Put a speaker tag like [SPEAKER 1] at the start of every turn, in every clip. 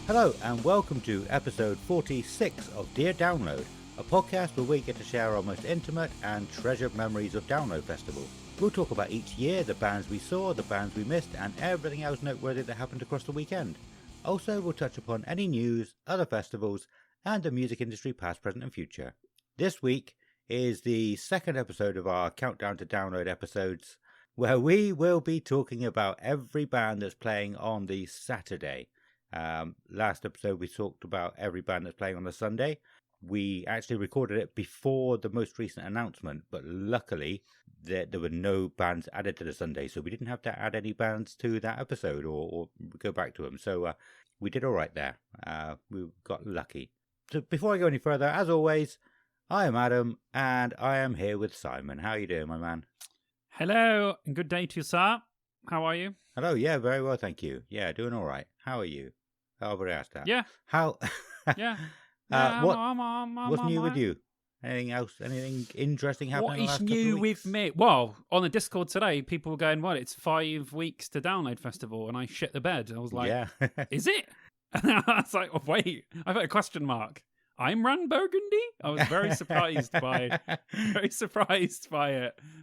[SPEAKER 1] Hello and welcome to episode 46 of Dear Download, a podcast where we get to share our most intimate and treasured memories of Download Festival. We'll talk about each year, the bands we saw, the bands we missed, and everything else noteworthy that happened across the weekend. Also, we'll touch upon any news, other festivals, and the music industry past, present and future. This week is the second episode of our Countdown to Download episodes, where we will be talking about every band that's playing on the Saturday. Last episode we talked about every band that's playing on the Sunday. We actually recorded it before the most recent announcement, but luckily there were no bands added to the Sunday, so we didn't have to add any bands to that episode or go back to them. So we did all right there. We got lucky. So before I go any further, as always, I am Adam and I am here with Simon. How are you doing, my man?
[SPEAKER 2] Hello and good day to you, sir. How are you?
[SPEAKER 1] Hello, yeah, very well, thank you. Yeah, doing all right. How are you? I've already asked that.
[SPEAKER 2] Yeah.
[SPEAKER 1] How?
[SPEAKER 2] Yeah.
[SPEAKER 1] What's new with you? Anything else? Anything interesting happening?
[SPEAKER 2] What
[SPEAKER 1] in the
[SPEAKER 2] is
[SPEAKER 1] last couple
[SPEAKER 2] new
[SPEAKER 1] of
[SPEAKER 2] with
[SPEAKER 1] weeks?
[SPEAKER 2] me? Well, on the Discord today, people were going, "What? It's 5 weeks to Download Festival," and I shit the bed. I was like,
[SPEAKER 1] Yeah.
[SPEAKER 2] "Is it?" And I was like, "Oh, wait, I've got a question mark." I'm Ron Burgundy. I was very surprised by it.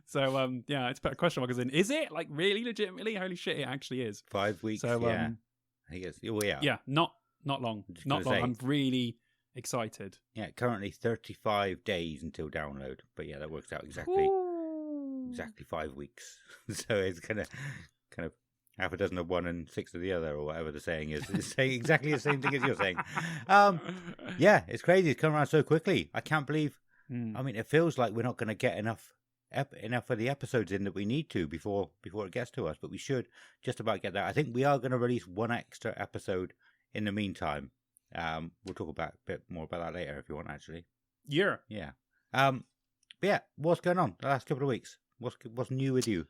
[SPEAKER 2] So yeah, it's put a question mark as in, is it like really legitimately? Holy shit, it actually is.
[SPEAKER 1] 5 weeks.
[SPEAKER 2] So
[SPEAKER 1] yeah. I guess. Oh yeah.
[SPEAKER 2] yeah, not long,
[SPEAKER 1] Just
[SPEAKER 2] not
[SPEAKER 1] gonna
[SPEAKER 2] long.
[SPEAKER 1] say-
[SPEAKER 2] I'm really excited.
[SPEAKER 1] Yeah. Currently 35 days until download, but yeah, that works out exactly 5 weeks. So it's kind of half a dozen of one and 6 of the other, or whatever the saying is. It's saying exactly the same thing as you're saying. Yeah, it's crazy. It's come around so quickly. I can't believe. I mean, it feels like we're not going to get enough of the episodes in that we need to before it gets to us, but we should just about get that. I think we are going to release one extra episode in the meantime. We'll talk about a bit more about that later if you want, actually.
[SPEAKER 2] Yeah.
[SPEAKER 1] But yeah, what's going on the last couple of weeks? What's new with you?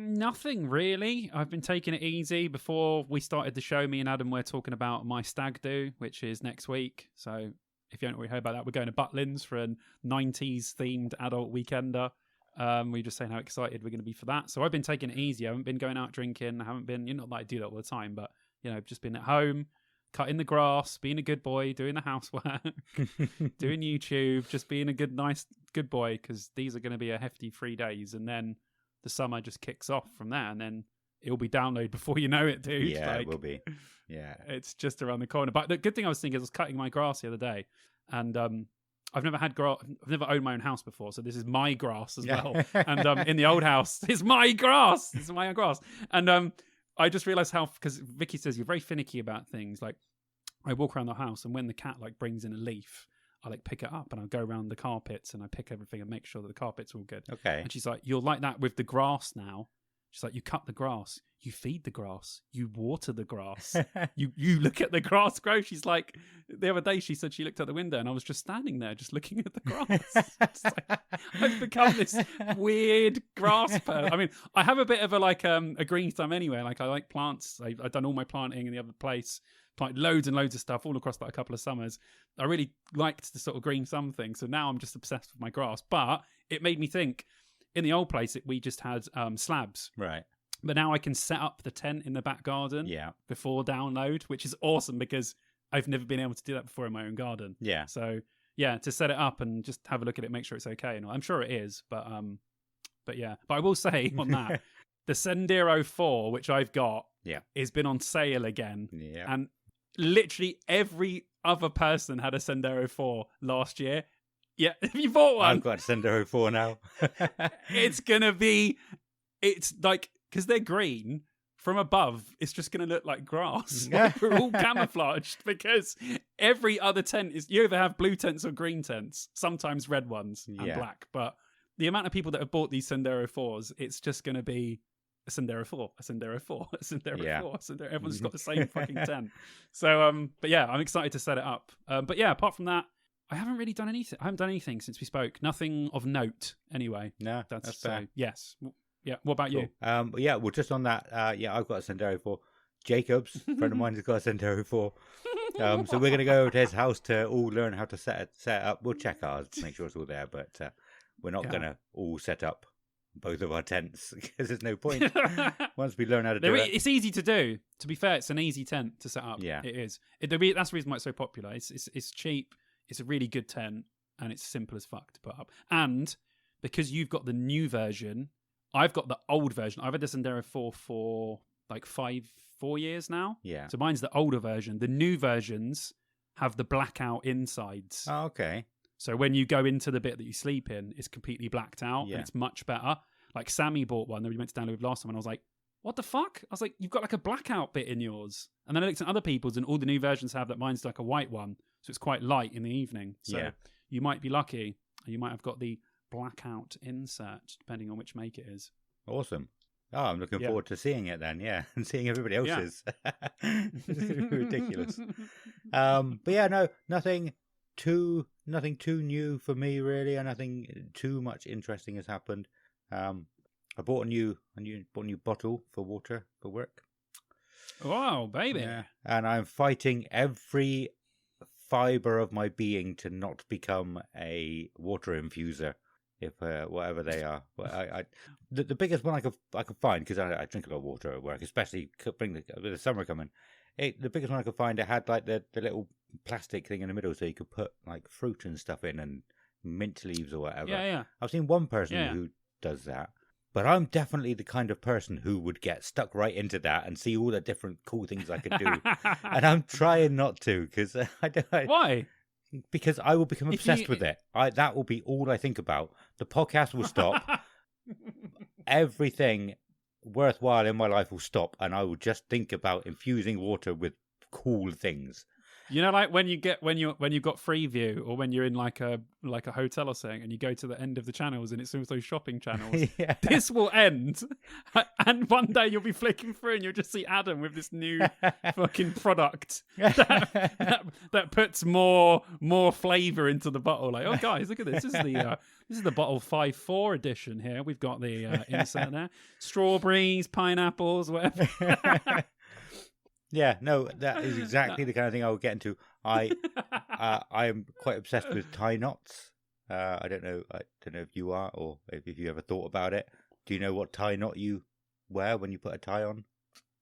[SPEAKER 2] Nothing really. I've been taking it easy. Before we started the show, me and Adam were talking about my stag do, which is next week. So if you haven't already heard about that, we're going to Butlins for a 90s themed adult weekender. We're just saying how excited we're going to be for that. So I've been taking it easy. I haven't been going out drinking. I haven't been, not that I do that all the time, but just been at home, cutting the grass, being a good boy, doing the housework, doing YouTube, just being a good boy, because these are going to be a hefty 3 days, and then the summer just kicks off from there, and then it'll be download before you know it, dude.
[SPEAKER 1] Yeah, it will be. Yeah,
[SPEAKER 2] it's just around the corner. But the good thing I was thinking is I was cutting my grass the other day, and I've never had grass. I've never owned my own house before, so this is my grass as well. And in the old house, it's my grass. It's my own grass. And I just realised how, because Vicky says you're very finicky about things. Like, I walk around the house, and when the cat like brings in a leaf, I like pick it up and I'll go around the carpets and I pick everything and make sure that the carpet's all good.
[SPEAKER 1] Okay.
[SPEAKER 2] And she's like, "You're like that with the grass now." She's like, "You cut the grass, you feed the grass, you water the grass, you look at the grass grow." She's like, the other day she said she looked out the window and I was just standing there just looking at the grass. It's like, I've become this weird grass person. I mean, I have a bit of a green thumb anyway. Like, I like plants. I've done all my planting in the other place. Planted loads and loads of stuff all across a couple of summers. I really liked the sort of green thumb thing. So now I'm just obsessed with my grass. But it made me think, in the old place, we just had slabs.
[SPEAKER 1] Right.
[SPEAKER 2] But now I can set up the tent in the back garden before download, which is awesome because I've never been able to do that before in my own garden.
[SPEAKER 1] Yeah.
[SPEAKER 2] So, yeah, to set it up and just have a look at it, make sure it's okay. And I'm sure it is. But yeah. But I will say on that, the Sendero 4, which I've got, has been on sale again.
[SPEAKER 1] Yeah.
[SPEAKER 2] And literally every other person had a Sendero 4 last year. Yeah, if you bought one,
[SPEAKER 1] I've got Sendero 4 now.
[SPEAKER 2] it's like, because they're green, from above, it's just going to look like grass. Like, we're all camouflaged because every other tent is, you either have blue tents or green tents, sometimes red ones and black. But the amount of people that have bought these Sendero 4s, it's just going to be a Sendero 4, a Sendero 4, a Sendero 4, a Sendero. Everyone's got the same fucking tent. So, but yeah, I'm excited to set it up. But yeah, apart from that, I haven't really done anything. I haven't done anything since we spoke. Nothing of note, anyway.
[SPEAKER 1] No, that's fair.
[SPEAKER 2] So, yes. Yeah. What about you?
[SPEAKER 1] Yeah, well, just on that, I've got a Sendero 4. Jacobs, a friend of mine, has got a Sendero 4. So we're going to go over to his house to all learn how to set it up. We'll check ours, make sure it's all there, but we're not going to all set up both of our tents because there's no point once we learn how to do it.
[SPEAKER 2] It's easy to do. To be fair, it's an easy tent to set up.
[SPEAKER 1] Yeah.
[SPEAKER 2] It is. That's the reason why it's so popular. It's cheap. It's a really good tent, and it's simple as fuck to put up. And because you've got the new version, I've got the old version. I've had the Sendero 4 for like 4 years now.
[SPEAKER 1] Yeah.
[SPEAKER 2] So mine's the older version. The new versions have the blackout insides.
[SPEAKER 1] Oh, okay.
[SPEAKER 2] So when you go into the bit that you sleep in, it's completely blacked out,
[SPEAKER 1] Yeah.
[SPEAKER 2] and it's much better. Like Sammy bought one that we went to download with last time, and I was like, what the fuck? I was like, you've got like a blackout bit in yours. And then I looked at other people's, and all the new versions have that. Mine's like a white one, so it's quite light in the evening. So
[SPEAKER 1] Yeah.
[SPEAKER 2] you might be lucky. You might have got the blackout insert, depending on which make it is.
[SPEAKER 1] Awesome. Oh, I'm looking
[SPEAKER 2] Yeah.
[SPEAKER 1] forward to seeing it then, yeah, and seeing everybody else's. It's gonna be ridiculous. But yeah, no, nothing too new for me really, and nothing too much interesting has happened. I bought a new bottle for water for work.
[SPEAKER 2] Wow, baby.
[SPEAKER 1] Yeah, and I'm fighting every fiber of my being to not become a water infuser. If whatever they are, but the biggest one I could find, because I drink a lot of water at work, especially with the summer coming. The biggest one I could find, it had like the little plastic thing in the middle, so you could put like fruit and stuff in and mint leaves or whatever.
[SPEAKER 2] Yeah.
[SPEAKER 1] I've seen one person
[SPEAKER 2] Yeah.
[SPEAKER 1] who does that, but I'm definitely the kind of person who would get stuck right into that and see all the different cool things I could do, and I'm trying not to because I don't.
[SPEAKER 2] Why?
[SPEAKER 1] Because I will become
[SPEAKER 2] If
[SPEAKER 1] obsessed
[SPEAKER 2] you-
[SPEAKER 1] with it. That will be all I think about. The podcast will stop. Everything worthwhile in my life will stop, and I will just think about infusing water with cool things.
[SPEAKER 2] You know, like when you've got Freeview, or when you're in like a hotel or something, and you go to the end of the channels, and it's also shopping channels.
[SPEAKER 1] Yeah.
[SPEAKER 2] This will end, and one day you'll be flicking through, and you'll just see Adam with this new fucking product that puts more flavor into the bottle. Like, oh guys, look at this. This is the bottle 5.4 edition here. We've got the insert there, strawberries, pineapples, whatever.
[SPEAKER 1] Yeah, no, that is exactly the kind of thing I would get into. I am quite obsessed with tie knots. I don't know if you are, or if you ever thought about it. Do you know what tie knot you wear when you put a tie on?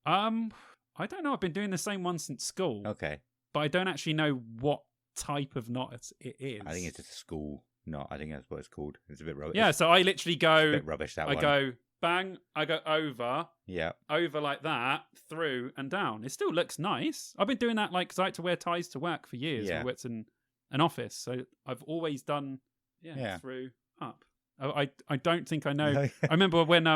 [SPEAKER 2] I don't know. I've been doing the same one since school.
[SPEAKER 1] Okay.
[SPEAKER 2] But I don't actually know what type of knot it is.
[SPEAKER 1] I think it's just a school knot. I think that's what it's called. It's a bit rubbish.
[SPEAKER 2] Yeah, so I literally
[SPEAKER 1] It's a
[SPEAKER 2] go,
[SPEAKER 1] bit rubbish, that
[SPEAKER 2] I
[SPEAKER 1] one.
[SPEAKER 2] go bang, I go over
[SPEAKER 1] Yeah.
[SPEAKER 2] like that, through and down. It still looks nice. I've been doing that like because I like to wear ties to work for years.
[SPEAKER 1] Yeah.
[SPEAKER 2] I worked in an office, so I've always done
[SPEAKER 1] Yeah.
[SPEAKER 2] through up. I don't think I know.
[SPEAKER 1] No.
[SPEAKER 2] I remember when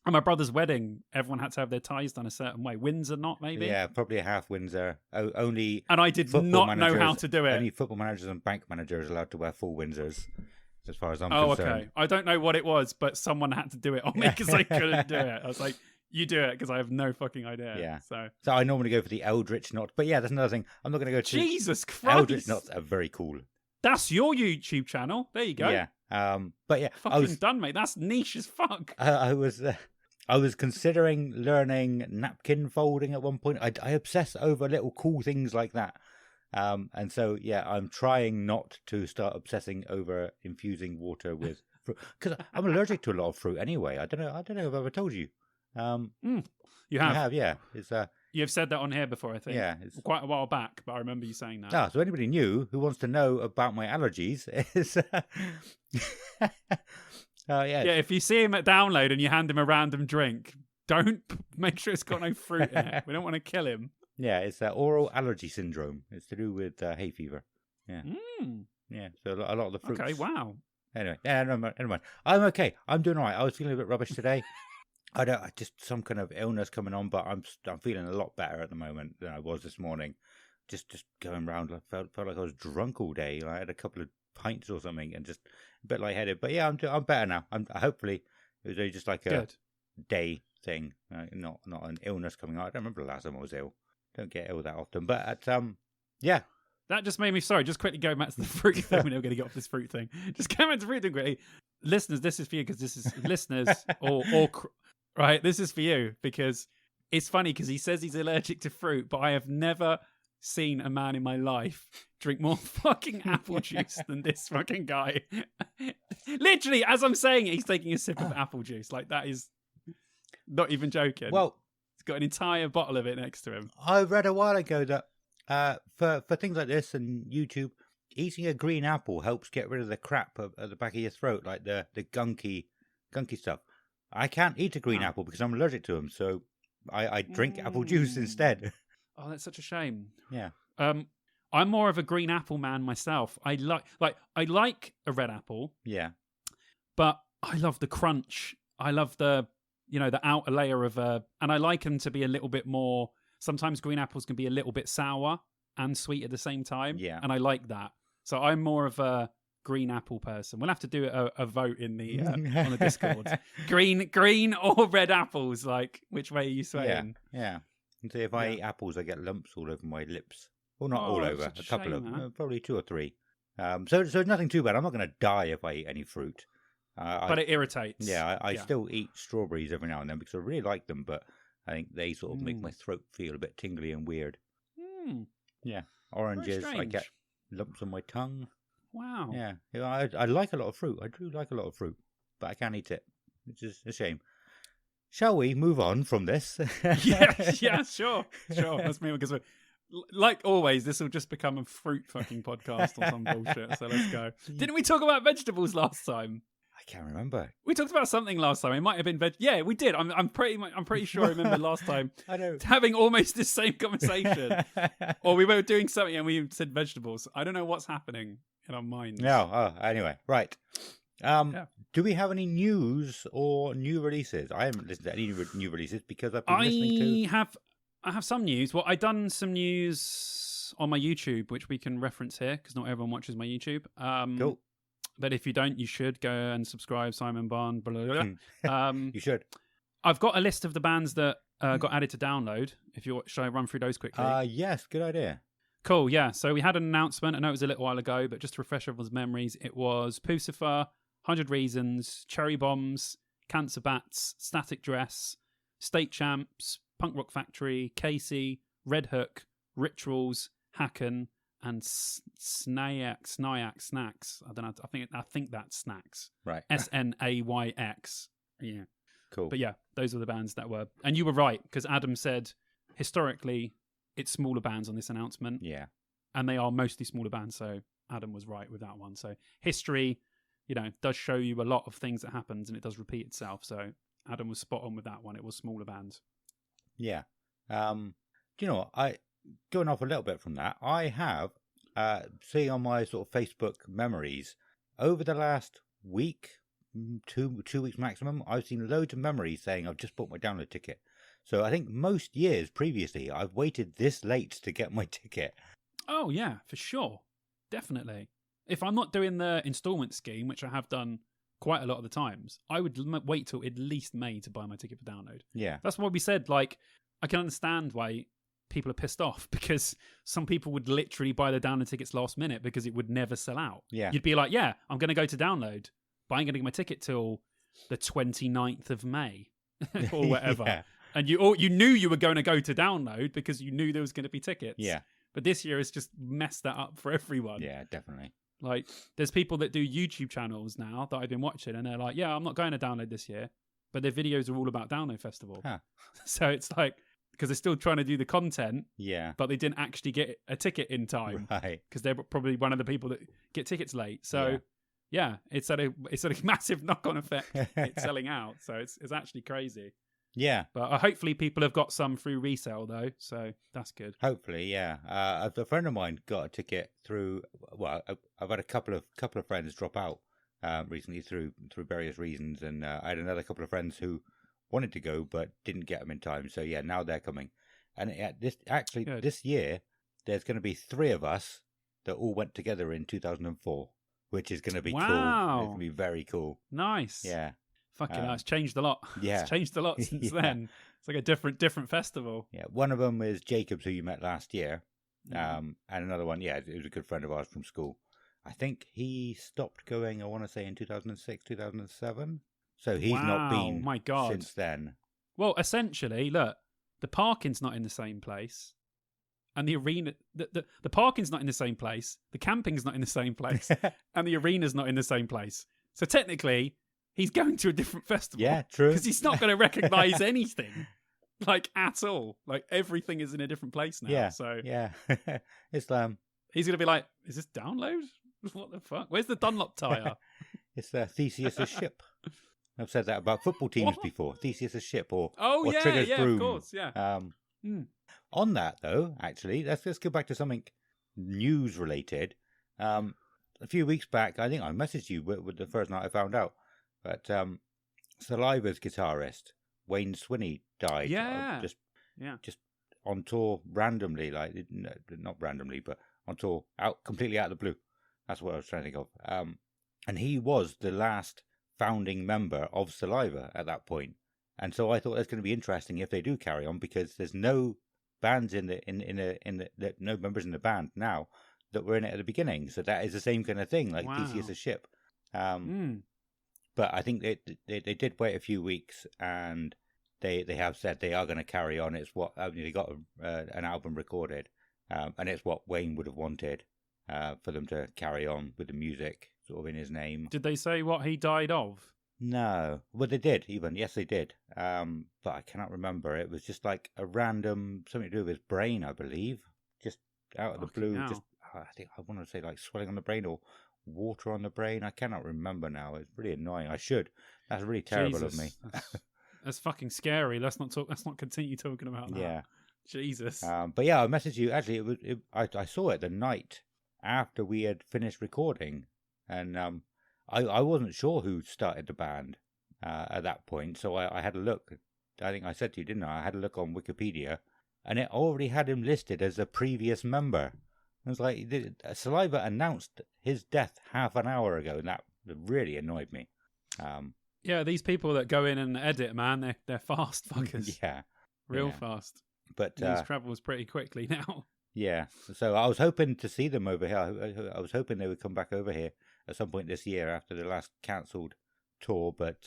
[SPEAKER 2] at my brother's wedding, everyone had to have their ties done a certain way. Windsor knot, maybe.
[SPEAKER 1] Yeah, probably a half Windsor. Only
[SPEAKER 2] And I did
[SPEAKER 1] football
[SPEAKER 2] not know how
[SPEAKER 1] managers-
[SPEAKER 2] to do it.
[SPEAKER 1] Only football managers and bank managers are allowed to wear full Windsors, as far as I'm
[SPEAKER 2] Oh,
[SPEAKER 1] concerned.
[SPEAKER 2] okay. I don't know what it was, but someone had to do it on me because I couldn't do it. I was like, you do it because I have no fucking idea.
[SPEAKER 1] Yeah.
[SPEAKER 2] So
[SPEAKER 1] So I normally go for the Eldritch knot. But yeah, that's another thing. I'm not going to go to...
[SPEAKER 2] Jesus
[SPEAKER 1] Eldritch
[SPEAKER 2] Christ.
[SPEAKER 1] knots are very cool.
[SPEAKER 2] That's your YouTube channel. There you go.
[SPEAKER 1] Yeah. But yeah,
[SPEAKER 2] Fucking done, mate. That's niche as fuck.
[SPEAKER 1] I was considering learning napkin folding at one point. I obsess over little cool things like that. And so, yeah, I'm trying not to start obsessing over infusing water with fruit, because I'm allergic to a lot of fruit anyway. I don't know if I've ever told you.
[SPEAKER 2] You
[SPEAKER 1] I
[SPEAKER 2] have.
[SPEAKER 1] have, yeah. It's
[SPEAKER 2] You've said that on here before, I think.
[SPEAKER 1] yeah. It's
[SPEAKER 2] Quite a while back, but I remember you saying that.
[SPEAKER 1] so anybody new who wants to know about my allergies is yeah.
[SPEAKER 2] Yeah, if you see him at download and you hand him a random drink, don't make sure it's got no fruit in it. We don't want to kill him.
[SPEAKER 1] Yeah, it's oral allergy syndrome. It's to do with hay fever.
[SPEAKER 2] Mm.
[SPEAKER 1] Yeah, so a lot of the fruits.
[SPEAKER 2] Okay, wow.
[SPEAKER 1] Anyway, yeah, never mind. I'm okay. I'm doing all right. I was feeling a bit rubbish today. I just some kind of illness coming on, but I'm feeling a lot better at the moment than I was this morning. Just going around, I felt like I was drunk all day. I had a couple of pints or something, and just a bit lightheaded. But yeah, I'm better now. Hopefully it was only just like a
[SPEAKER 2] Good.
[SPEAKER 1] day thing, not an illness coming on. I don't remember the last time I was ill. Don't get ill that often, but yeah.
[SPEAKER 2] That just made me sorry. Just quickly going back to the fruit thing. We're never going to get off this fruit thing. Just go back to the fruit thing quickly. Listeners, this is for you because this is listeners right. This is for you because it's funny because he says he's allergic to fruit, but I have never seen a man in my life drink more fucking apple juice than this fucking guy. Literally, as I'm saying it, he's taking a sip of apple juice. Like, that is not even joking.
[SPEAKER 1] Well,
[SPEAKER 2] he's got an entire bottle of it next to him.
[SPEAKER 1] I read a while ago that for things like this and YouTube, eating a green apple helps get rid of the crap at the back of your throat, like the gunky stuff. I can't eat a green apple because I'm allergic to them, so I drink apple juice instead.
[SPEAKER 2] Oh, that's such a shame.
[SPEAKER 1] Yeah.
[SPEAKER 2] I'm more of a green apple man myself. I like a red apple.
[SPEAKER 1] Yeah.
[SPEAKER 2] But I love the crunch. I love the outer layer of and I like them to be a little bit more. Sometimes green apples can be a little bit sour and sweet at the same time.
[SPEAKER 1] Yeah.
[SPEAKER 2] And I like that. So I'm more of a green apple person. We'll have to do a vote in the on the Discord. Green or red apples? Like, which way are you swaying?
[SPEAKER 1] Yeah. And see, if I eat apples, I get lumps all over my lips. Well, not all over. A couple of them. Probably 2 or 3. So it's nothing too bad. I'm not going to die if I eat any fruit.
[SPEAKER 2] But it irritates.
[SPEAKER 1] Yeah, I still eat strawberries every now and then because I really like them, but I think they sort of make my throat feel a bit tingly and weird. Yeah. Oranges, I get lumps on my tongue.
[SPEAKER 2] Wow.
[SPEAKER 1] Yeah. I like a lot of fruit. I do like a lot of fruit, but I can't eat it, which is a shame. Shall we move on from this?
[SPEAKER 2] yeah, sure. Let's move on, because like always, this will just become a fruit fucking podcast or some bullshit. So let's go. Didn't we talk about vegetables last time?
[SPEAKER 1] I can't remember.
[SPEAKER 2] We talked about something last time. It might have been Yeah, we did. I'm pretty sure I remember last time
[SPEAKER 1] I know.
[SPEAKER 2] having almost the same conversation, or we were doing something and we said vegetables. I don't know what's happening in our minds.
[SPEAKER 1] No. Oh, anyway, right. Do we have any news or new releases? I haven't listened to any new releases because I've been listening to.
[SPEAKER 2] I have some news. Well, I done some news on my YouTube, which we can reference here because not everyone watches my YouTube.
[SPEAKER 1] Cool.
[SPEAKER 2] But if you don't, you should go and subscribe. Simon Barn. Blah, blah, blah.
[SPEAKER 1] You should.
[SPEAKER 2] I've got a list of the bands that got added to download. Should I run through those quickly?
[SPEAKER 1] Yes, good idea.
[SPEAKER 2] Cool. Yeah. So we had an announcement. I know it was a little while ago, but just to refresh everyone's memories, it was Pucifer, 100 Reasons, Cherry Bombs, Cancer Bats, Static Dress, State Champs, Punk Rock Factory, Casey, Red Hook, Rituals, Hacken, and Snayx. I don't know. I think that's Snacks.
[SPEAKER 1] Right.
[SPEAKER 2] SNAYX. Yeah.
[SPEAKER 1] Cool.
[SPEAKER 2] But yeah, those were the bands that were. And you were right, because Adam said historically it's smaller bands on this announcement.
[SPEAKER 1] Yeah.
[SPEAKER 2] And they are mostly smaller bands. So Adam was right with that one. So history, does show you a lot of things that happens and it does repeat itself. So Adam was spot on with that one. It was smaller bands.
[SPEAKER 1] Yeah. Do you know what? Going off a little bit from that, I have, seeing on my sort of Facebook memories, over the last week, 2 weeks maximum, I've seen loads of memories saying I've just bought my download ticket. So I think most years previously, I've waited this late to get my ticket.
[SPEAKER 2] Oh, yeah, for sure. Definitely. If I'm not doing the installment scheme, which I have done quite a lot of the times, I would wait till at least May to buy my ticket for download.
[SPEAKER 1] Yeah.
[SPEAKER 2] That's why we said, like, I can understand why people are pissed off, because some people would literally buy their download tickets last minute because it would never sell out.
[SPEAKER 1] Yeah.
[SPEAKER 2] You'd be like, yeah, I'm going to go to download, but I ain't going to get my ticket till the 29th of May or whatever.
[SPEAKER 1] Yeah.
[SPEAKER 2] And you knew you were going to go to download because you knew there was going to be tickets.
[SPEAKER 1] Yeah.
[SPEAKER 2] But this year has just messed that up for everyone.
[SPEAKER 1] Yeah, definitely.
[SPEAKER 2] Like, there's people that do YouTube channels now that I've been watching, and they're like, yeah, I'm not going to download this year, but their videos are all about Download Festival.
[SPEAKER 1] Huh.
[SPEAKER 2] So it's like, because they're still trying to do the content,
[SPEAKER 1] Yeah.
[SPEAKER 2] but they didn't actually get a ticket in time
[SPEAKER 1] Right.
[SPEAKER 2] because they're probably one of the people that get tickets late. So yeah, it's had a massive knock-on effect. It's selling out, so it's actually crazy.
[SPEAKER 1] Yeah.
[SPEAKER 2] But hopefully people have got some through resale though, so that's good.
[SPEAKER 1] Hopefully, yeah. A friend of mine got a ticket through. Well, I've had a couple of friends drop out recently through various reasons, and I had another couple of friends who wanted to go but didn't get them in time. So yeah, now they're coming. And this year there's going to be 3 of us that all went together in 2004, which is going to be cool. It's going to be very cool.
[SPEAKER 2] Nice.
[SPEAKER 1] Yeah.
[SPEAKER 2] Fucking hell, it's changed a lot.
[SPEAKER 1] Yeah.
[SPEAKER 2] It's changed a lot since then. It's like a different festival.
[SPEAKER 1] Yeah. One of them is Jacobs, who you met last year. And another one, it was a good friend of ours from school. I think he stopped going, I want to say, in 2006, 2007. So he's not been since then.
[SPEAKER 2] Well, essentially, look, the parking's not in the same place. and the arena, the parking's not in the same place, the camping's not in the same place, and the arena's not in the same place. So technically, he's going to a different festival.
[SPEAKER 1] Yeah, true.
[SPEAKER 2] Because he's not going to recognise anything, like at all. Like everything is in a different place now.
[SPEAKER 1] Yeah,
[SPEAKER 2] So
[SPEAKER 1] yeah. It's
[SPEAKER 2] he's going to be like, "Is this Download? What the fuck? Where's the Dunlop tire?"
[SPEAKER 1] it's Theseus' ship. I've said that about football teams
[SPEAKER 2] What?
[SPEAKER 1] before. Theseus' ship or
[SPEAKER 2] Yeah,
[SPEAKER 1] Trigger's
[SPEAKER 2] yeah,
[SPEAKER 1] broom.
[SPEAKER 2] of course, yeah.
[SPEAKER 1] On that though, actually, let's go back to something news related. A few weeks back, I think I messaged you with the first night I found out, but Saliva's guitarist Wayne Swinney died.
[SPEAKER 2] Yeah.
[SPEAKER 1] Just on tour randomly, like not randomly, but on tour completely out of the blue. That's what I was trying to think of. And he was the last founding member of Saliva at that point, and so I thought that's going to be interesting if they do carry on, because there's no bands no members in the band now that were in it at the beginning. So that is the same kind of thing, like
[SPEAKER 2] Wow.
[SPEAKER 1] Theseus' ship. But I think they did wait a few weeks, and they have said they are going to carry on. It's what they got an album recorded, and it's what Wayne would have wanted for them to carry on with the music sort of in his name.
[SPEAKER 2] Did they say what he died of?
[SPEAKER 1] No, well they did even. Yes, they did. But I cannot remember. It was just like a random something to do with his brain, I believe. Just out of the
[SPEAKER 2] Fucking
[SPEAKER 1] blue.
[SPEAKER 2] hell.
[SPEAKER 1] Just I think I want to say like swelling on the brain or water on the brain. I cannot remember now. It's really annoying. I should. That's really terrible of me.
[SPEAKER 2] That's fucking scary. Let's not talk. Let's not continue talking about that.
[SPEAKER 1] Yeah.
[SPEAKER 2] Jesus.
[SPEAKER 1] But yeah, I messaged you. Actually, I saw it the night after we had finished recording, and I wasn't sure who started the band at that point, so I had a look. I think I said to you, didn't I? I had a look on Wikipedia, and it already had him listed as a previous member. I was like, Saliva announced his death half an hour ago, and that really annoyed me.
[SPEAKER 2] Yeah, these people that go in and edit, man, they're fast fuckers.
[SPEAKER 1] Yeah,
[SPEAKER 2] Real
[SPEAKER 1] yeah.
[SPEAKER 2] fast.
[SPEAKER 1] But
[SPEAKER 2] News travels pretty quickly now.
[SPEAKER 1] yeah, so I was hoping to see them over here. I was hoping they would come back over here at some point this year after the last cancelled tour, but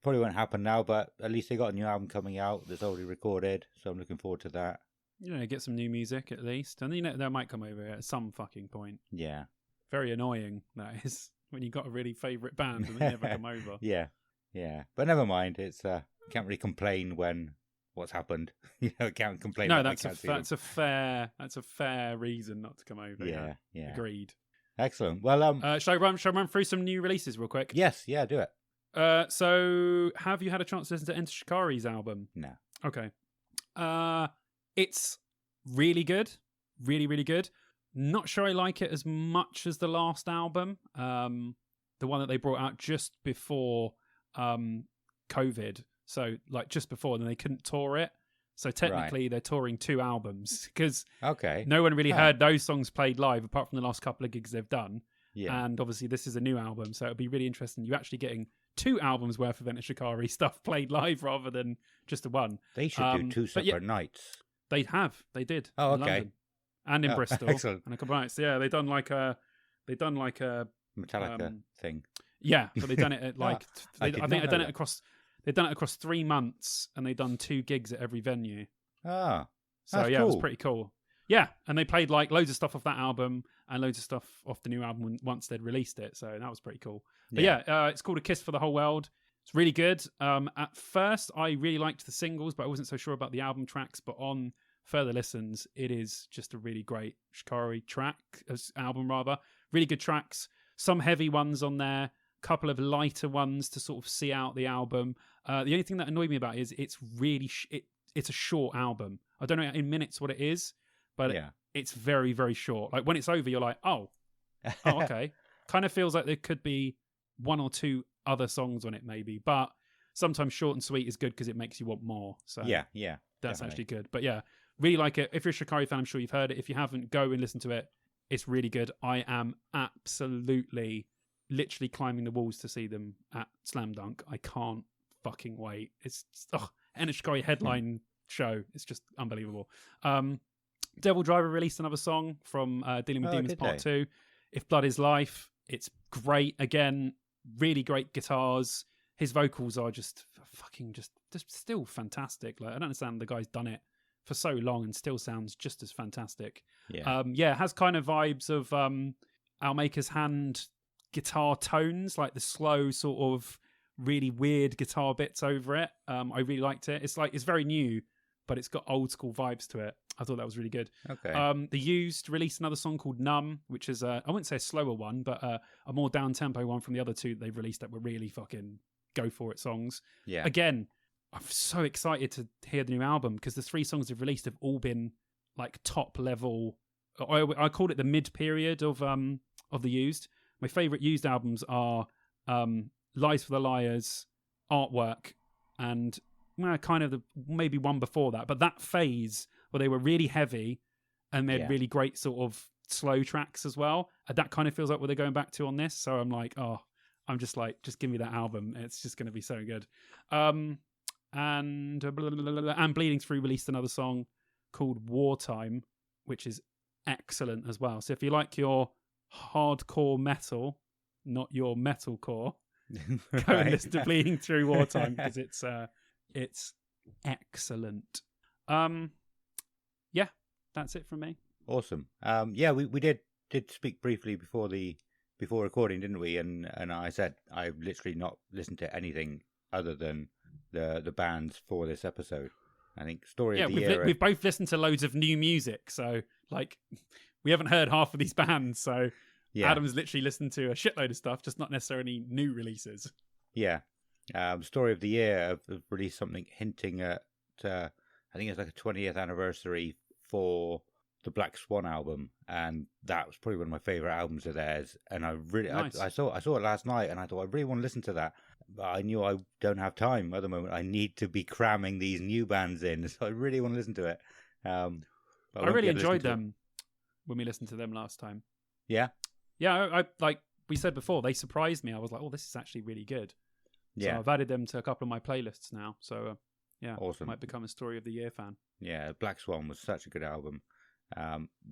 [SPEAKER 1] probably won't happen now. But at least they got a new album coming out that's already recorded, so I'm looking forward to that.
[SPEAKER 2] You know, get some new music at least, and you know they might come over here at some fucking point.
[SPEAKER 1] Yeah,
[SPEAKER 2] Very annoying that is when you got a really favourite band and they never come over.
[SPEAKER 1] yeah. But never mind. It's can't really complain when what's happened. Can't complain.
[SPEAKER 2] No,
[SPEAKER 1] when I
[SPEAKER 2] that's
[SPEAKER 1] can't see them.
[SPEAKER 2] that's a fair reason not to come over.
[SPEAKER 1] Yeah.
[SPEAKER 2] Agreed.
[SPEAKER 1] Excellent. Well,
[SPEAKER 2] Shall I run through some new releases real quick?
[SPEAKER 1] yes, yeah, do it.
[SPEAKER 2] So have you had a chance to listen to Enter Shikari's album?
[SPEAKER 1] No.
[SPEAKER 2] Okay. It's really good. Really, really good. Not sure I like it as much as the last album. The one that they brought out just before COVID. So like just before, then they couldn't tour it. So technically they're touring 2 albums because
[SPEAKER 1] Okay.
[SPEAKER 2] no one really heard those songs played live apart from the last couple of gigs they've done.
[SPEAKER 1] Yeah.
[SPEAKER 2] And obviously this is a new album, so it'll be really interesting. You're actually getting 2 albums worth of Enter Shikari stuff played live rather than just the one.
[SPEAKER 1] They should do 2
[SPEAKER 2] but yeah,
[SPEAKER 1] separate nights.
[SPEAKER 2] They did.
[SPEAKER 1] Oh,
[SPEAKER 2] in
[SPEAKER 1] okay.
[SPEAKER 2] London and in Bristol.
[SPEAKER 1] Excellent.
[SPEAKER 2] And a couple of nights. Yeah, they've done like a
[SPEAKER 1] Metallica thing.
[SPEAKER 2] yeah, but they've done it at like
[SPEAKER 1] I
[SPEAKER 2] I
[SPEAKER 1] did
[SPEAKER 2] think
[SPEAKER 1] not
[SPEAKER 2] they've
[SPEAKER 1] know
[SPEAKER 2] done it
[SPEAKER 1] that.
[SPEAKER 2] across. They've done it across 3 months, and they've done 2 gigs at every venue.
[SPEAKER 1] Ah,
[SPEAKER 2] So
[SPEAKER 1] that's
[SPEAKER 2] yeah, it was
[SPEAKER 1] cool.
[SPEAKER 2] pretty cool. Yeah, and they played like loads of stuff off that album and loads of stuff off the new album once they'd released it. So that was pretty cool. But yeah, it's called A Kiss for the Whole World. It's really good. At first, I really liked the singles, but I wasn't so sure about the album tracks. But on further listens, it is just a really great Shikari album rather. Really good tracks. Some heavy ones on there. Couple of lighter ones to sort of see out the album. The only thing that annoyed me about it is it's really it's a short album. I don't know in minutes what it is, but it's very, very short. Like when it's over, you're like, oh, okay. Kind of feels like there could be 1 or 2 other songs on it maybe, but sometimes short and sweet is good because it makes you want more. So
[SPEAKER 1] yeah,
[SPEAKER 2] that's
[SPEAKER 1] definitely.
[SPEAKER 2] actually good. But yeah, really like it. If you're a Shikari fan, I'm sure you've heard it. If you haven't, go and listen to it. It's really good. I am absolutely literally climbing the walls to see them at Slam Dunk. I can't fucking wait. It's Enter Shikari headline show. It's just unbelievable. Devil Driver released another song from Dealing with Demons Part 2. If Blood is Life, it's great. Again, really great guitars. His vocals are just fucking just still fantastic. Like I don't understand the guy's done it for so long and still sounds just as fantastic.
[SPEAKER 1] Yeah.
[SPEAKER 2] It has kind of vibes of Al Maker's Hand guitar tones, like the slow sort of really weird guitar bits over it. I really liked it. It's very new, but it's got old school vibes to it. I thought that was really good.
[SPEAKER 1] Okay.
[SPEAKER 2] The Used released another song called Numb, which is I wouldn't say a slower one, but a more down tempo one from the other two they've released that were really fucking go for it songs.
[SPEAKER 1] Yeah.
[SPEAKER 2] Again, I'm so excited to hear the new album because the 3 songs they've released have all been like top level. I called it the mid period of the Used. My favorite Used albums are Lies for the Liars, Artwork, and kind of maybe one before that. But that phase where they were really heavy and they had really great sort of slow tracks as well. And that kind of feels like what they're going back to on this. So I'm like, just give me that album. It's just going to be so good. And Bleeding Through released another song called Wartime, which is excellent as well. So if you like your hardcore metal, not your metalcore, go and listen to Bleeding Through Wartime because it's excellent. That's it from me.
[SPEAKER 1] Awesome. We did speak briefly before recording, didn't we? And I said I've literally not listened to anything other than the bands for this episode. I think Story of the Year.
[SPEAKER 2] We've both listened to loads of new music, so like we haven't heard half of these bands. So Adam's literally listened to a shitload of stuff, just not necessarily new releases.
[SPEAKER 1] Yeah. Story of the Year have released something hinting at I think it's like a 20th anniversary for the Black Swan album, and that was probably one of my favorite albums of theirs. And I really, nice. I saw it last night, and I thought I really want to listen to that, but I knew I don't have time at the moment. I need to be cramming these new bands in, so I really want to listen to it. I
[SPEAKER 2] really enjoyed them when we listened to them last time.
[SPEAKER 1] Yeah,
[SPEAKER 2] I like we said before, they surprised me. I was like, oh, this is actually really good. So I've added them to a couple of my playlists now. So
[SPEAKER 1] awesome.
[SPEAKER 2] Might become a Story of the Year fan.
[SPEAKER 1] Yeah, Black Swan was such a good album.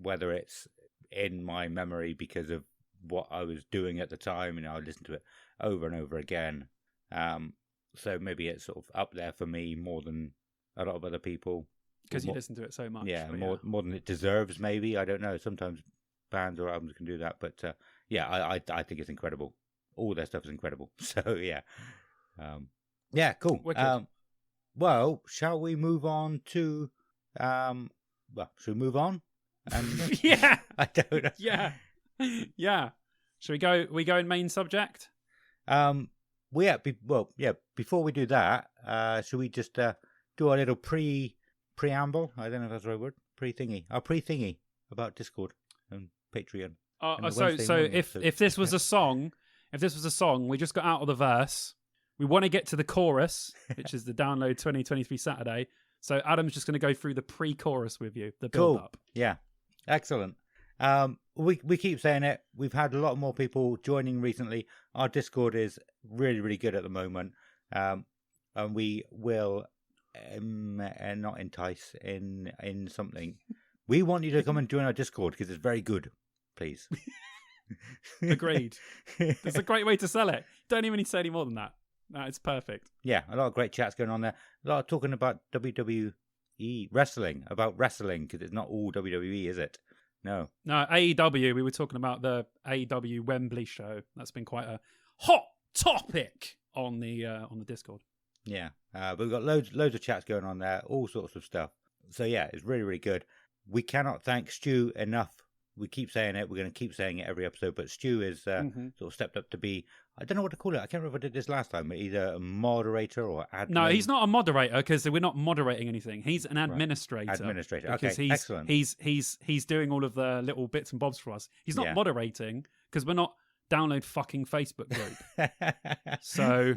[SPEAKER 1] Whether it's in my memory because of what I was doing at the time, I listened to it over and over again. So maybe it's sort of up there for me more than a lot of other people.
[SPEAKER 2] Because you listen to it so much.
[SPEAKER 1] Yeah, more than it deserves, maybe. I don't know. Sometimes bands or albums can do that. But I think it's incredible. All their stuff is incredible. So, cool. Well, shall we move on to... should we move on?
[SPEAKER 2] Yeah.
[SPEAKER 1] I don't know.
[SPEAKER 2] Yeah. Yeah. Should we go? We go in main subject?
[SPEAKER 1] Before we do that, should we just do a little preamble? I don't know if that's the right word. Pre-thingy about Discord and Patreon.
[SPEAKER 2] If this was a song, we just got out of the verse. We want to get to the chorus, which is the Download 2023 Saturday. So Adam's just going to go through the pre-chorus with you, the build-up.
[SPEAKER 1] Cool. Yeah, excellent. We keep saying it. We've had a lot more people joining recently. Our Discord is really, really good at the moment. And we will not entice in something. We want you to come and join our Discord because it's very good. Please.
[SPEAKER 2] Agreed. That's a great way to sell it. Don't even need to say any more than that. It's perfect.
[SPEAKER 1] Yeah, a lot of great chats going on there. A lot of talking about WWE wrestling, because it's not all WWE, is it? No,
[SPEAKER 2] AEW. We were talking about the AEW Wembley show. That's been quite a hot topic on the Discord.
[SPEAKER 1] Yeah, but we've got loads of chats going on there, all sorts of stuff. So yeah, it's really, really good. We cannot thank Stu enough. We keep saying it. We're going to keep saying it every episode. But Stu is sort of stepped up to be, I don't know what to call it. I can't remember if I did this last time. But either a moderator or admin.
[SPEAKER 2] No, he's not a moderator because we're not moderating anything. He's an administrator.
[SPEAKER 1] Right. Administrator. Okay, excellent.
[SPEAKER 2] He's doing all of the little bits and bobs for us. He's not moderating because we're not Download fucking Facebook group. So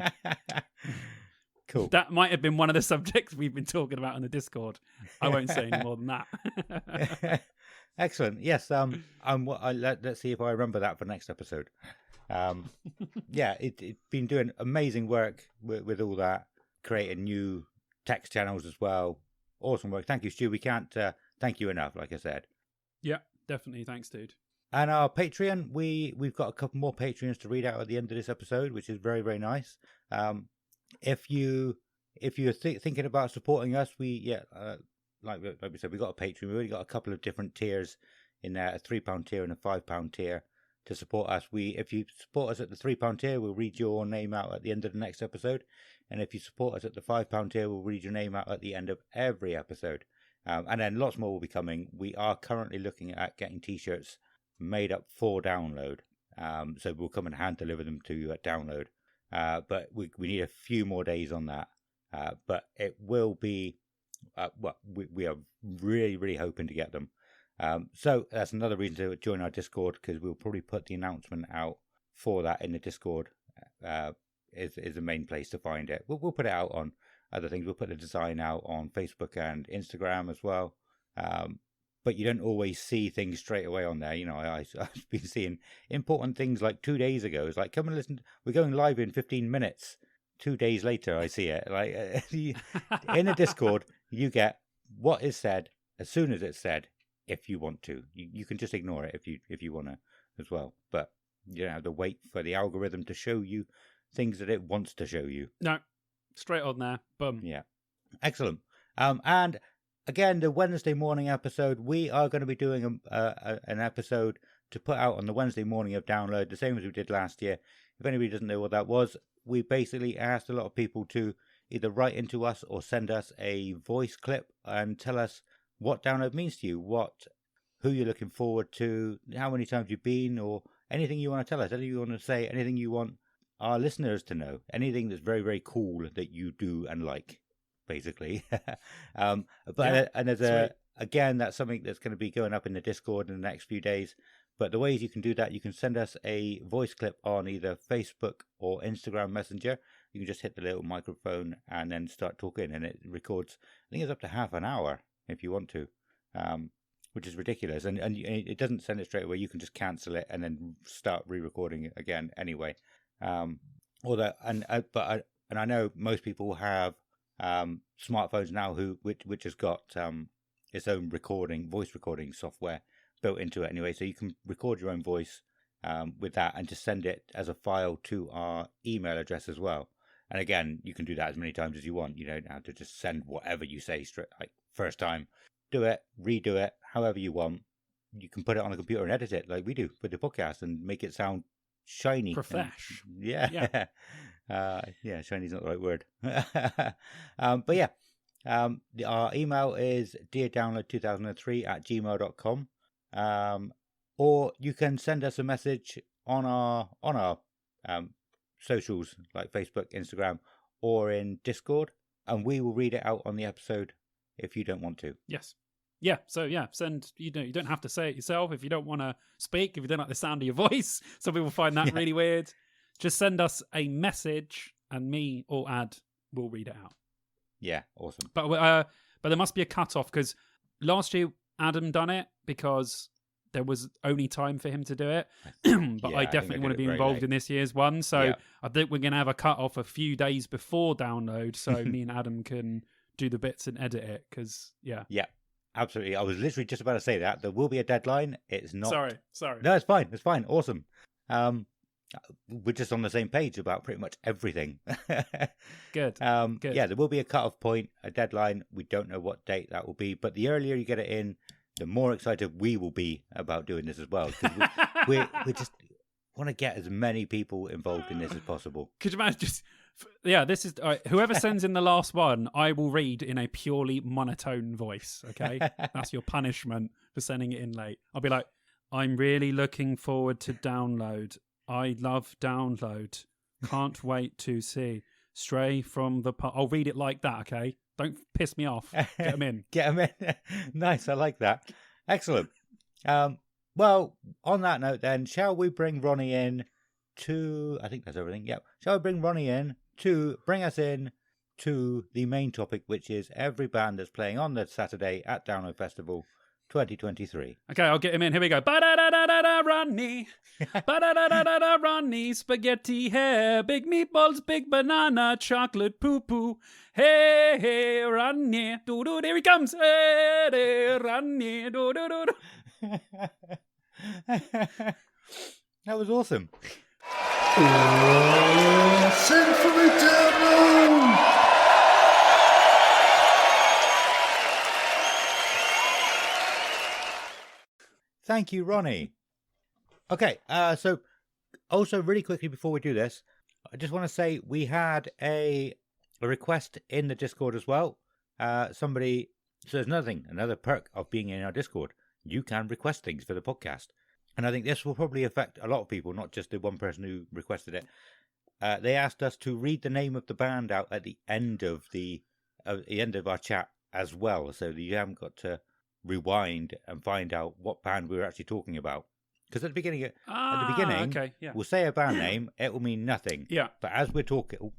[SPEAKER 1] cool.
[SPEAKER 2] That might have been one of the subjects we've been talking about in the Discord. I won't say any more than that.
[SPEAKER 1] Excellent. Yes. Let's see if I remember that for next episode. It's been doing amazing work with all that, creating new text channels as well. Awesome work. Thank you, Stu. We can't thank you enough, like I said.
[SPEAKER 2] Yeah, definitely. Thanks, dude.
[SPEAKER 1] And our Patreon, we've got a couple more Patreons to read out at the end of this episode, which is very, very nice. If you're thinking about supporting us, like we said, we've got a Patreon. We've already got a couple of different tiers in there, a £3 tier and a £5 tier to support us. If you support us at the £3 tier, we'll read your name out at the end of the next episode. And if you support us at the £5 tier, we'll read your name out at the end of every episode. And then lots more will be coming. We are currently looking at getting T-shirts made up for download. So we'll come and hand deliver them to you at download. But we need a few more days on that. But it will be, we are really, really hoping to get them. So that's another reason to join our Discord, because we'll probably put the announcement out for that in the Discord. Is the main place to find it. We'll put it out on other things. We'll put the design out on Facebook and Instagram as well. But you don't always see things straight away on there. You know, I've been seeing important things like 2 days ago. It's like, come and listen. We're going live in 15 minutes. 2 days later, I see it. Like in the Discord, you get what is said as soon as it's said. If you want to, you can just ignore it if you want to as well. But you don't have to wait for the algorithm to show you things that it wants to show you.
[SPEAKER 2] No, straight on there. Boom.
[SPEAKER 1] Yeah, excellent. And again, the Wednesday morning episode, we are going to be doing an episode to put out on the Wednesday morning of download, the same as we did last year. If anybody doesn't know what that was, we basically asked a lot of people to either write into us or send us a voice clip and tell us what download means to you, who you're looking forward to, how many times you've been, or anything you want to tell us, anything you want to say, anything you want our listeners to know, anything that's very, very cool that you do and like, basically. And there's again, that's something that's going to be going up in the Discord in the next few days. But the ways you can do that, you can send us a voice clip on either Facebook or Instagram Messenger. You can just hit the little microphone and then start talking, and it records, I think it's up to half an hour if you want to, which is ridiculous. And it doesn't send it straight away. You can just cancel it and then start re-recording it again anyway. And I know most people have smartphones now which has got its own voice recording software built into it anyway, so you can record your own voice with that and just send it as a file to our email address as well. And again, you can do that as many times as you want. You don't have to just send whatever you say straight, like first time. Do it, redo it, however you want. You can put it on a computer and edit it like we do with the podcast and make it sound shiny.
[SPEAKER 2] Profesh.
[SPEAKER 1] Yeah. Shiny's not the right word. But yeah, our email is deardownload2003@gmail.com. Or you can send us a message on our socials like Facebook, Instagram, or in Discord, and we will read it out on the episode if you don't want to.
[SPEAKER 2] Yes. Yeah, so send. You don't have to say it yourself if you don't want to speak. If you don't like the sound of your voice, some people find that really weird. Just send us a message, and me or Ad will read it out.
[SPEAKER 1] Yeah, awesome.
[SPEAKER 2] But there must be a cutoff, because last year Adam done it because there was only time for him to do it. But I definitely want to be involved in this year's one, so I think we're going to have a cutoff a few days before download, so me and Adam can do the bits and edit it. Because yeah.
[SPEAKER 1] Absolutely. I was literally just about to say that. There will be a deadline. It's not...
[SPEAKER 2] Sorry.
[SPEAKER 1] No, it's fine. It's fine. Awesome. We're just on the same page about pretty much everything.
[SPEAKER 2] Good.
[SPEAKER 1] Good. Yeah, there will be a cut-off point, a deadline. We don't know what date that will be. But the earlier you get it in, the more excited we will be about doing this as well. Because we just want to get as many people involved in this as possible.
[SPEAKER 2] Could you imagine just... Yeah, this is whoever sends in the last one, I will read in a purely monotone voice. Okay, that's your punishment for sending it in late. I'll be like, I'm really looking forward to download. I love download. Can't wait to see. Stray from the... I'll read it like that. Okay, don't piss me off. Get them in.
[SPEAKER 1] Get them in. Nice. I like that. Excellent. Well, on that note, then, shall we bring Ronnie in to... I think that's everything. Yep. Shall we bring Ronnie in to bring us in to the main topic, which is every band that's playing on the Saturday at Download Festival 2023.
[SPEAKER 2] Okay, I'll get him in. Here we go. Ba-da-da-da-da-da, Ronnie. Ba-da-da-da-da-da, Ronnie. Spaghetti hair, big meatballs, big banana, chocolate poo-poo. Hey, hey, Ronnie. Do-do, there he comes. Hey, hey, Ronnie. Do-do-do-do.
[SPEAKER 1] That was awesome.
[SPEAKER 3] Send for me, download!
[SPEAKER 1] Thank you, Ronnie. Okay, so also really quickly before we do this, I just want to say we had a request in the Discord as well. Somebody says another perk of being in our Discord. You can request things for the podcast. And I think this will probably affect a lot of people, not just the one person who requested it. They asked us to read the name of the band out at the end of our chat as well, so that you haven't got to rewind and find out what band we were actually talking about. Because at the beginning,
[SPEAKER 2] okay, yeah.
[SPEAKER 1] we'll say a band name, it will mean nothing.
[SPEAKER 2] Yeah.
[SPEAKER 1] But as we're talking,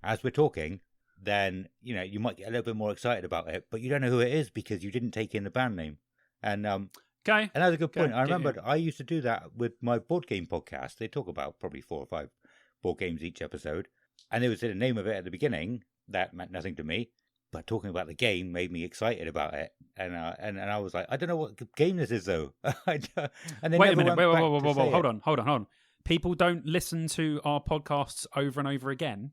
[SPEAKER 1] as we're talking, then you might get a little bit more excited about it, but you don't know who it is because you didn't take in the band name. And
[SPEAKER 2] okay,
[SPEAKER 1] another good point. I remember I used to do that with my board game podcast. They talk about probably 4 or 5 board games each episode, and they would say the name of it at the beginning. That meant nothing to me, but talking about the game made me excited about it. And I was like, I don't know what game this is though. And they
[SPEAKER 2] wait a
[SPEAKER 1] never
[SPEAKER 2] minute,
[SPEAKER 1] went back to say
[SPEAKER 2] hold
[SPEAKER 1] it.
[SPEAKER 2] on. People don't listen to our podcasts over and over again.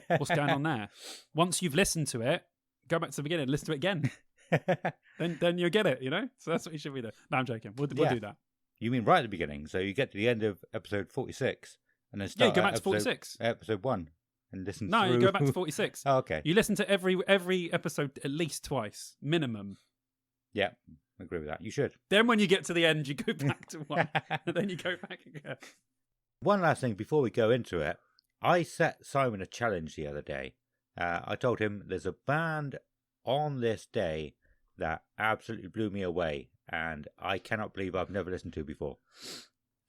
[SPEAKER 2] What's going on there? Once you've listened to it, go back to the beginning and listen to it again. then you'll get it, So that's what you should be doing. No, I'm joking. We'll do that.
[SPEAKER 1] You mean right at the beginning? So you get to the end of episode 46 and then start
[SPEAKER 2] go back
[SPEAKER 1] at
[SPEAKER 2] to 46.
[SPEAKER 1] Episode 1 and listen
[SPEAKER 2] No,
[SPEAKER 1] through.
[SPEAKER 2] you go back to 46.
[SPEAKER 1] Oh, okay.
[SPEAKER 2] You listen to every episode at least twice, minimum.
[SPEAKER 1] Yeah, I agree with that. You should.
[SPEAKER 2] Then when you get to the end, you go back to 1. And then you go back again.
[SPEAKER 1] One last thing before we go into it. I set Simon a challenge the other day. I told him there's a band on this day that absolutely blew me away, and I cannot believe I've never listened to before.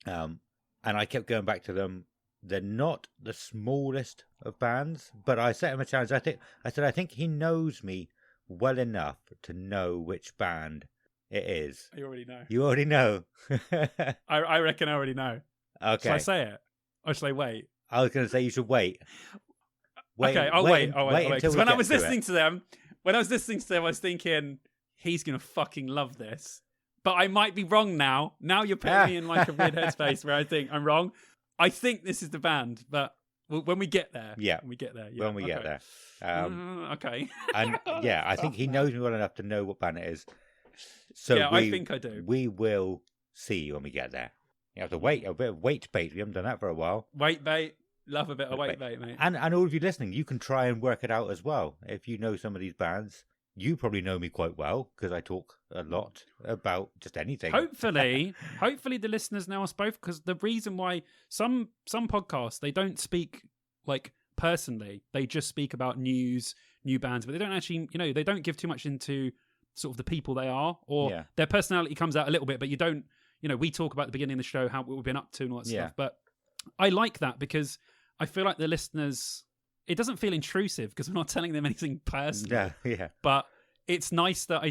[SPEAKER 1] And I kept going back to them. They're not the smallest of bands, but I set him a challenge. I think he knows me well enough to know which band it is.
[SPEAKER 2] You already know.
[SPEAKER 1] You already know.
[SPEAKER 2] I reckon I already know.
[SPEAKER 1] Okay.
[SPEAKER 2] Shall I say it? Or shall I wait?
[SPEAKER 1] I was going to say you should wait.
[SPEAKER 2] Okay, I'll wait.
[SPEAKER 1] Because
[SPEAKER 2] when I was listening to them, I was thinking, he's going to fucking love this. But I might be wrong now. Now you're putting me in like a weird headspace where I think I'm wrong. I think this is the band, but when we get there.
[SPEAKER 1] Yeah.
[SPEAKER 2] When we get there.
[SPEAKER 1] When we get there.
[SPEAKER 2] Okay.
[SPEAKER 1] And yeah, I think he knows me well enough to know what band it is. So
[SPEAKER 2] yeah, I think I do.
[SPEAKER 1] We will see when we get there. You have to wait, a bit of wait bait. We haven't done that for a while.
[SPEAKER 2] Wait bait. Love a bit of wait bait, mate.
[SPEAKER 1] And all of you listening, you can try and work it out as well. If you know some of these bands, you probably know me quite well because I talk a lot about just anything.
[SPEAKER 2] Hopefully the listeners know us both, because the reason why some podcasts, they don't speak like personally. They just speak about news, new bands, but they don't actually, they don't give too much into sort of the people they are, or their personality comes out a little bit, but you don't, we talk about at the beginning of the show how what we've been up to and all that stuff. But I like that because I feel like the listeners, it doesn't feel intrusive because we're not telling them anything personal.
[SPEAKER 1] Yeah.
[SPEAKER 2] But it's nice that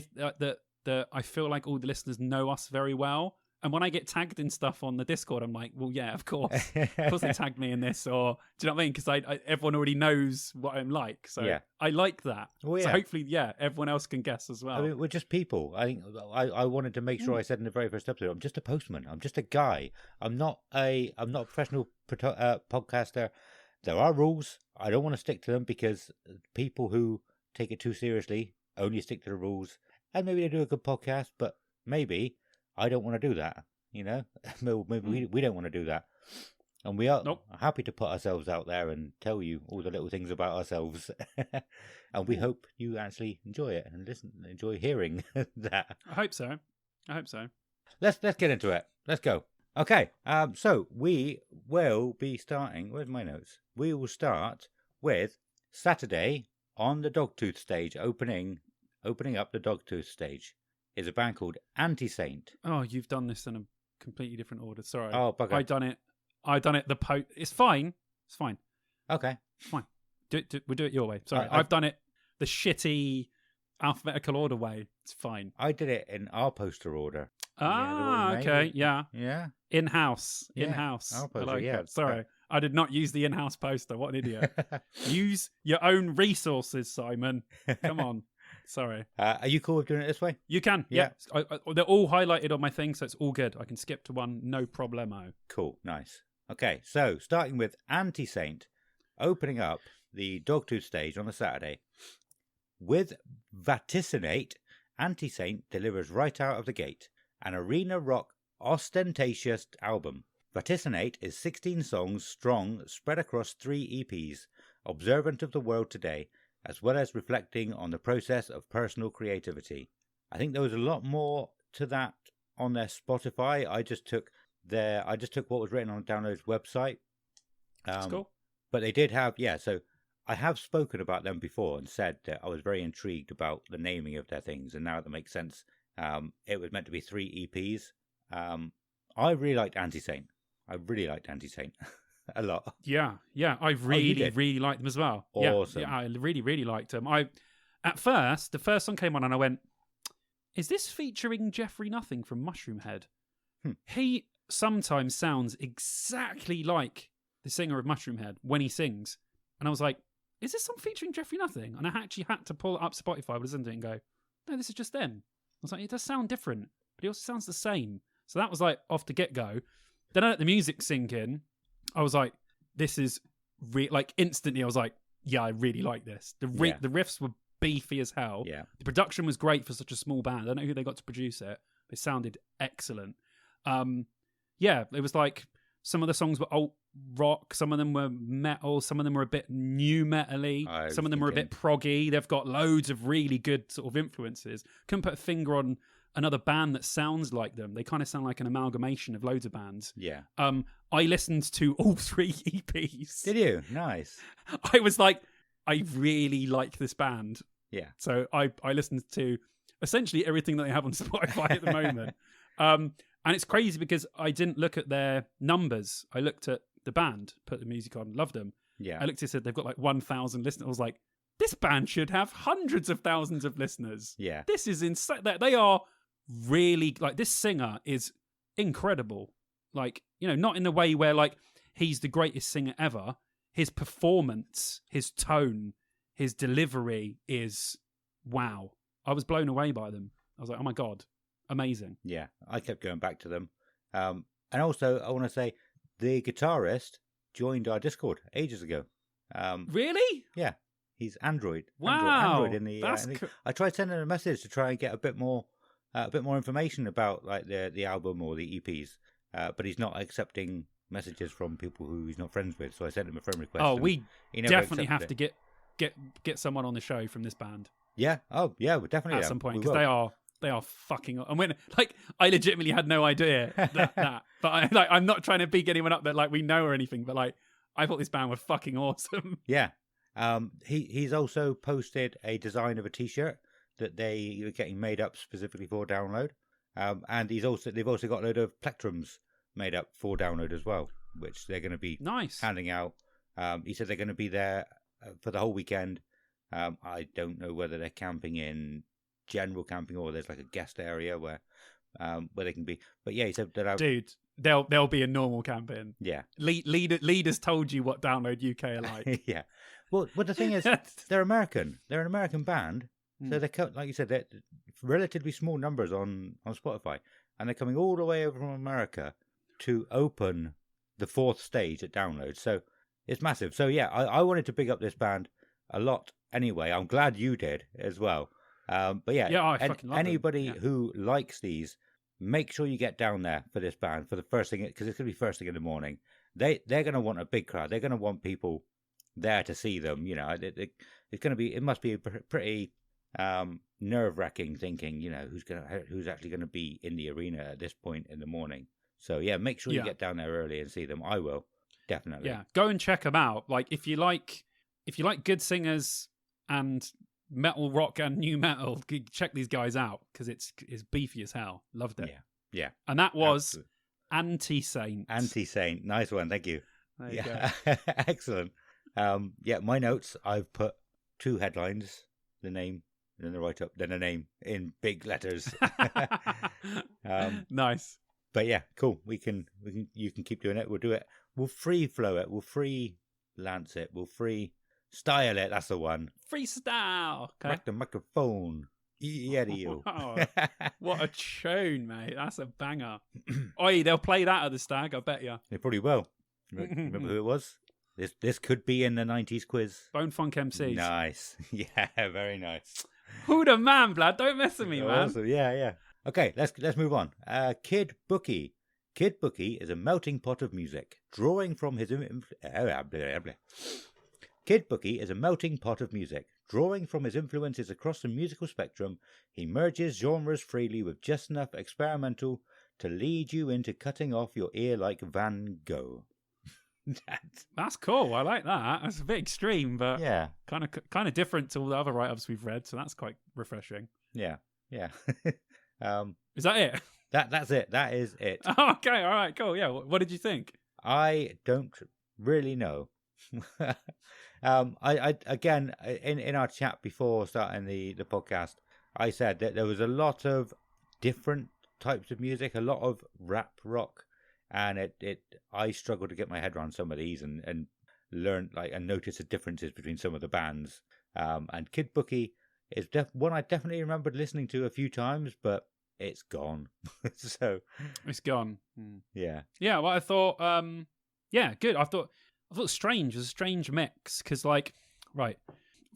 [SPEAKER 2] I feel like all the listeners know us very well. And when I get tagged in stuff on the Discord, I'm like, well, yeah, of course. Of course they tagged me in this. Or, do you know what I mean? Because everyone already knows what I'm like. So I like that.
[SPEAKER 1] Well,
[SPEAKER 2] so hopefully, everyone else can guess as well.
[SPEAKER 1] I mean, we're just people. I think I wanted to make sure I said in the very first episode, I'm just a postman. I'm just a guy. I'm not a professional podcaster. There are rules. I don't want to stick to them because people who take it too seriously only stick to the rules. And maybe they do a good podcast, but maybe I don't want to do that, Maybe we don't want to do that. And we are happy to put ourselves out there and tell you all the little things about ourselves. And we hope you actually enjoy it and enjoy hearing that.
[SPEAKER 2] I hope so.
[SPEAKER 1] Let's get into it. Let's go. Okay. So we will be starting. Where's my notes? We will start with Saturday on the Dogtooth stage, opening up the Dogtooth stage. Is a band called Anti-Saint.
[SPEAKER 2] Oh, you've done this in a completely different order. Sorry.
[SPEAKER 1] Oh, bugger.
[SPEAKER 2] I done it. It's fine. It's fine.
[SPEAKER 1] Okay.
[SPEAKER 2] It's fine. We'll do it your way. Sorry.
[SPEAKER 1] I've
[SPEAKER 2] done it the shitty alphabetical order way. It's fine.
[SPEAKER 1] I did it in our poster order.
[SPEAKER 2] Okay. Yeah.
[SPEAKER 1] Yeah.
[SPEAKER 2] In-house.
[SPEAKER 1] Yeah.
[SPEAKER 2] In-house.
[SPEAKER 1] Our poster,
[SPEAKER 2] I like
[SPEAKER 1] yeah.
[SPEAKER 2] that. Sorry. I did not use the in-house poster. What an idiot. Use your own resources, Simon. Come on. Sorry.
[SPEAKER 1] Are you cool with doing it this way?
[SPEAKER 2] You can. Yeah. They're all highlighted on my thing, so it's all good. I can skip to one, no problemo.
[SPEAKER 1] Cool. Nice. Okay, so starting with Anti-Saint, opening up the Dogtooth stage on a Saturday. With Vaticinate, Anti-Saint delivers right out of the gate. an arena rock ostentatious album. Vaticinate is 16 songs strong, spread across 3 EPs, observant of the world today, as well as reflecting on the process of personal creativity. I think there was a lot more to that on their Spotify. I just took what was written on Download's website.
[SPEAKER 2] That's cool.
[SPEAKER 1] But they did have, so I have spoken about them before and said that I was very intrigued about the naming of their things, and now that makes sense. It was meant to be 3 EPs. I really liked Anti-Saint. I really liked Anti-Saint a lot.
[SPEAKER 2] Yeah. I really liked them as well.
[SPEAKER 1] Awesome.
[SPEAKER 2] Yeah, I really liked them. At first, the first song came on and I went, is this featuring Jeffrey Nothing from Mushroom Head? He sometimes sounds exactly like the singer of Mushroom Head when he sings. And I was like, is this song featuring Jeffrey Nothing? And I actually had to pull up Spotify, listen to it and go, no, this is just them. I was like, it does sound different, but it also sounds the same. So that was like off the get-go. Then I let the music sink in. I was like, this is like instantly I was like, yeah, I really like this. The riffs were beefy as hell.
[SPEAKER 1] Yeah.
[SPEAKER 2] The production was great for such a small band. I don't know who they got to produce it. It sounded excellent. It was like some of the songs were alt rock, some of them were metal, some of them were a bit new metal-y, some of them were a bit proggy. They've got loads of really good sort of influences. Couldn't put a finger on another band that sounds like them. They kind of sound like an amalgamation of loads of bands.
[SPEAKER 1] Yeah.
[SPEAKER 2] I listened to all 3 EPs.
[SPEAKER 1] Did you? Nice.
[SPEAKER 2] I was like, I really like this band.
[SPEAKER 1] Yeah.
[SPEAKER 2] So I listened to essentially everything that they have on Spotify at the moment. And it's crazy because I didn't look at their numbers. I looked at the band, put the music on, loved them.
[SPEAKER 1] Yeah.
[SPEAKER 2] I looked at it, said they've got like 1,000 listeners. I was like, this band should have hundreds of thousands of listeners.
[SPEAKER 1] Yeah.
[SPEAKER 2] This is insane. They are really, like, this singer is incredible. Like, not in the way where like he's the greatest singer ever. His performance, his tone, his delivery is wow. I was blown away by them. I was like, oh my God, amazing.
[SPEAKER 1] Yeah, I kept going back to them. And also, I want to say, the guitarist joined our Discord ages ago.
[SPEAKER 2] Really?
[SPEAKER 1] Yeah, he's Android.
[SPEAKER 2] Wow.
[SPEAKER 1] Android in the. I tried sending a message to try and get a bit more information about like the album or the EPs, but he's not accepting messages from people who he's not friends with. So I sent him a friend request.
[SPEAKER 2] Oh, we definitely have
[SPEAKER 1] it.
[SPEAKER 2] to get someone on the show from this band.
[SPEAKER 1] Yeah. Oh, yeah. We're definitely
[SPEAKER 2] at some point because they are fucking. And when like I legitimately had no idea that but I'm not trying to beat anyone up that like we know or anything. But like I thought this band were fucking awesome.
[SPEAKER 1] Yeah. He's also posted a design of a T-shirt that they are getting made up specifically for Download. And they've also got a load of plectrums made up for Download as well, which they're going to be handing out. He said they're going to be there for the whole weekend. I don't know whether they're camping in general camping or there's like a guest area where they can be. But yeah, he said that.
[SPEAKER 2] Dude, they'll be a normal camping.
[SPEAKER 1] Yeah.
[SPEAKER 2] Leaders told you what Download UK are like.
[SPEAKER 1] Yeah. Well, the thing is, they're American. They're an American band. So they're, like you said, they're relatively small numbers on Spotify. And they're coming all the way over from America to open the 4th stage at Download. So it's massive. So yeah, I wanted to big up this band a lot anyway. I'm glad you did as well. But yeah,
[SPEAKER 2] I fucking love
[SPEAKER 1] anybody who likes these, make sure you get down there for this band for the first thing, because it's going to be first thing in the morning. They're going to want a big crowd. They're going to want people there to see them. It's going to be. It must be a pretty nerve-wracking thinking. Who's actually going to be in the arena at this point in the morning. So yeah, make sure you get down there early and see them. I will definitely.
[SPEAKER 2] Yeah, go and check them out. Like if you like good singers and metal rock and new metal, check these guys out because it's beefy as hell. Loved it.
[SPEAKER 1] Yeah.
[SPEAKER 2] And that was Anti-Saint.
[SPEAKER 1] Anti-Saint. Nice one. Thank you.
[SPEAKER 2] There you go.
[SPEAKER 1] Excellent. My notes, I've put 2 headlines, the name, then the write-up, then the name in big letters.
[SPEAKER 2] Nice.
[SPEAKER 1] But yeah, cool. You can keep doing it. We'll do it. We'll free flow it. We'll free lance it. We'll free style it. That's the one.
[SPEAKER 2] Freestyle. Okay.
[SPEAKER 1] Crack the microphone. Yeah, to you.
[SPEAKER 2] Wow. What a tune, mate. That's a banger. Oi, they'll play that at the Stag, I bet you.
[SPEAKER 1] They probably will. Remember who it was? This could be in the 90s quiz.
[SPEAKER 2] Bone Funk MCs.
[SPEAKER 1] Nice. Yeah, very nice.
[SPEAKER 2] Who the man, blood? Don't mess with me, man.
[SPEAKER 1] Awesome. Yeah. Okay, let's move on. Kid Bookie. Kid Bookie is a melting pot of music, drawing from his Kid Bookie is a melting pot of music, drawing from his influences across the musical spectrum. He merges genres freely with just enough experimental to lead you into cutting off your ear like Van Gogh.
[SPEAKER 2] That's cool. I like that. That's a bit extreme, but
[SPEAKER 1] Yeah,
[SPEAKER 2] kind of different to all the other write-ups we've read. So that's quite refreshing.
[SPEAKER 1] yeah.
[SPEAKER 2] Is that it?
[SPEAKER 1] That's it. That is it.
[SPEAKER 2] Okay. All right. Cool. Yeah. What did you think?
[SPEAKER 1] I don't really know. I again in our chat before starting the podcast, I said that there was a lot of different types of music, a lot of rap rock, and I struggled to get my head around some of these and learn and notice the differences between some of the bands. And Kid Bookie is one I definitely remembered listening to a few times, but it's gone. So
[SPEAKER 2] It's gone.
[SPEAKER 1] yeah.
[SPEAKER 2] Yeah. Well, I thought. Yeah. Good. I thought strange. It was a strange mix because, right,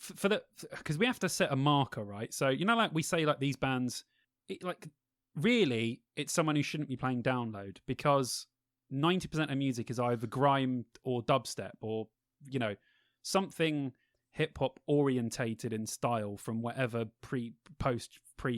[SPEAKER 2] because we have to set a marker, right? So like we say, like these bands, really, it's someone who shouldn't be playing download because 90% of music is either grime or dubstep or something hip hop orientated in style from whatever pre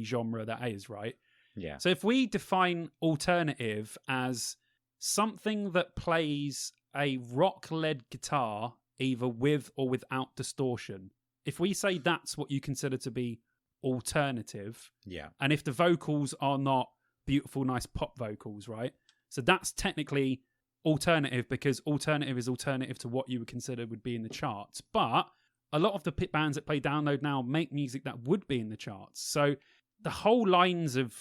[SPEAKER 2] genre that is, right?
[SPEAKER 1] Yeah.
[SPEAKER 2] So if we define alternative as something that plays a rock-led guitar either with or without distortion, if we say that's what you consider to be alternative,
[SPEAKER 1] Yeah.
[SPEAKER 2] and if the vocals are not beautiful, nice pop vocals, right? So that's technically alternative because alternative is alternative to what you would consider would be in the charts. But a lot of the bands that play download now make music that would be in the charts. So the whole lines of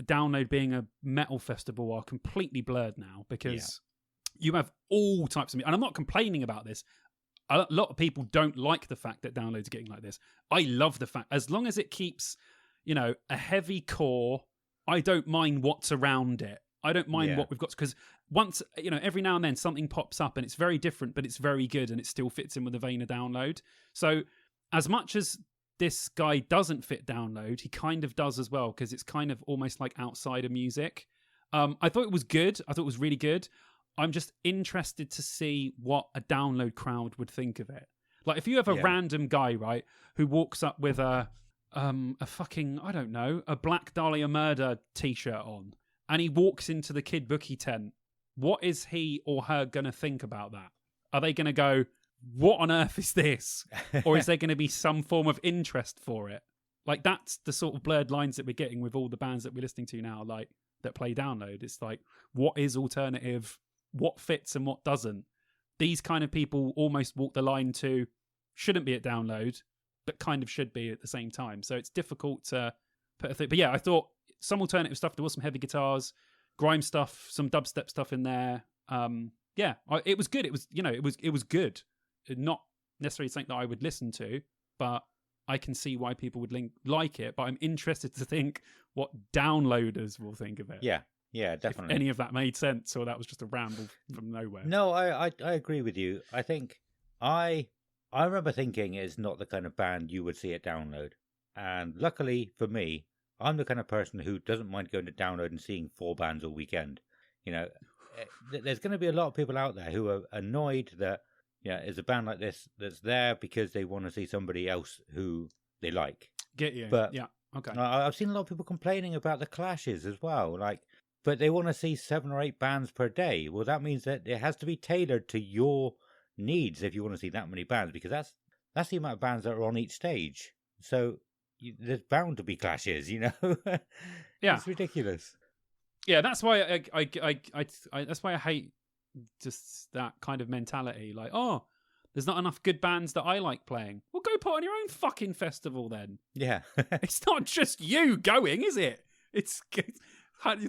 [SPEAKER 2] download being a metal festival are completely blurred now because you have all types of music. And I'm not complaining about this. A lot of people don't like the fact that downloads are getting like this. I love the fact, as long as it keeps, a heavy core, I don't mind what's around it. I don't mind what we've got, because once, every now and then something pops up and it's very different, but it's very good and it still fits in with the vein of download. So as much as this guy doesn't fit download, he kind of does as well, because it's kind of almost like outside of music. I thought it was good. I thought it was really good. I'm just interested to see what a download crowd would think of it. Like if you have a random guy, right, who walks up with a fucking, I don't know, a Black Dahlia Murder t-shirt on, and he walks into the Kid Bookie tent, what is he or her going to think about that? Are they going to go, what on earth is this? Or is there going to be some form of interest for it? Like that's the sort of blurred lines that we're getting with all the bands that we're listening to now, like that play download. It's like, what is alternative? What fits and what doesn't? These kind of people almost walk the line to shouldn't be at download, but kind of should be at the same time. So it's difficult to put a thing. But yeah, I thought some alternative stuff. There was some heavy guitars, grime stuff, some dubstep stuff in there. It was good. It was, it was good. Not necessarily something that I would listen to, but I can see why people would like it. But I'm interested to think what downloaders will think of it.
[SPEAKER 1] Yeah, definitely.
[SPEAKER 2] If any of that made sense, or that was just a ramble from nowhere.
[SPEAKER 1] No, I agree with you. I think I remember thinking it's not the kind of band you would see at download. And luckily for me, I'm the kind of person who doesn't mind going to download and seeing 4 bands all weekend. There's going to be a lot of people out there who are annoyed that there's a band like this that's there because they want to see somebody else who they like.
[SPEAKER 2] Get you?
[SPEAKER 1] But
[SPEAKER 2] yeah, okay.
[SPEAKER 1] I've seen a lot of people complaining about the clashes as well. But they want to see 7 or 8 bands per day. Well, that means that it has to be tailored to your needs if you want to see that many bands, because that's the amount of bands that are on each stage. So there's bound to be clashes, Yeah, it's ridiculous.
[SPEAKER 2] Yeah, that's why that's why I hate just that kind of mentality. Like, oh, there's not enough good bands that I like playing. Well, go put on your own fucking festival then.
[SPEAKER 1] Yeah,
[SPEAKER 2] it's not just you going, is it? It's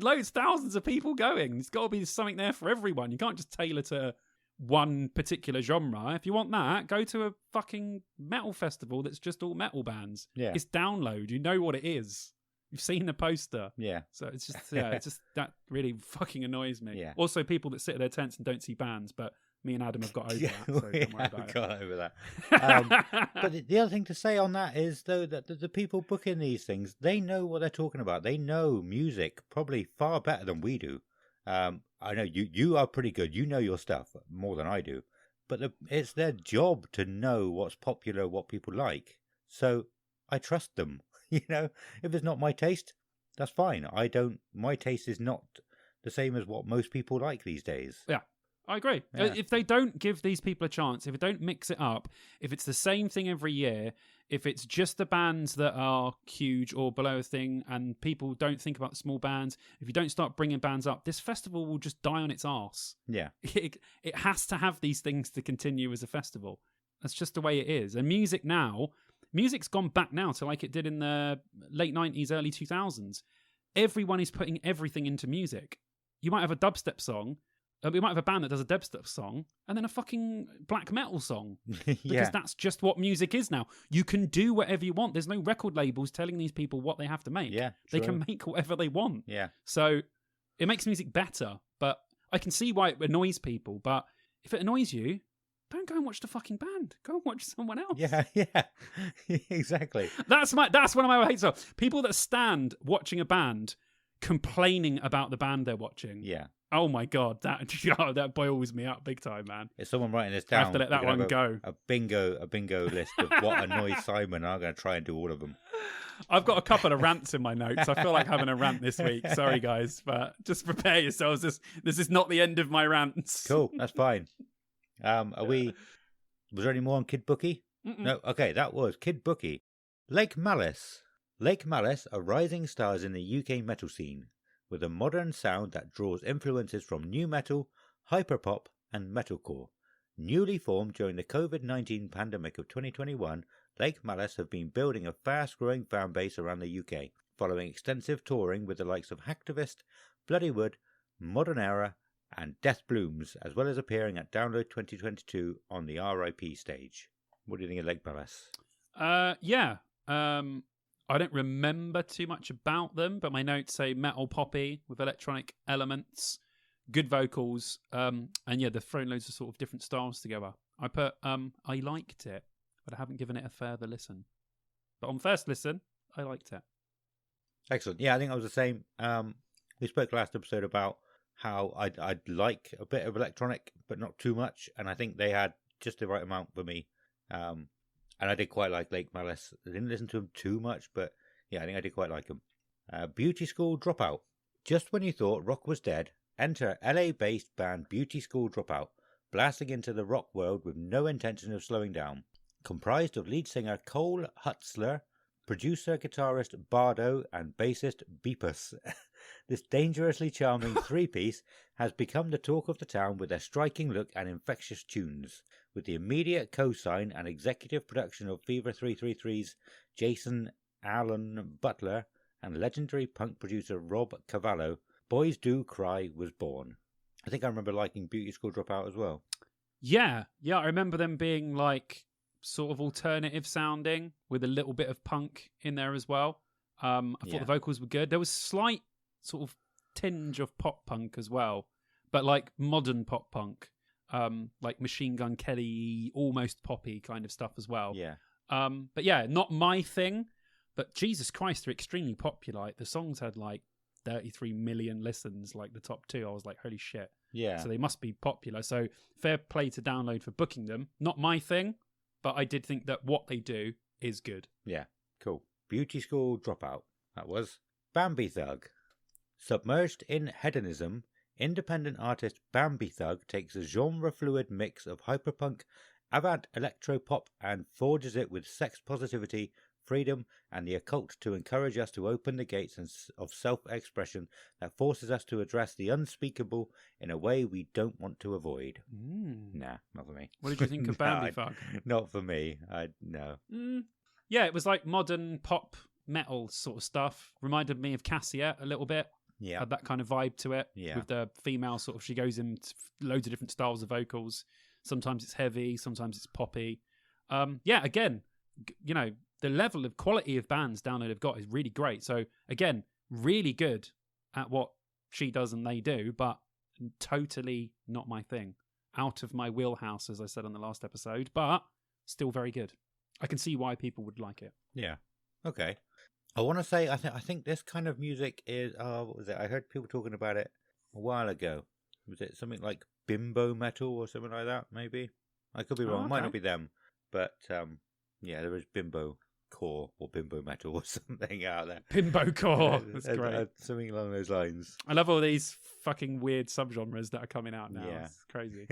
[SPEAKER 2] loads, thousands of people going. There's got to be something there for everyone. You can't just tailor to one particular genre. If you want that, go to a fucking metal festival that's just all metal bands.
[SPEAKER 1] Yeah.
[SPEAKER 2] It's download. You know what it is. You've seen the poster.
[SPEAKER 1] Yeah.
[SPEAKER 2] So it's just that really fucking annoys me.
[SPEAKER 1] Yeah.
[SPEAKER 2] Also, people that sit at their tents and don't see bands, but Me and Adam have got over
[SPEAKER 1] Yeah,
[SPEAKER 2] that, so
[SPEAKER 1] we
[SPEAKER 2] don't worry
[SPEAKER 1] have
[SPEAKER 2] about
[SPEAKER 1] got over that.
[SPEAKER 2] it.
[SPEAKER 1] But the other thing to say on that is, though, that the people booking these things, they know what they're talking about. They know music probably far better than we do. I know you are pretty good. You know your stuff more than I do. But it's their job to know what's popular, what people like. So I trust them. If it's not my taste, that's fine. My taste is not the same as what most people like these days.
[SPEAKER 2] Yeah. I agree.
[SPEAKER 1] Yeah.
[SPEAKER 2] If they don't give these people a chance, if they don't mix it up, if it's the same thing every year, if it's just the bands that are huge or below a thing and people don't think about the small bands, if you don't start bringing bands up, this festival will just die on its arse.
[SPEAKER 1] Yeah.
[SPEAKER 2] It has to have these things to continue as a festival. That's just the way it is. And music's gone back now to like it did in the late 90s, early 2000s. Everyone is putting everything into music. You might have a dubstep song. We might have a band that does a dubstep song and then a fucking black metal song. Because that's just what music is now. You can do whatever you want. There's no record labels telling these people what they have to make.
[SPEAKER 1] Yeah,
[SPEAKER 2] they
[SPEAKER 1] true.
[SPEAKER 2] can make whatever they want.
[SPEAKER 1] Yeah.
[SPEAKER 2] So it makes music better. But I can see why it annoys people. But if it annoys you, don't go and watch the fucking band. Go and watch someone else.
[SPEAKER 1] Yeah, exactly.
[SPEAKER 2] That's one of my hates. People that stand watching a band complaining about the band they're watching.
[SPEAKER 1] Yeah.
[SPEAKER 2] Oh my god, that boils me up big time, man.
[SPEAKER 1] Is someone writing this
[SPEAKER 2] I
[SPEAKER 1] down?
[SPEAKER 2] have to let that
[SPEAKER 1] we can
[SPEAKER 2] one
[SPEAKER 1] have
[SPEAKER 2] go.
[SPEAKER 1] A bingo list of what annoys Simon. And I'm going to try and do all of them.
[SPEAKER 2] I've got a couple of rants in my notes. I feel like having a rant this week. Sorry, guys, but just prepare yourselves. This is not the end of my rants.
[SPEAKER 1] Cool, that's fine. Was there any more on Kid Bookie?
[SPEAKER 2] Mm-mm.
[SPEAKER 1] No. Okay, that was Kid Bookie. Lake Malice. Lake Malice are rising stars in the UK metal scene, with a modern sound that draws influences from new metal, hyperpop, and metalcore. Newly formed during the COVID-19 pandemic of 2021, Lake Malice have been building a fast-growing fan base around the UK, following extensive touring with the likes of Hacktivist, Bloodywood, Modern Era, and Death Blooms, as well as appearing at Download 2022 on the RIP stage. What do you think of Lake Malice?
[SPEAKER 2] Yeah. I don't remember too much about them, but my notes say metal poppy with electronic elements, good vocals, and yeah, they're throwing loads of sort of different styles together. I put, I liked it, but I haven't given it a further listen. But on first listen, I liked it.
[SPEAKER 1] Excellent. Yeah, I think I was the same. We spoke last episode about how I'd like a bit of electronic, but not too much, and I think they had just the right amount for me. And I did quite like Lake Malice. I didn't listen to them too much, but yeah, I think I did quite like them. Beauty School Dropout. Just when you thought rock was dead, enter LA-based band Beauty School Dropout, blasting into the rock world with no intention of slowing down. Comprised of lead singer Cole Hutzler, producer, guitarist Bardo, and bassist Beepus. This dangerously charming three-piece has become the talk of the town with their striking look and infectious tunes. With the immediate co-sign and executive production of Fever 333's Jason Allen Butler and legendary punk producer Rob Cavallo, Boys Do Cry was born. I think I remember liking Beauty School Dropout as well.
[SPEAKER 2] Yeah, I remember them being like sort of alternative sounding with a little bit of punk in there as well. I thought the vocals were good. There was slight sort of tinge of pop punk as well, but like modern pop punk, like Machine Gun Kelly, almost poppy kind of stuff as well.
[SPEAKER 1] Yeah.
[SPEAKER 2] But yeah, not my thing, but Jesus Christ, they're extremely popular. Like, the songs had like 33 million listens, like the top two. I was like, holy shit.
[SPEAKER 1] Yeah.
[SPEAKER 2] So they must be popular. So fair play to Download for booking them. Not my thing, but I did think that what they do is good.
[SPEAKER 1] Yeah, cool. Beauty School Dropout. That was Bambi Thug. Submerged in hedonism, independent artist Bambi Thug takes a genre-fluid mix of hyperpunk, avant electro-pop and forges it with sex positivity, freedom, and the occult to encourage us to open the gates of self-expression that forces us to address the unspeakable in a way we don't want to avoid. Nah, not for me.
[SPEAKER 2] What did you think of Bambi Thug?
[SPEAKER 1] Not for me. No.
[SPEAKER 2] Yeah, it was like modern pop metal sort of stuff. Reminded me of Cassia a little bit.
[SPEAKER 1] Yeah.
[SPEAKER 2] Had that kind of vibe to it.
[SPEAKER 1] Yeah.
[SPEAKER 2] With the female sort of, she goes into loads of different styles of vocals. Sometimes it's heavy, sometimes it's poppy. Yeah, again, you know, the level of quality of bands Download have got is really great. So again, really good at what she does and they do, but totally not my thing. out of my wheelhouse, as I said on the last episode, but still very good. I can see why people would like it.
[SPEAKER 1] Yeah. Okay. I want to say I think this kind of music is what was it? I heard people talking about it a while ago. Was it something like bimbo metal or something like that? Maybe I could be wrong.
[SPEAKER 2] Oh,
[SPEAKER 1] It might
[SPEAKER 2] okay.
[SPEAKER 1] not be them, but yeah, there was bimbo core or bimbo metal or something out there.
[SPEAKER 2] Bimbo core. That's great.
[SPEAKER 1] Something along those lines.
[SPEAKER 2] I love all these fucking weird subgenres that are coming out now.
[SPEAKER 1] Yeah.
[SPEAKER 2] It's crazy.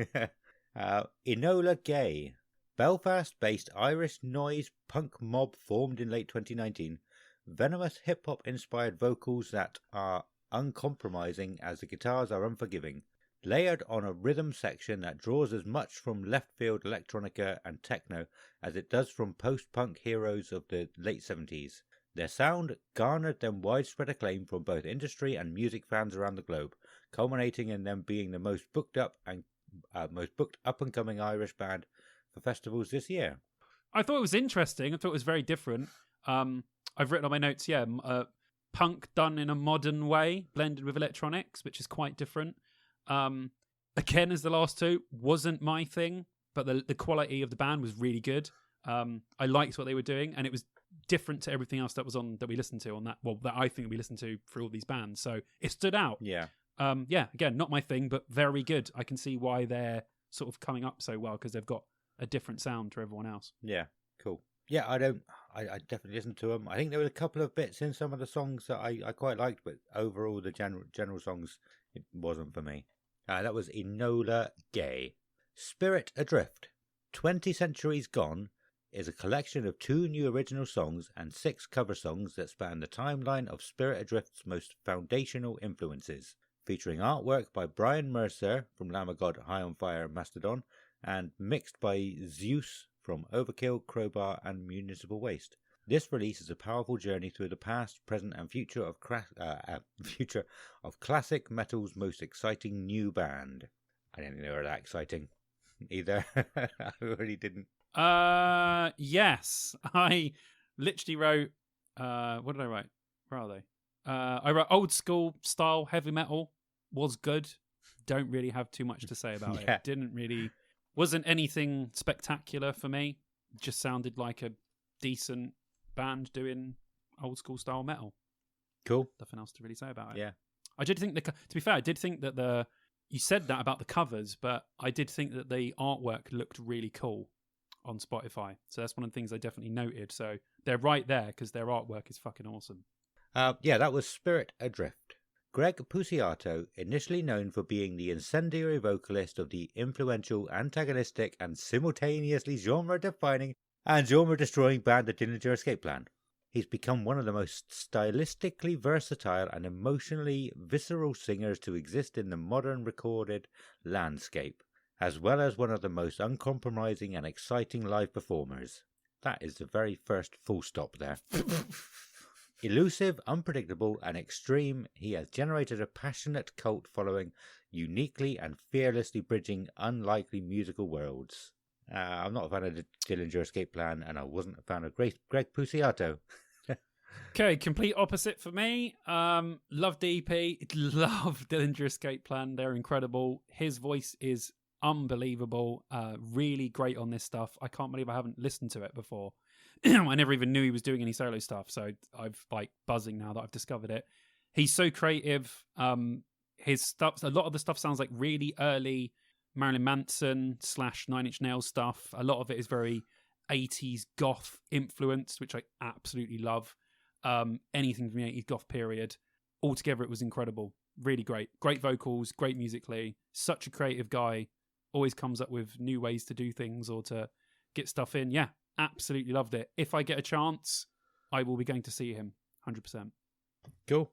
[SPEAKER 1] Enola Gay, Belfast-based Irish noise punk mob formed in late 2019. Venomous hip-hop inspired vocals that are uncompromising as the guitars are unforgiving, layered on a rhythm section that draws as much from left-field electronica and techno as it does from post-punk heroes of the late 70s. Their sound garnered them widespread acclaim from both industry and music fans around the globe, culminating in them being the most booked up and coming Irish band for festivals this year.
[SPEAKER 2] I thought it was interesting. I thought it was very different. I've written on my notes, punk done in a modern way, blended with electronics, which is quite different. Again, as the last two, wasn't my thing, but the quality of the band was really good. I liked what they were doing, and it was different to everything else that we listened to on that. Well, that I think we listened to for all these bands, so it stood out.
[SPEAKER 1] Yeah.
[SPEAKER 2] Again, not my thing, but very good. I can see why they're sort of coming up so well because they've got a different sound to everyone else.
[SPEAKER 1] Yeah, cool. Yeah, I definitely listened to them. I think there were a couple of bits in some of the songs that I quite liked, but overall the general songs, it wasn't for me. That was Enola Gay. Spirit Adrift, 20 Centuries Gone, is a collection of 2 new original songs and 6 cover songs that span the timeline of Spirit Adrift's most foundational influences, featuring artwork by Brian Mercer from Lamb of God, High on Fire, and Mastodon, and mixed by Zeus from Overkill, Crowbar, and Municipal Waste. This release is a powerful journey through the past, present, and future of classic metal's most exciting new band. I didn't think they were that exciting either. I really didn't.
[SPEAKER 2] Yes, I literally wrote. What did I write? Where are they? I wrote old school style heavy metal was good. Don't really have too much to say about it. Wasn't anything spectacular for me. Just sounded like a decent band doing old school style metal.
[SPEAKER 1] Cool.
[SPEAKER 2] Nothing else to really say about it.
[SPEAKER 1] Yeah.
[SPEAKER 2] I did think to be fair, I did think that you said that about the covers, but I did think that the artwork looked really cool on Spotify. So that's one of the things I definitely noted. So they're right there because their artwork is fucking awesome.
[SPEAKER 1] That was Spirit Adrift. Greg Puciato, initially known for being the incendiary vocalist of the influential, antagonistic, and simultaneously genre-defining and genre-destroying band The Dillinger Escape Plan. He's become one of the most stylistically versatile and emotionally visceral singers to exist in the modern recorded landscape, as well as one of the most uncompromising and exciting live performers. That is the very first full stop there. Elusive, unpredictable, and extreme, he has generated a passionate cult following, uniquely and fearlessly bridging unlikely musical worlds. I'm not a fan of the Dillinger Escape Plan, and I wasn't a fan of Greg Puciato.
[SPEAKER 2] Okay, complete opposite for me. Love the EP, love Dillinger Escape Plan. They're incredible. His voice is unbelievable. Really great on this stuff. I can't believe I haven't listened to it before. I never even knew he was doing any solo stuff, so I've buzzing now that I've discovered it. He's so creative. His stuff, a lot of the stuff sounds like really early Marilyn Manson / 9 Inch Nails stuff. A lot of it is very 80s goth influenced, which I absolutely love. Anything from the 80s goth period. Altogether, it was incredible. Really great. Great vocals, great musically. Such a creative guy. Always comes up with new ways to do things or to get stuff in. Yeah, absolutely loved it. If I get a chance, I will be going to see him. 100%.
[SPEAKER 1] Cool.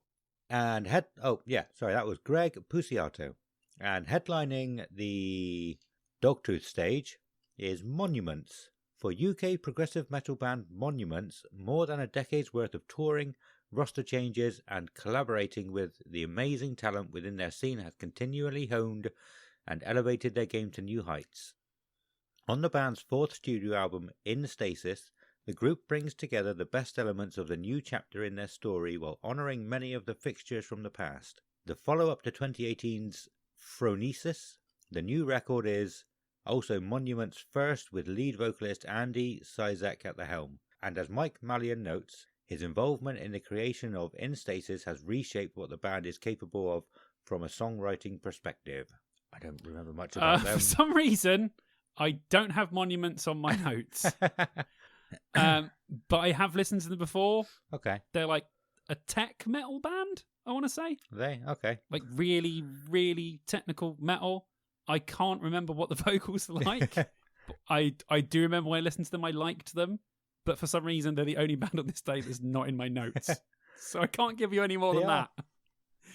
[SPEAKER 1] And that was Greg Puciato. And headlining the Dogtooth stage is Monuments. For UK progressive metal band Monuments, more than a decade's worth of touring, roster changes, and collaborating with the amazing talent within their scene has continually honed and elevated their game to new heights. On the band's 4th studio album, In Stasis, the group brings together the best elements of the new chapter in their story while honouring many of the fixtures from the past. The follow-up to 2018's Phronesis The new record is also Monument's first with lead vocalist Andy Cizek at the helm. And as Mike Mallion notes, his involvement in the creation of In Stasis has reshaped what the band is capable of from a songwriting perspective. I don't remember much about them.
[SPEAKER 2] For some reason, I don't have Monuments on my notes. But I have listened to them before.
[SPEAKER 1] Okay.
[SPEAKER 2] They're like a tech metal band, I want to say.
[SPEAKER 1] Are they? Okay.
[SPEAKER 2] Like really, really technical metal. I can't remember what the vocals are like. But I do remember when I listened to them, I liked them. But for some reason, they're the only band on this day that's not in my notes. So I can't give you any more than that.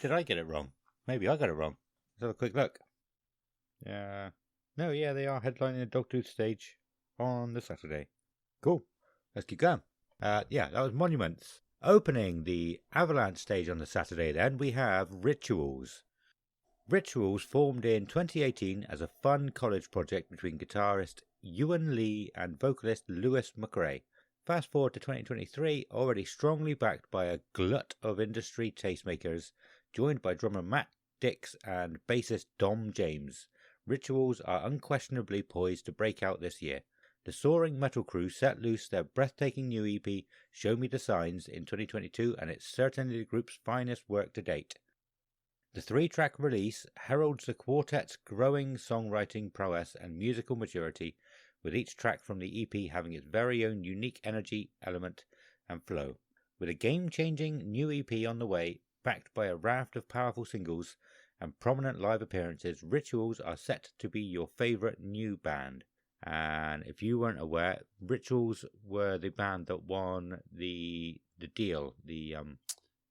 [SPEAKER 1] Did I get it wrong? Maybe I got it wrong. Let's have a quick look. Yeah. No, yeah, they are headlining the Dogtooth stage on the Saturday. Cool. Let's keep going. Yeah, that was Monuments. Opening the Avalanche stage on the Saturday, then, we have Rituals. Rituals formed in 2018 as a fun college project between guitarist Ewan Lee and vocalist Lewis McRae. Fast forward to 2023, already strongly backed by a glut of industry tastemakers, joined by drummer Matt Dix and bassist Dom James. Rituals are unquestionably poised to break out this year. The soaring metal crew set loose their breathtaking new EP, Show Me the Signs, in 2022, and it's certainly the group's finest work to date. The 3-track release heralds the quartet's growing songwriting prowess and musical maturity, with each track from the EP having its very own unique energy, element, and flow. With a game-changing new EP on the way, backed by a raft of powerful singles and prominent live appearances, Rituals are set to be your favourite new band. And if you weren't aware, Rituals were the band that won the deal,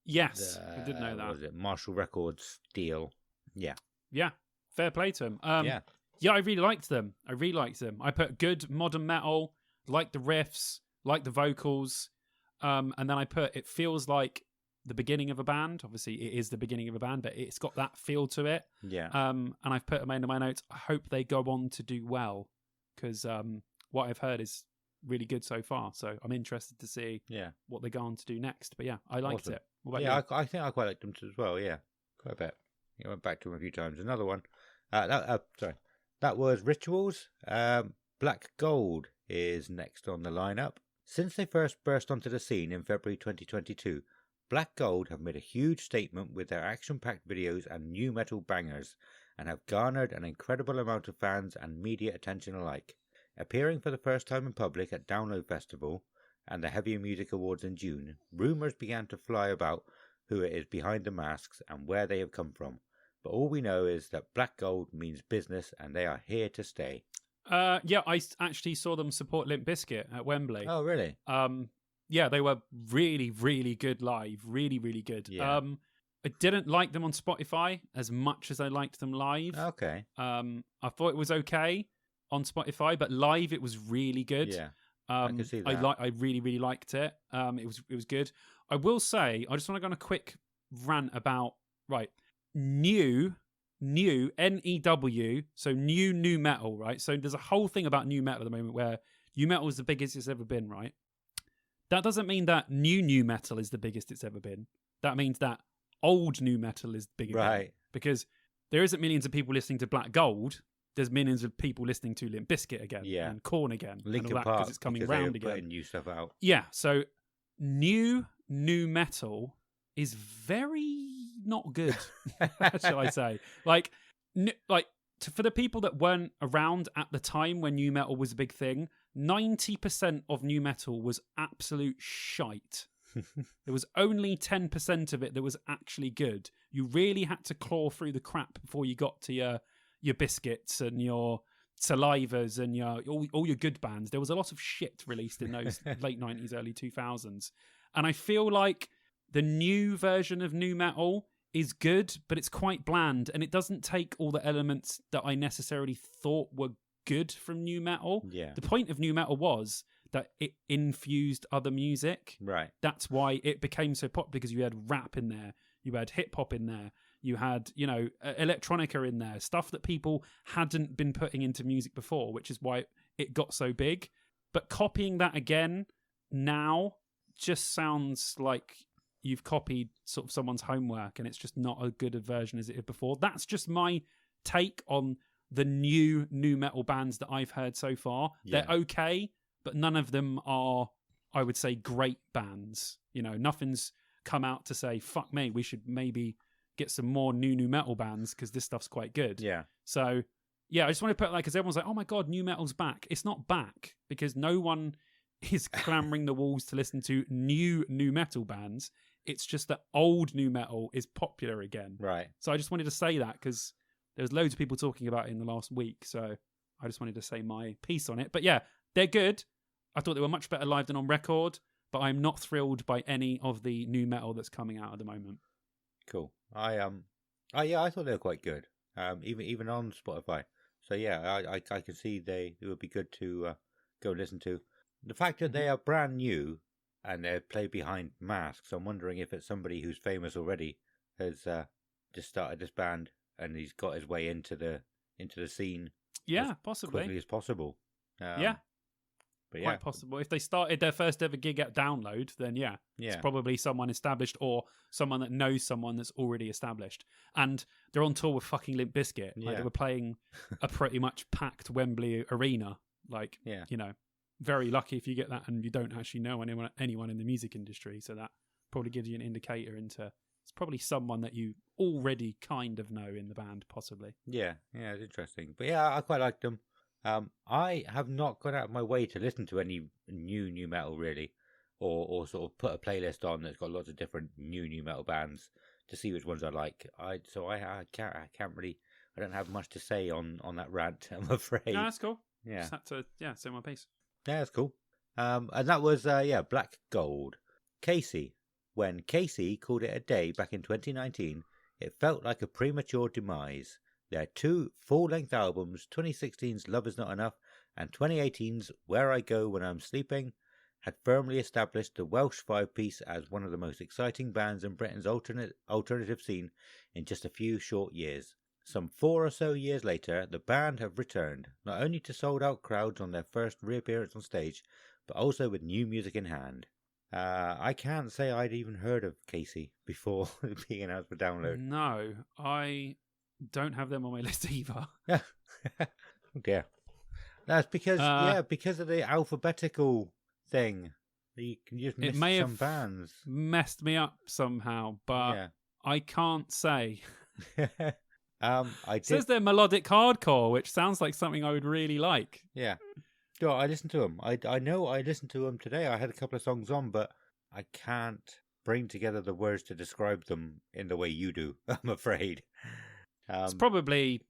[SPEAKER 2] Yes, I did know that.
[SPEAKER 1] What was it, Marshall Records deal? Yeah.
[SPEAKER 2] Yeah, fair play to them.
[SPEAKER 1] Yeah,
[SPEAKER 2] I really liked them. I put good modern metal, like the riffs, like the vocals, and then I put it feels like the beginning of a band. Obviously, it is the beginning of a band, but it's got that feel to it.
[SPEAKER 1] Yeah.
[SPEAKER 2] And I've put them into my notes. I hope they go on to do well, because what I've heard is really good so far. So I'm interested to see what they go on to do next. But yeah, I liked it. What about you?
[SPEAKER 1] I think I quite liked them as well. Yeah, quite a bit. I went back to them a few times. Another one. That was Rituals. Black Gold is next on the lineup. Since they first burst onto the scene in February 2022, Black Gold have made a huge statement with their action-packed videos and new metal bangers, and have garnered an incredible amount of fans and media attention alike. Appearing for the first time in public at Download Festival and the Heavy Music Awards in June, rumours began to fly about who it is behind the masks and where they have come from. But all we know is that Black Gold means business and they are here to stay.
[SPEAKER 2] Yeah, I actually saw them support Limp Bizkit at Wembley.
[SPEAKER 1] Oh, really?
[SPEAKER 2] Yeah, they were really, really good live. Really, really good.
[SPEAKER 1] Yeah.
[SPEAKER 2] I didn't like them on Spotify as much as I liked them live.
[SPEAKER 1] Okay.
[SPEAKER 2] I thought it was okay on Spotify, but live it was really good.
[SPEAKER 1] Yeah. I can see that.
[SPEAKER 2] I really, really liked it. It was good. I will say, I just want to go on a quick rant about new NEW, so new metal, right? So there's a whole thing about new metal at the moment where new metal is the biggest it's ever been, right? That doesn't mean that new metal is the biggest it's ever been. That means that old new metal is bigger,
[SPEAKER 1] right?
[SPEAKER 2] Because there isn't millions of people listening to Black Gold. There's millions of people listening to Limp Bizkit again, and Korn again,
[SPEAKER 1] Linkin
[SPEAKER 2] and all that
[SPEAKER 1] Park,
[SPEAKER 2] because it's coming round again.
[SPEAKER 1] Putting new stuff out.
[SPEAKER 2] Yeah, so new metal is very not good, shall I say? For the people that weren't around at the time when new metal was a big thing, 90% of new metal was absolute shite. There was only 10% of it that was actually good. You really had to claw through the crap before you got to your Biscuits and your Salivas and all your good bands. There was a lot of shit released in those late 90s, early 2000s. And I feel like the new version of new metal is good, but it's quite bland, and it doesn't take all the elements that I necessarily thought were good from new metal.
[SPEAKER 1] Yeah.
[SPEAKER 2] The point of new metal was that it infused other music.
[SPEAKER 1] Right.
[SPEAKER 2] That's why it became so popular, because you had rap in there, you had hip hop in there, you had, electronica in there, stuff that people hadn't been putting into music before, which is why it got so big. But copying that again now just sounds like you've copied sort of someone's homework, and it's just not as good a version as it did before. That's just my take on the new metal bands that I've heard so far.
[SPEAKER 1] Yeah.
[SPEAKER 2] They're okay, but none of them are, I would say, great bands. You know, nothing's come out to say, fuck me, we should maybe get some more new metal bands because this stuff's quite good.
[SPEAKER 1] Yeah.
[SPEAKER 2] So, yeah, I just want to put, like, because everyone's like, oh my God, new metal's back. It's not back because no one is clamoring the walls to listen to new metal bands. It's just that old new metal is popular again.
[SPEAKER 1] Right.
[SPEAKER 2] So I just wanted to say that because there's loads of people talking about it in the last week. So I just wanted to say my piece on it. But yeah, they're good. I thought they were much better live than on record, but I'm not thrilled by any of the new metal that's coming out at the moment.
[SPEAKER 1] Cool. I thought they were quite good. Even on Spotify. So yeah, I can see it would be good to go listen to. The fact that they are brand new and they play behind masks, I'm wondering if it's somebody who's famous already has just started this band and he's got his way into the scene.
[SPEAKER 2] Yeah,
[SPEAKER 1] as
[SPEAKER 2] possibly.
[SPEAKER 1] quickly as possible.
[SPEAKER 2] Yeah.
[SPEAKER 1] But
[SPEAKER 2] Quite possible. If they started their first ever gig at Download, then yeah, it's probably someone established or someone that knows someone that's already established. And they're on tour with fucking Limp Bizkit. Like, they were playing a pretty much packed Wembley arena. Like, you know, very lucky if you get that and you don't actually know anyone in the music industry. So that probably gives you an indicator into it's probably someone that you already kind of know in the band, possibly.
[SPEAKER 1] Yeah, it's interesting. But yeah, I quite liked them. I have not gone out of my way to listen to any new metal really, or sort of put a playlist on that's got lots of different new metal bands to see which ones I like. I can't really. I don't have much to say on that rant, I'm afraid.
[SPEAKER 2] No, that's cool.
[SPEAKER 1] Yeah,
[SPEAKER 2] just had to say my piece.
[SPEAKER 1] Yeah, that's cool. And that was Black Gold. Casey. When Casey called it a day back in 2019, it felt like a premature demise. Their two full-length albums, 2016's Love Is Not Enough and 2018's Where I Go When I'm Sleeping, had firmly established the Welsh five-piece as one of the most exciting bands in Britain's alternative scene in just a few short years. Some 4 or so years later, the band have returned, not only to sold-out crowds on their first reappearance on stage, but also with new music in hand. I can't say I'd even heard of Casey before being announced for Download.
[SPEAKER 2] No, I don't have them on my list either.
[SPEAKER 1] Oh dear. That's because because of the alphabetical thing. You can just miss some bands.
[SPEAKER 2] Messed me up somehow, but I can't say.
[SPEAKER 1] It
[SPEAKER 2] says they're melodic hardcore, which sounds like something I would really like.
[SPEAKER 1] Yeah. Sure, I listened to them. I know I listened to them today. I had a couple of songs on, but I can't bring together the words to describe them in the way you do, I'm afraid.
[SPEAKER 2] It's probably...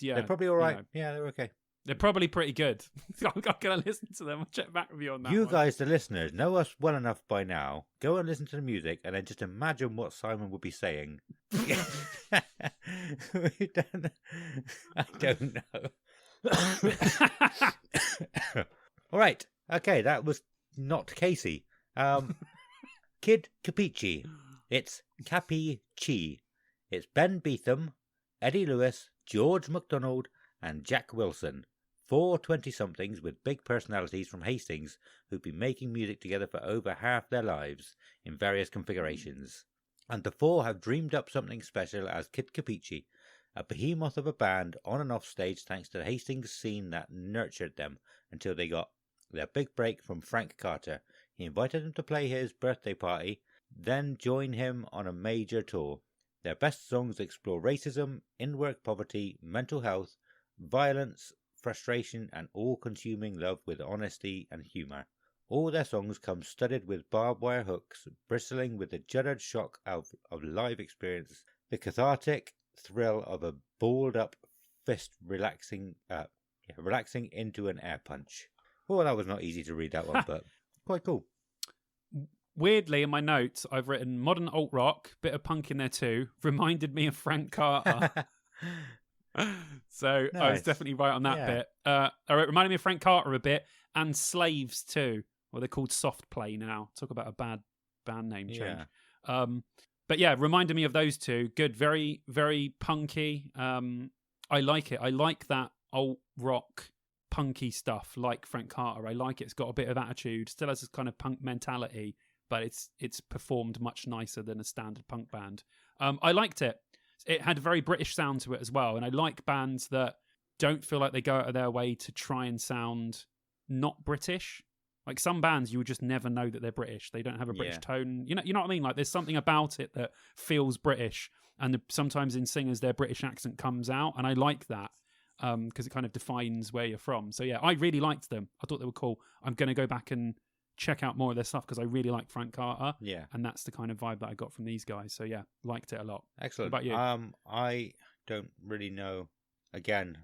[SPEAKER 2] Yeah,
[SPEAKER 1] they're probably all right.
[SPEAKER 2] You know,
[SPEAKER 1] yeah, they're okay.
[SPEAKER 2] They're probably pretty good. I'm going to listen to them. I'll check back with you on that
[SPEAKER 1] You
[SPEAKER 2] one.
[SPEAKER 1] guys, the listeners, know us well enough by now. Go and listen to the music and then just imagine what Simon would be saying. I don't know. All right. Okay, that was not Casey. Kid Capici. It's Capi Chi. It's Ben Beetham, Eddie Lewis, George MacDonald, and Jack Wilson. 4 20-somethings with big personalities from Hastings who've been making music together for over half their lives in various configurations. And the 4 have dreamed up something special as Kid Capici, a behemoth of a band on and off stage thanks to the Hastings scene that nurtured them until they got their big break from Frank Carter. He invited them to play his birthday party, then join him on a major tour. Their best songs explore racism, in-work poverty, mental health, violence, frustration, and all-consuming love with honesty and humour. All their songs come studded with barbed wire hooks, bristling with the juddered shock of live experience, the cathartic thrill of a balled-up fist relaxing into an air punch. Oh, that was not easy to read, that one, but quite cool.
[SPEAKER 2] Weirdly, in my notes, I've written modern alt rock, bit of punk in there too. Reminded me of Frank Carter. So nice. I was definitely right on that bit. It reminded me of Frank Carter a bit, and Slaves too. Well, they're called Soft Play now. Talk about a bad band name change. Yeah. But yeah, reminded me of those two. Good, very, very punky. I like it. I like that alt rock punky stuff like Frank Carter. I like it. It's got a bit of attitude. Still has this kind of punk mentality, but it's performed much nicer than a standard punk band. I liked it. It had a very British sound to it as well, and I like bands that don't feel like they go out of their way to try and sound not British. Like some bands, you would just never know that they're British. They don't have a British tone. You know what I mean? Like there's something about it that feels British, and sometimes in singers their British accent comes out, and I like that because it kind of defines where you're from. So yeah, I really liked them. I thought they were cool. I'm going to go back and check out more of their stuff because I really like Frank Carter.
[SPEAKER 1] Yeah,
[SPEAKER 2] and that's the kind of vibe that I got from these guys. So yeah, liked it a lot.
[SPEAKER 1] excellent.
[SPEAKER 2] What about you?
[SPEAKER 1] I don't really know. Again,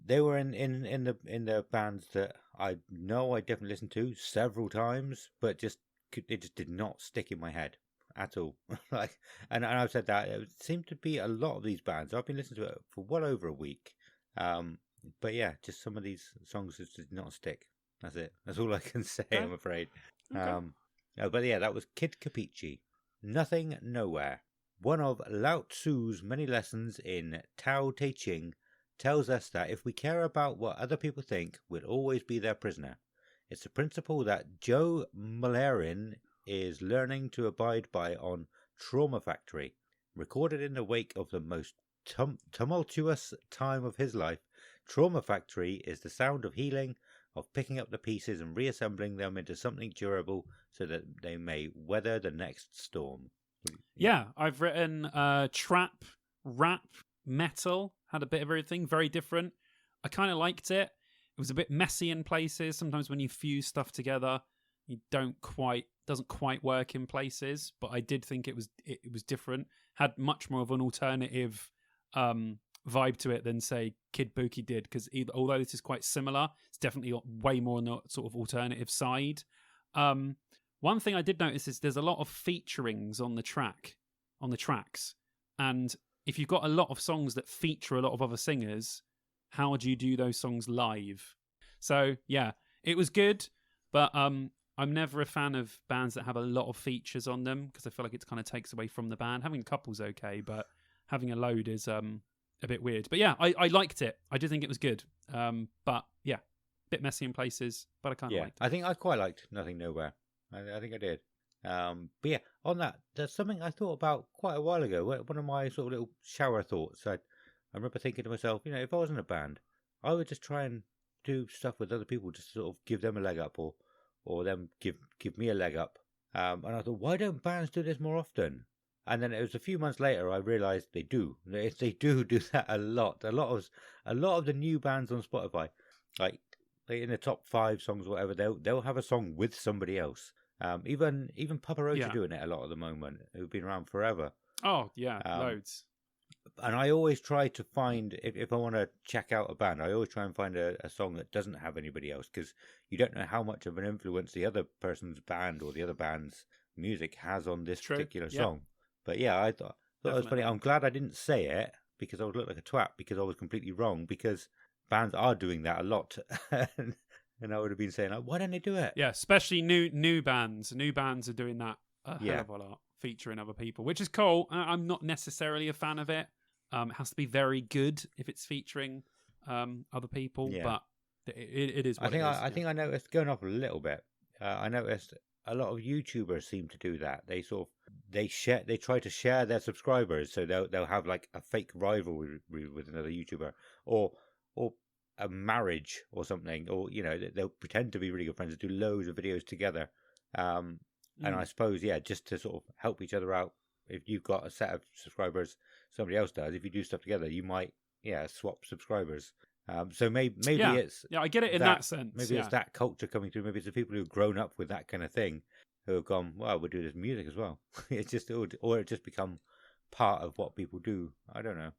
[SPEAKER 1] they were in the bands that I know I definitely listened to several times, but it just did not stick in my head at all. Like, and I've said that it seemed to be a lot of these bands. I've been listening to it for well over a week, but yeah, just some of these songs just did not stick. That's it. That's all I can say.
[SPEAKER 2] Okay.
[SPEAKER 1] I'm afraid.
[SPEAKER 2] Okay.
[SPEAKER 1] No, but yeah, that was Kid Capici. Nothing, Nowhere. One of Lao Tzu's many lessons in Tao Te Ching tells us that if we care about what other people think, we'll always be their prisoner. It's a principle that Joe Mullerin is learning to abide by on Trauma Factory. Recorded in the wake of the most tumultuous time of his life, Trauma Factory is the sound of healing, of picking up the pieces and reassembling them into something durable so that they may weather the next storm.
[SPEAKER 2] Yeah, I've written trap, rap, metal, had a bit of everything, very different. I kind of liked it. It was a bit messy in places. Sometimes when you fuse stuff together, it doesn't quite work in places, but I did think it was different. Had much more of an alternative vibe to it than say Kid Buki did, because although this is quite similar, it's definitely way more on the sort of alternative side. One thing I did notice is there's a lot of featurings on the tracks, and if you've got a lot of songs that feature a lot of other singers, how do you do those songs live? So yeah, it was good, but I'm never a fan of bands that have a lot of features on them because I feel like it kind of takes away from the band. Having a couple's okay, but having a load is a bit weird. But yeah, I liked it. I did think it was good. But yeah, a bit messy in places, but I kind of liked it.
[SPEAKER 1] I think I quite liked Nothing Nowhere. I think I did. But yeah, on that, there's something I thought about quite a while ago. One of my sort of little shower thoughts. I remember thinking to myself, if I was in a band, I would just try and do stuff with other people, just sort of give them a leg up, or them give me a leg up. And I thought, why don't bands do this more often? And then it was a few months later I realised they do. They do that a lot. A lot of the new bands on Spotify, like in the top 5 songs or whatever, they'll have a song with somebody else. Even Papa Roach are doing it a lot at the moment, who've been around forever.
[SPEAKER 2] Oh yeah, loads.
[SPEAKER 1] And I always try to find, if I want to check out a band, I always try and find a song that doesn't have anybody else, because you don't know how much of an influence the other person's band or the other band's music has on this particular song. But yeah, I thought it was funny. I'm glad I didn't say it, because I would look like a twat, because I was completely wrong, because bands are doing that a lot. And I would have been saying, why don't they do it?
[SPEAKER 2] Yeah, especially new bands. New bands are doing that a hell of a lot, featuring other people, which is cool. I'm not necessarily a fan of it. It has to be very good if it's featuring other people, but it is what it is.
[SPEAKER 1] I think I noticed, going off a little bit, I noticed a lot of YouTubers seem to do that. They they try to share their subscribers, so they'll have like a fake rivalry with another YouTuber, or a marriage or something, or they'll pretend to be really good friends and do loads of videos together. And I suppose just to sort of help each other out. If you've got a set of subscribers, somebody else does. If you do stuff together, you might swap subscribers. So maybe it's
[SPEAKER 2] I get it in that sense.
[SPEAKER 1] Maybe it's that culture coming through. Maybe it's the people who've grown up with that kind of thing who have gone, well, we'll do this music as well. It's just, or it just become part of what people do. I don't know.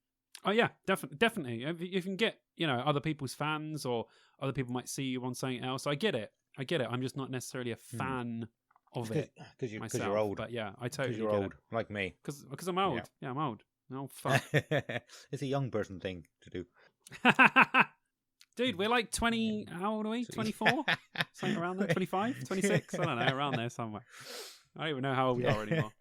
[SPEAKER 2] Oh yeah, definitely. If you can get other people's fans, or other people might see you on something else. I get it. I'm just not necessarily a fan of it
[SPEAKER 1] because
[SPEAKER 2] myself.
[SPEAKER 1] You're old.
[SPEAKER 2] But yeah, I totally
[SPEAKER 1] you're
[SPEAKER 2] get
[SPEAKER 1] old, like me.
[SPEAKER 2] Because I'm old. Yeah, I'm old. Oh fuck.
[SPEAKER 1] It's a young person thing to do.
[SPEAKER 2] Dude, we're like 20. How old are we? 24? Something around there. 25? 26? I don't know. Around there somewhere. I don't even know how old we are anymore.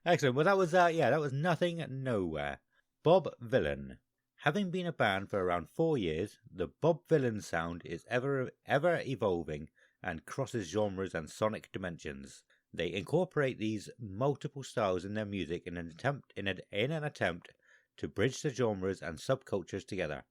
[SPEAKER 1] Excellent. Well, that was Nothing Nowhere. Bob Vylan. Having been a band for around 4 years, the Bob Vylan sound is ever evolving and crosses genres and sonic dimensions. They incorporate these multiple styles in their music in an attempt to bridge the genres and subcultures together.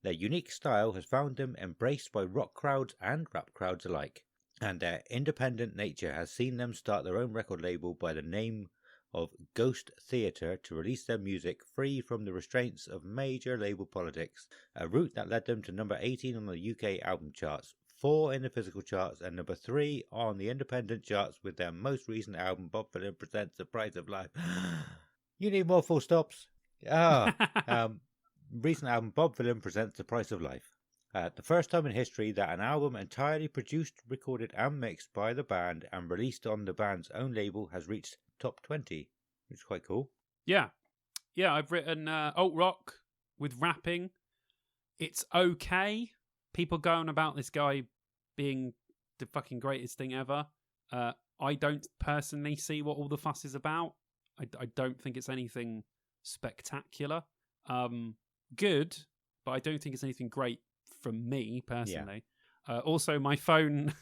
[SPEAKER 1] Their unique style has found them embraced by rock crowds and rap crowds alike, and their independent nature has seen them start their own record label by the name of Ghost Theatre to release their music free from the restraints of major label politics, a route that led them to number 18 on the UK album charts, 4 in the physical charts, and number 3 on the independent charts with their most recent album, Bob Dylan Presents The Price of Life. You need more full stops. Recent album, Bob Dylan Presents The Price of Life. The first time in history that an album entirely produced, recorded and mixed by the band and released on the band's own label has reached top 20, which is quite cool.
[SPEAKER 2] Yeah, I've written alt rock with rapping. It's okay. People going about this guy being the fucking greatest thing ever. I don't personally see what all the fuss is about. I don't think it's anything spectacular. Good, but I don't think it's anything great from me personally. Yeah. Also, my phone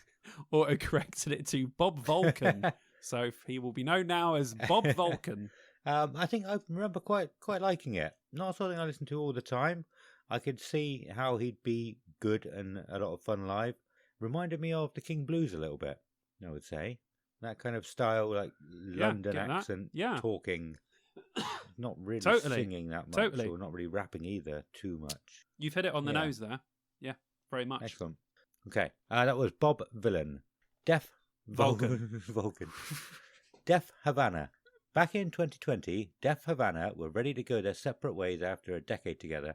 [SPEAKER 2] auto-corrected it to Bob Vulcan, so he will be known now as Bob Vulcan.
[SPEAKER 1] I think I remember quite liking it. Not something I listen to all the time. I could see how he'd be good and a lot of fun live. Reminded me of the King Blues a little bit, I would say. That kind of style, like London accent, talking. Not really singing that much, or not really rapping either too much.
[SPEAKER 2] You've hit it on the nose there. Yeah, very much.
[SPEAKER 1] Excellent. Okay, that was Bob Dylan. Def
[SPEAKER 2] Vulcan.
[SPEAKER 1] Vulcan. Def Havana. Back in 2020, Def Havana were ready to go their separate ways after a decade together,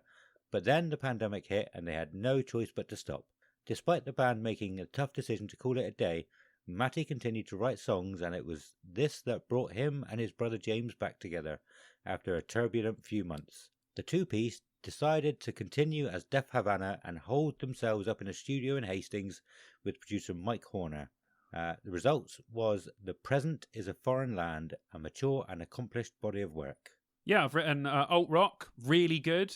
[SPEAKER 1] but then the pandemic hit and they had no choice but to stop. Despite the band making a tough decision to call it a day, Matty continued to write songs, and it was this that brought him and his brother James back together after a turbulent few months. The two-piece decided to continue as Def Havana and hold themselves up in a studio in Hastings with producer Mike Horner. The results was The Present is a Foreign Land, a mature and accomplished body of work.
[SPEAKER 2] Yeah, I've written alt rock, really good.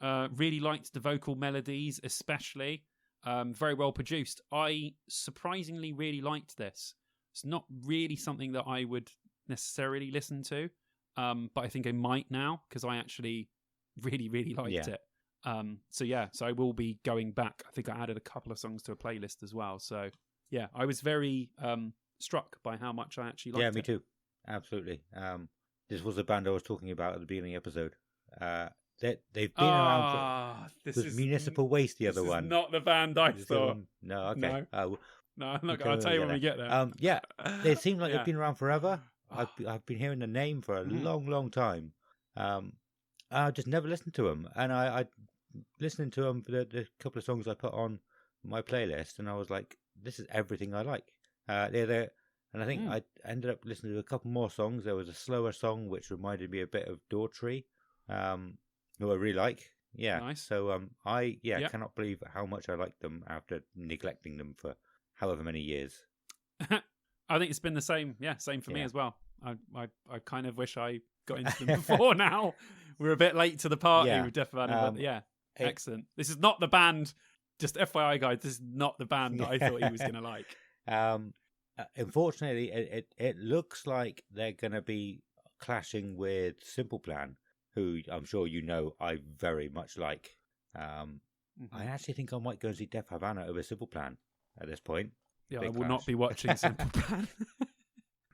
[SPEAKER 2] Really liked the vocal melodies, especially. Very well produced. I surprisingly really liked this. It's not really something that I would necessarily listen to, but I think I might now because I actually really liked it. So I will be going back. I think I added a couple of songs to a playlist as well. So yeah, I was very struck by how much I actually liked it.
[SPEAKER 1] Yeah, me too. Absolutely. This was the band I was talking about at the beginning of the episode. They've been around. This is Municipal Waste, the other one.
[SPEAKER 2] Not the band I thought.
[SPEAKER 1] No, okay.
[SPEAKER 2] No, I'm not going to tell you when we get there.
[SPEAKER 1] They seem like they've been around forever. I've been hearing the name for a long time. I just never listened to them, and I listening to them for the couple of songs I put on my playlist, and I was like, this is everything I like. And I think I ended up listening to a couple more songs. There was a slower song which reminded me a bit of Daughtry, who I really like. Yeah, nice. So I cannot believe how much I liked them after neglecting them for however many years.
[SPEAKER 2] I think it's been the same. Yeah, same for me as well. I kind of wish I got into them before now. We're a bit late to the party with Def Havana, but excellent. This is not the band. Just FYI, guys, this is not the band that I thought he was going to like.
[SPEAKER 1] Unfortunately, it looks like they're going to be clashing with Simple Plan, who I'm sure you know I very much like. I actually think I might go and see Def Havana over Simple Plan at this point.
[SPEAKER 2] Yeah, I will not be watching Simple Plan.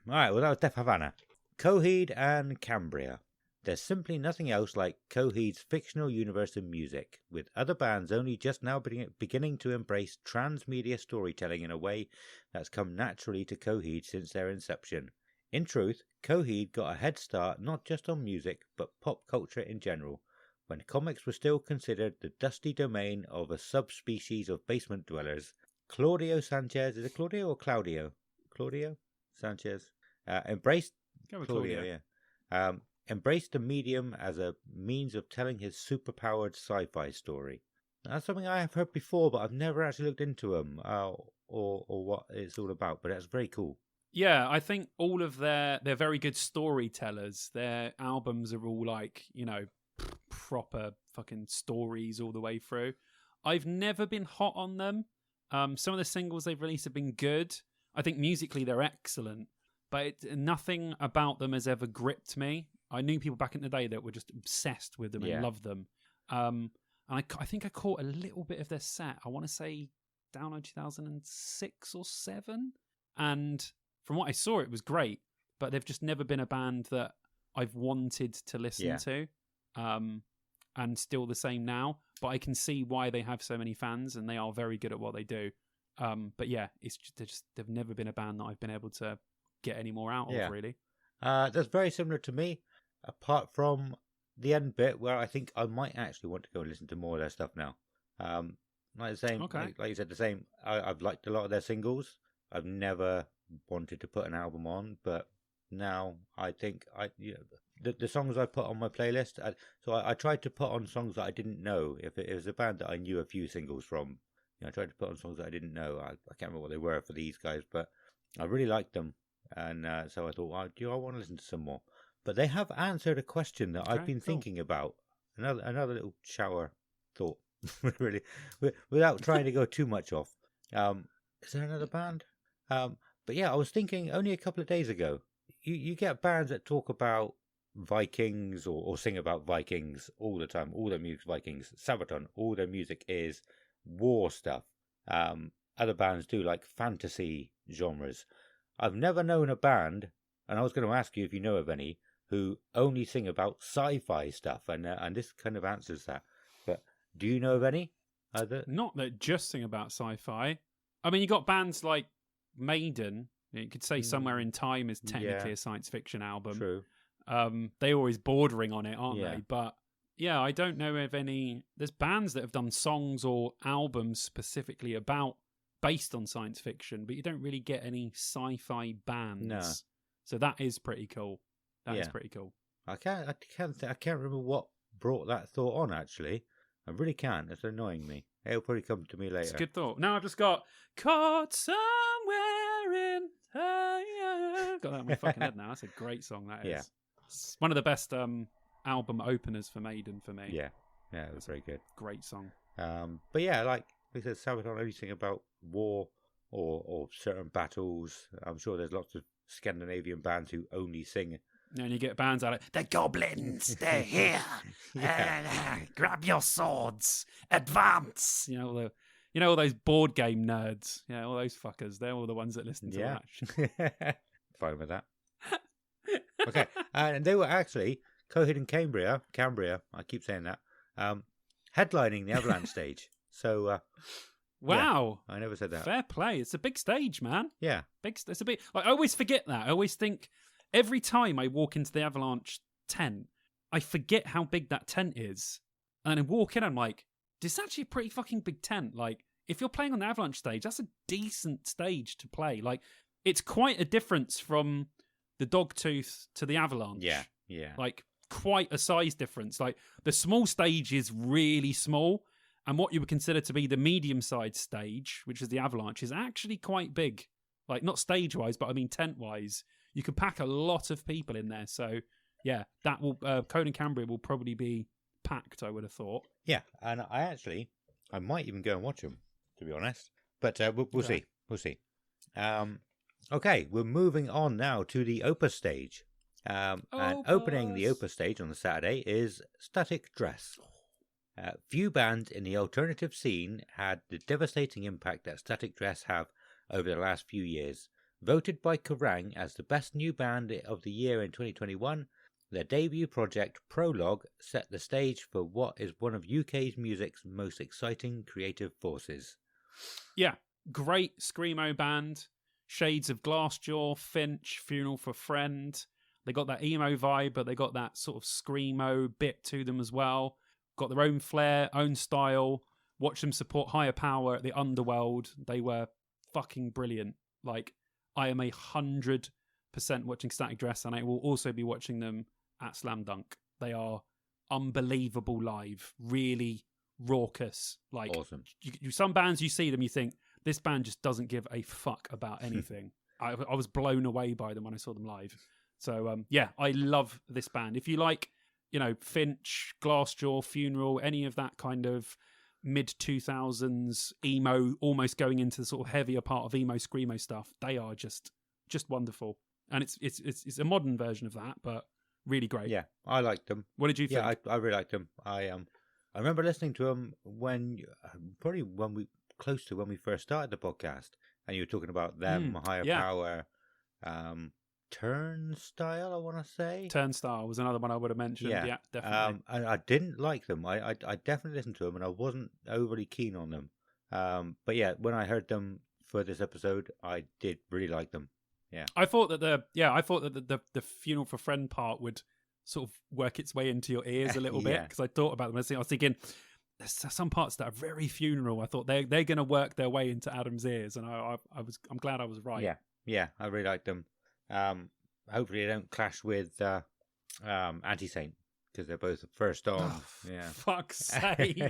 [SPEAKER 1] All right, well, that was Def Havana. Coheed and Cambria. There's simply nothing else like Coheed's fictional universe in music, with other bands only just now beginning to embrace transmedia storytelling in a way that's come naturally to Coheed since their inception. In truth, Coheed got a head start not just on music, but pop culture in general, when comics were still considered the dusty domain of a subspecies of basement dwellers. Claudio Sanchez, is it Claudio or Claudio? Claudio Sanchez embraced
[SPEAKER 2] Claudio.
[SPEAKER 1] Embraced the medium as a means of telling his superpowered sci-fi story. That's something I have heard before, but I've never actually looked into them or what it's all about. But that's very cool.
[SPEAKER 2] Yeah, I think all of they're very good storytellers. Their albums are all like, proper fucking stories all the way through. I've never been hot on them. Some of the singles they've released have been good. I think musically they're excellent, but nothing about them has ever gripped me. I knew people back in the day that were just obsessed with them and loved them. And I think I caught a little bit of their set. I want to say Download 2006 or 7. And from what I saw, it was great. But they've just never been a band that I've wanted to listen to. And still the same now. But I can see why they have so many fans, and they are very good at what they do. But yeah, it's just they've never been a band that I've been able to get any more out of, really.
[SPEAKER 1] That's very similar to me, apart from the end bit where I think I might actually want to go and listen to more of their stuff now. Like the same, like you said, the same. I've liked a lot of their singles. I've never wanted to put an album on, but now I think the songs I put on my playlist. So I tried to put on songs that I didn't know. If it was a band that I knew a few singles from, I tried to put on songs that I didn't know. I can't remember what they were for these guys, but I really liked them, and so I thought, I want to listen to some more. But they have answered a question that I've been thinking about. Another little shower thought, really, without trying to go too much off. Is there another band? But yeah, I was thinking only a couple of days ago. You get bands that talk about Vikings or sing about Vikings all the time. All their music's Vikings. Sabaton, all their music is war stuff. Other bands do like fantasy genres. I've never known a band, and I was going to ask you if you know of any, who only sing about sci-fi stuff, and this kind of answers that. But do you know of any other? Not
[SPEAKER 2] that just sing about sci-fi. I mean, you got bands like Maiden. You could say Somewhere in Time is technically a science fiction album.
[SPEAKER 1] True.
[SPEAKER 2] They're always bordering on it, aren't they? But yeah, I don't know of any. There's bands that have done songs or albums specifically based on science fiction, but you don't really get any sci-fi bands.
[SPEAKER 1] No.
[SPEAKER 2] So that is pretty cool. That is pretty cool.
[SPEAKER 1] I can't remember what brought that thought on. Actually, I really can't. It's annoying me. It'll probably come to me later.
[SPEAKER 2] It's a good thought. Now I've just got caught somewhere in. Got that in my fucking head now. That's a great song. That is.
[SPEAKER 1] Yeah.
[SPEAKER 2] It's one of the best album openers for Maiden for me.
[SPEAKER 1] Yeah, it was very good.
[SPEAKER 2] Great song.
[SPEAKER 1] But yeah, like we said, Sabaton only sing about war or certain battles. I'm sure there's lots of Scandinavian bands who only sing.
[SPEAKER 2] And you get bands out of the goblins, they're here. Grab your swords, advance. You know all those board game nerds. Yeah, all those fuckers. They're all the ones that listen to Latch.
[SPEAKER 1] Fine with that. Okay, and they were actually Coheed and Cambria. I keep saying that. Headlining the Avalanche stage. So.
[SPEAKER 2] Wow.
[SPEAKER 1] Yeah, I never said that.
[SPEAKER 2] Fair play. It's a big stage, man.
[SPEAKER 1] Yeah.
[SPEAKER 2] It's a big. I always forget that. I always think every time I walk into the Avalanche tent, I forget how big that tent is. And I walk in, I'm like, this is actually a pretty fucking big tent. Like, if you're playing on the Avalanche stage, that's a decent stage to play. Like, it's quite a difference from the Dogtooth to the Avalanche.
[SPEAKER 1] Yeah.
[SPEAKER 2] Like, quite a size difference. Like, the small stage is really small. And what you would consider to be the medium-sized stage, which is the Avalanche, is actually quite big. Like, not stage-wise, but I mean tent-wise. You could pack a lot of people in there. So, yeah, that will Coheed and Cambria will probably be packed, I would have thought.
[SPEAKER 1] Yeah, and I might even go and watch them, to be honest. But we'll see. We'll see. Okay, we're moving on now to the Opus stage. And opening the Opus stage on the Saturday is Static Dress. Few bands in the alternative scene had the devastating impact that Static Dress have over the last few years. Voted by Kerrang as the best new band of the year in 2021, their debut project Prologue set the stage for what is one of UK's music's most exciting creative forces.
[SPEAKER 2] Yeah, great screamo band. Shades of Glassjaw, Finch, Funeral for a Friend. They got that emo vibe, but they got that sort of screamo bit to them as well. Got their own flair, own style. Watch them support Higher Power at the Underworld. They were fucking brilliant. Like, I am 100% watching Static Dress, and I will also be watching them at Slam Dunk. They are unbelievable live, really raucous. Like,
[SPEAKER 1] awesome.
[SPEAKER 2] Some bands, you see them, you think, this band just doesn't give a fuck about anything. I was blown away by them when I saw them live. So, yeah, I love this band. If you like, Finch, Glassjaw, Funeral, any of that kind of mid-2000s emo, almost going into the sort of heavier part of emo, screamo stuff, they are just wonderful. And it's a modern version of that, but really great.
[SPEAKER 1] Yeah, I liked them.
[SPEAKER 2] What did you think?
[SPEAKER 1] Yeah, I really liked them. I I remember listening to them when probably close to when we first started the podcast, and you were talking about them, Higher
[SPEAKER 2] yeah.
[SPEAKER 1] Power, Turnstile, I want to say.
[SPEAKER 2] Turnstile was another one I would have mentioned. Yeah, definitely.
[SPEAKER 1] I didn't like them. I definitely listened to them, and I wasn't overly keen on them. But yeah, when I heard them for this episode, I did really like them. Yeah,
[SPEAKER 2] I thought that the funeral for friend part would sort of work its way into your ears a little bit, because I thought about them. I was thinking, there's some parts that are very funeral. I thought they're going to work their way into Adam's ears, and I'm glad I was right.
[SPEAKER 1] Yeah, I really like them. Hopefully they don't clash with Anti-Saint, because they're both first on.
[SPEAKER 2] Fuck's sake.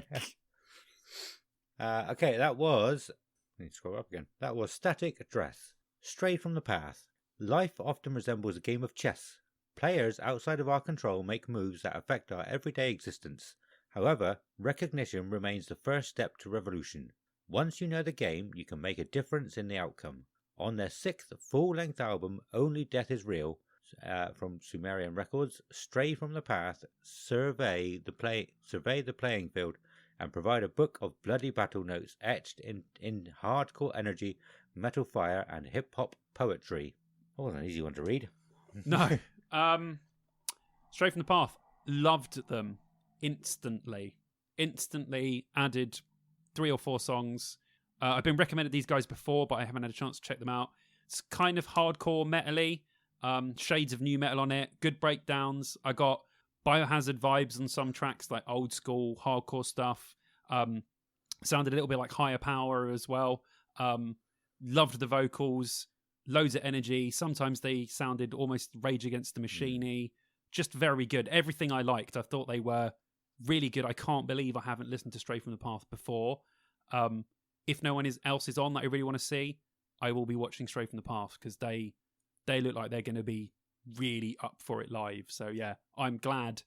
[SPEAKER 1] Okay, that was. Let me scroll up again. That was Static Dress. Stray from the path. Life often resembles a game of chess. Players outside of our control make moves that affect our everyday existence. However, recognition remains the first step to revolution. Once you know the game, you can make a difference in the outcome. On their 6th full-length album, Only Death is Real, from Sumerian Records, Stray from the Path survey the playing field and provide a book of bloody battle notes etched in hardcore energy, metal fire, and hip-hop poetry. That wasn't an easy one to read.
[SPEAKER 2] No. Stray from the Path. Loved them instantly. Instantly added 3 or 4 songs. I've been recommended these guys before, but I haven't had a chance to check them out. It's kind of hardcore metal-y, shades of new metal on it, good breakdowns. I got Biohazard vibes on some tracks, like old school hardcore stuff. Sounded a little bit like Higher Power as well. Loved the vocals, loads of energy. Sometimes they sounded almost Rage Against the Machine-y. Just very good. Everything I liked. I thought they were really good. I can't believe I haven't listened to Stray from the Path before. If no one else is on that I really want to see, I will be watching Stray from the Path, because they look like they're going to be really up for it live. So yeah, I'm glad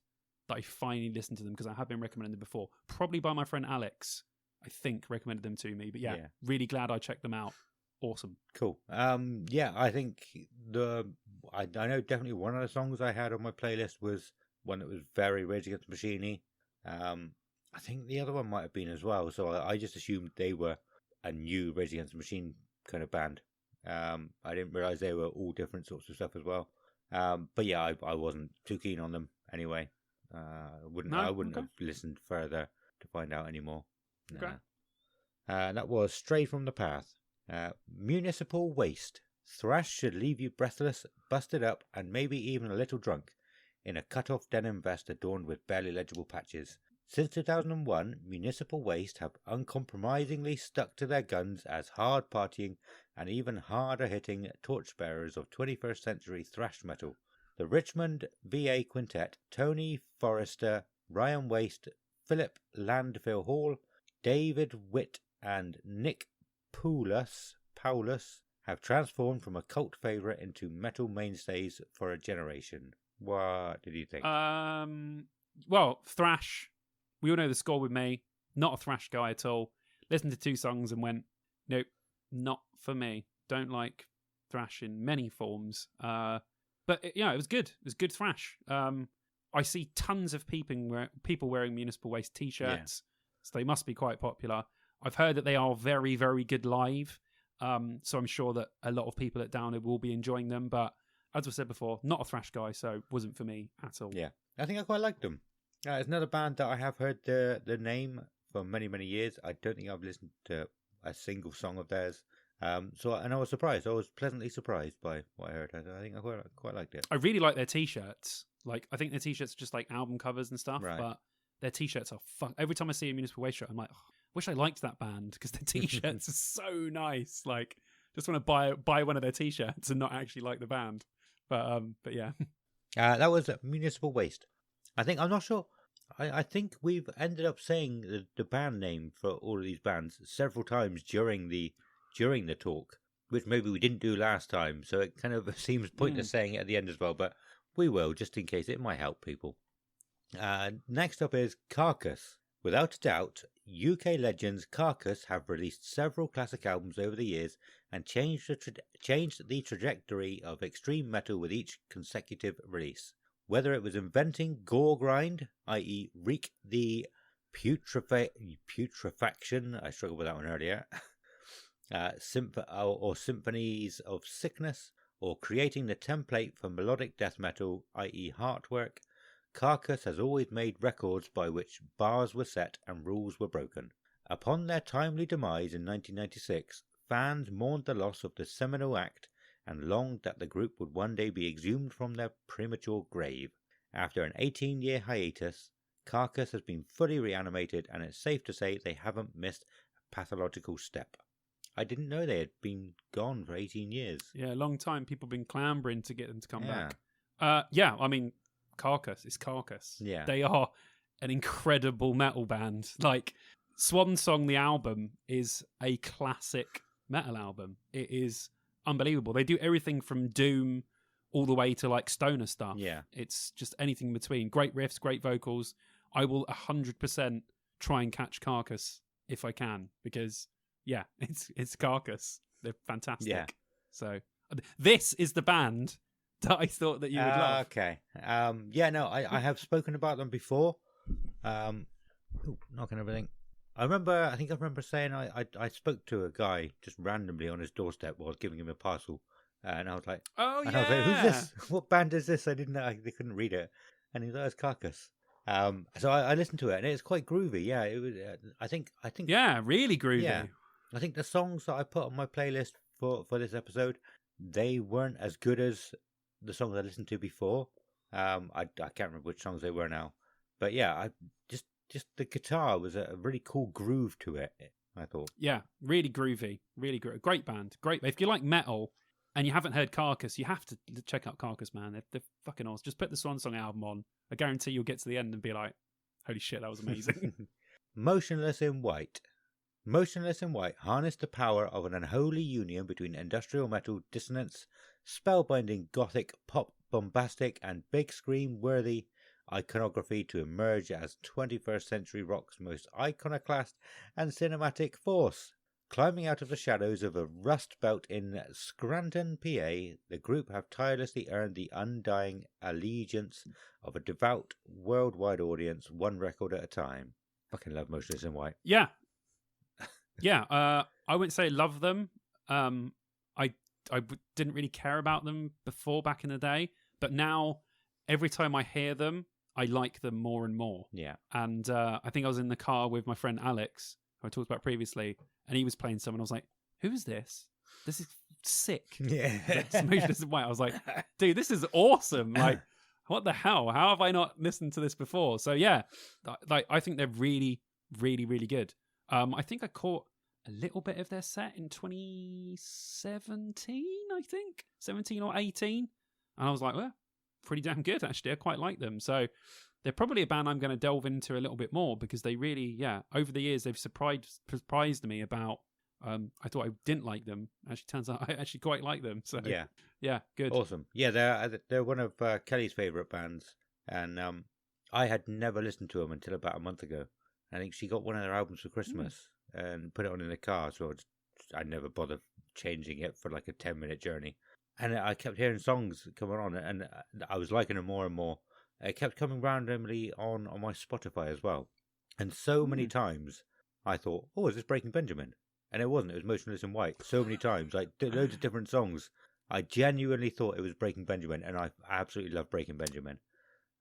[SPEAKER 2] that I finally listened to them, because I have been recommended them before. Probably by my friend Alex, I think, recommended them to me. But yeah, really glad I checked them out. Awesome.
[SPEAKER 1] Cool. I think I know definitely one of the songs I had on my playlist was one that was very Rage Against the Machine-y. I think the other one might have been as well. So I just assumed they were a new Rage Against the Machine kind of band. I didn't realize they were all different sorts of stuff as well. But yeah, I wasn't too keen on them anyway. I wouldn't have listened further to find out anymore.
[SPEAKER 2] Okay.
[SPEAKER 1] That was Stray from the Path. Municipal Waste. Thrash should leave you breathless, busted up, and maybe even a little drunk, in a cut-off denim vest adorned with barely legible patches. Since 2001, Municipal Waste have uncompromisingly stuck to their guns as hard-partying and even harder-hitting torchbearers of 21st century thrash metal. The Richmond VA Quintet, Tony Forrester, Ryan Waste, Philip Landfill Hall, David Witt, and Nick Paulus have transformed from a cult favourite into metal mainstays for a generation. What did you think?
[SPEAKER 2] Well, thrash. We all know the score with me. Not a thrash guy at all. Listened to 2 songs and went, nope, not for me. Don't like thrash in many forms. But it was good. It was good thrash. I see tons of people wearing Municipal Waste t-shirts, so they must be quite popular. I've heard that they are very, very good live. So I'm sure that a lot of people at Downer will be enjoying them. But as I said before, not a thrash guy, so wasn't for me at all.
[SPEAKER 1] Yeah, I think I quite liked them. It's another band that I have heard the name for many, many years. I don't think I've listened to a single song of theirs. And I was surprised. I was pleasantly surprised by what I heard. I think I quite liked it.
[SPEAKER 2] I really like their t-shirts. Like, I think their t-shirts are just like album covers and stuff,
[SPEAKER 1] right.
[SPEAKER 2] But their t-shirts are fun. Every time I see a Municipal Waste shirt, I'm like, wish I liked that band, because their t-shirts are so nice. Like, just want to buy one of their t-shirts and not actually like the band. But yeah.
[SPEAKER 1] That was Municipal Waste. I'm not sure. I think we've ended up saying the band name for all of these bands several times during the talk, which maybe we didn't do last time. So it kind of seems pointless saying it at the end as well. But we will, just in case. It might help people. Next up is Carcass. Without a doubt, UK legends Carcass have released several classic albums over the years and changed the trajectory of extreme metal with each consecutive release. Whether it was inventing gore grind, i.e. wreak the Putrefaction. I struggled with that one earlier. Or Symphonies of Sickness, or creating the template for melodic death metal, i.e. Heartwork. Carcass has always made records by which bars were set and rules were broken. Upon their timely demise in 1996, fans mourned the loss of the seminal act and longed that the group would one day be exhumed from their premature grave. After an 18-year hiatus, Carcass has been fully reanimated, and it's safe to say they haven't missed a pathological step. I didn't know they had been gone for 18 years.
[SPEAKER 2] Yeah, a long time. People have been clambering to get them to come
[SPEAKER 1] Yeah.
[SPEAKER 2] back. Yeah, I mean, Carcass is Carcass.
[SPEAKER 1] Yeah.
[SPEAKER 2] They are an incredible metal band. Like, Swan Song, the album, is a classic metal album. It is unbelievable. They do everything from doom all the way to like stoner stuff.
[SPEAKER 1] Yeah.
[SPEAKER 2] It's just anything in between. Great riffs, great vocals. I will 100% try and catch Carcass if I can, because yeah, it's Carcass. They're fantastic.
[SPEAKER 1] Yeah.
[SPEAKER 2] So this is the band that I thought that you would love.
[SPEAKER 1] Okay. I have spoken about them before. Knocking everything. I think I remember saying I spoke to a guy just randomly on his doorstep while I was giving him a parcel. And I was like,
[SPEAKER 2] Oh,
[SPEAKER 1] and
[SPEAKER 2] yeah.
[SPEAKER 1] I was like, who's this? What band is this? I didn't know. They couldn't read it. And he was like, it's Carcass. So I listened to it, and it's quite groovy. Yeah, it was. I think.
[SPEAKER 2] Yeah, really groovy.
[SPEAKER 1] Yeah. I think the songs that I put on my playlist for this episode, they weren't as good as the songs I listened to before. I can't remember which songs they were now, but yeah, I just the guitar was a really cool groove to it, I thought.
[SPEAKER 2] Yeah, really groovy. Really great band. Great. If you like metal and you haven't heard Carcass, you have to check out Carcass, man. They're fucking awesome. Just put the Swan Song album on. I guarantee you'll get to the end and be like, holy shit, that was amazing.
[SPEAKER 1] Motionless in White. Motionless in White harnessed the power of an unholy union between industrial metal dissonance, spellbinding gothic pop bombastic, and big screen worthy iconography to emerge as 21st century rock's most iconoclast and cinematic force. Climbing out of the shadows of a rust belt in Scranton, PA, the group have tirelessly earned the undying allegiance of a devout worldwide audience, one record at a time. Fucking love Motionless in White.
[SPEAKER 2] Yeah. Yeah, I wouldn't say love them. I didn't really care about them before back in the day, but now every time I hear them, I like them more and more.
[SPEAKER 1] Yeah.
[SPEAKER 2] And I think I was in the car with my friend Alex, who I talked about previously, and he was playing some, and I was like, who is this? This is sick.
[SPEAKER 1] Yeah.
[SPEAKER 2] It's Motionless in White. I was like, dude, this is awesome. Like, what the hell? How have I not listened to this before? So yeah, like I think they're really, really, really good. I think I caught a little bit of their set in 2017, I think 17 or 18. And I was like, well, pretty damn good, actually. I quite like them. So they're probably a band I'm going to delve into a little bit more, because they really, over the years, they've surprised me about, I thought I didn't like them. Actually, turns out I actually quite like them. So yeah, good.
[SPEAKER 1] Awesome. Yeah, they're one of Kelly's favourite bands. And I had never listened to them until about a month ago. I think she got one of their albums for Christmas and put it on in the car, so I never bothered changing it for like a 10-minute journey. And I kept hearing songs coming on, and I was liking them more and more. It kept coming randomly on my Spotify as well. And so many times I thought, oh, is this Breaking Benjamin? And it wasn't. It was Motionless in White. So many times, like loads of different songs. I genuinely thought it was Breaking Benjamin, and I absolutely love Breaking Benjamin.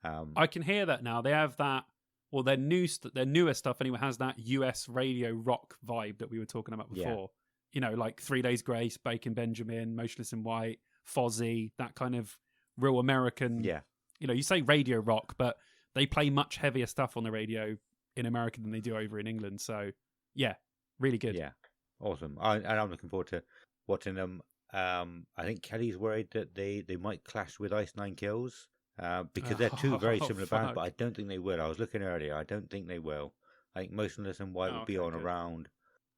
[SPEAKER 2] I can hear that now. They have that. Well, their newer stuff anyway has that US radio rock vibe that we were talking about before.
[SPEAKER 1] Yeah.
[SPEAKER 2] You know, like 3 Days Grace, Breaking Benjamin, Motionless in White, Fozzy, that kind of real American.
[SPEAKER 1] Yeah.
[SPEAKER 2] You know, you say radio rock, but they play much heavier stuff on the radio in America than they do over in England. So, yeah, really good.
[SPEAKER 1] Yeah, awesome. And I'm looking forward to watching them. I think Kelly's worried that they might clash with Ice Nine Kills. Because they're two very similar bands, but I don't think they will. I was looking earlier. I don't think they will. I think Motionless in White will be on around,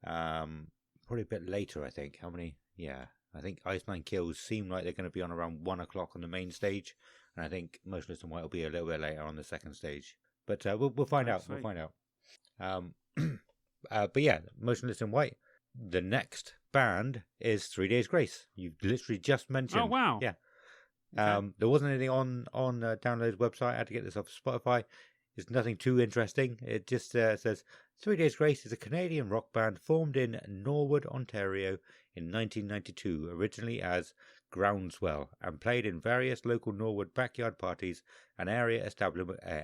[SPEAKER 1] probably a bit later, I think. How many? Yeah. I think Ice Nine Kills seem like they're going to be on around 1 o'clock on the main stage. And I think Motionless in White will be a little bit later on the second stage. But we'll find out.
[SPEAKER 2] Sweet.
[SPEAKER 1] We'll find out. But yeah, Motionless in White. The next band is 3 Days Grace. You literally just mentioned.
[SPEAKER 2] Oh, wow.
[SPEAKER 1] Yeah.
[SPEAKER 2] Okay.
[SPEAKER 1] There wasn't anything on Download's website. I had to get this off Spotify. It's nothing too interesting. It just says 3 Days Grace is a Canadian rock band formed in Norwood, Ontario in 1992, originally as Groundswell, and played in various local Norwood backyard parties and area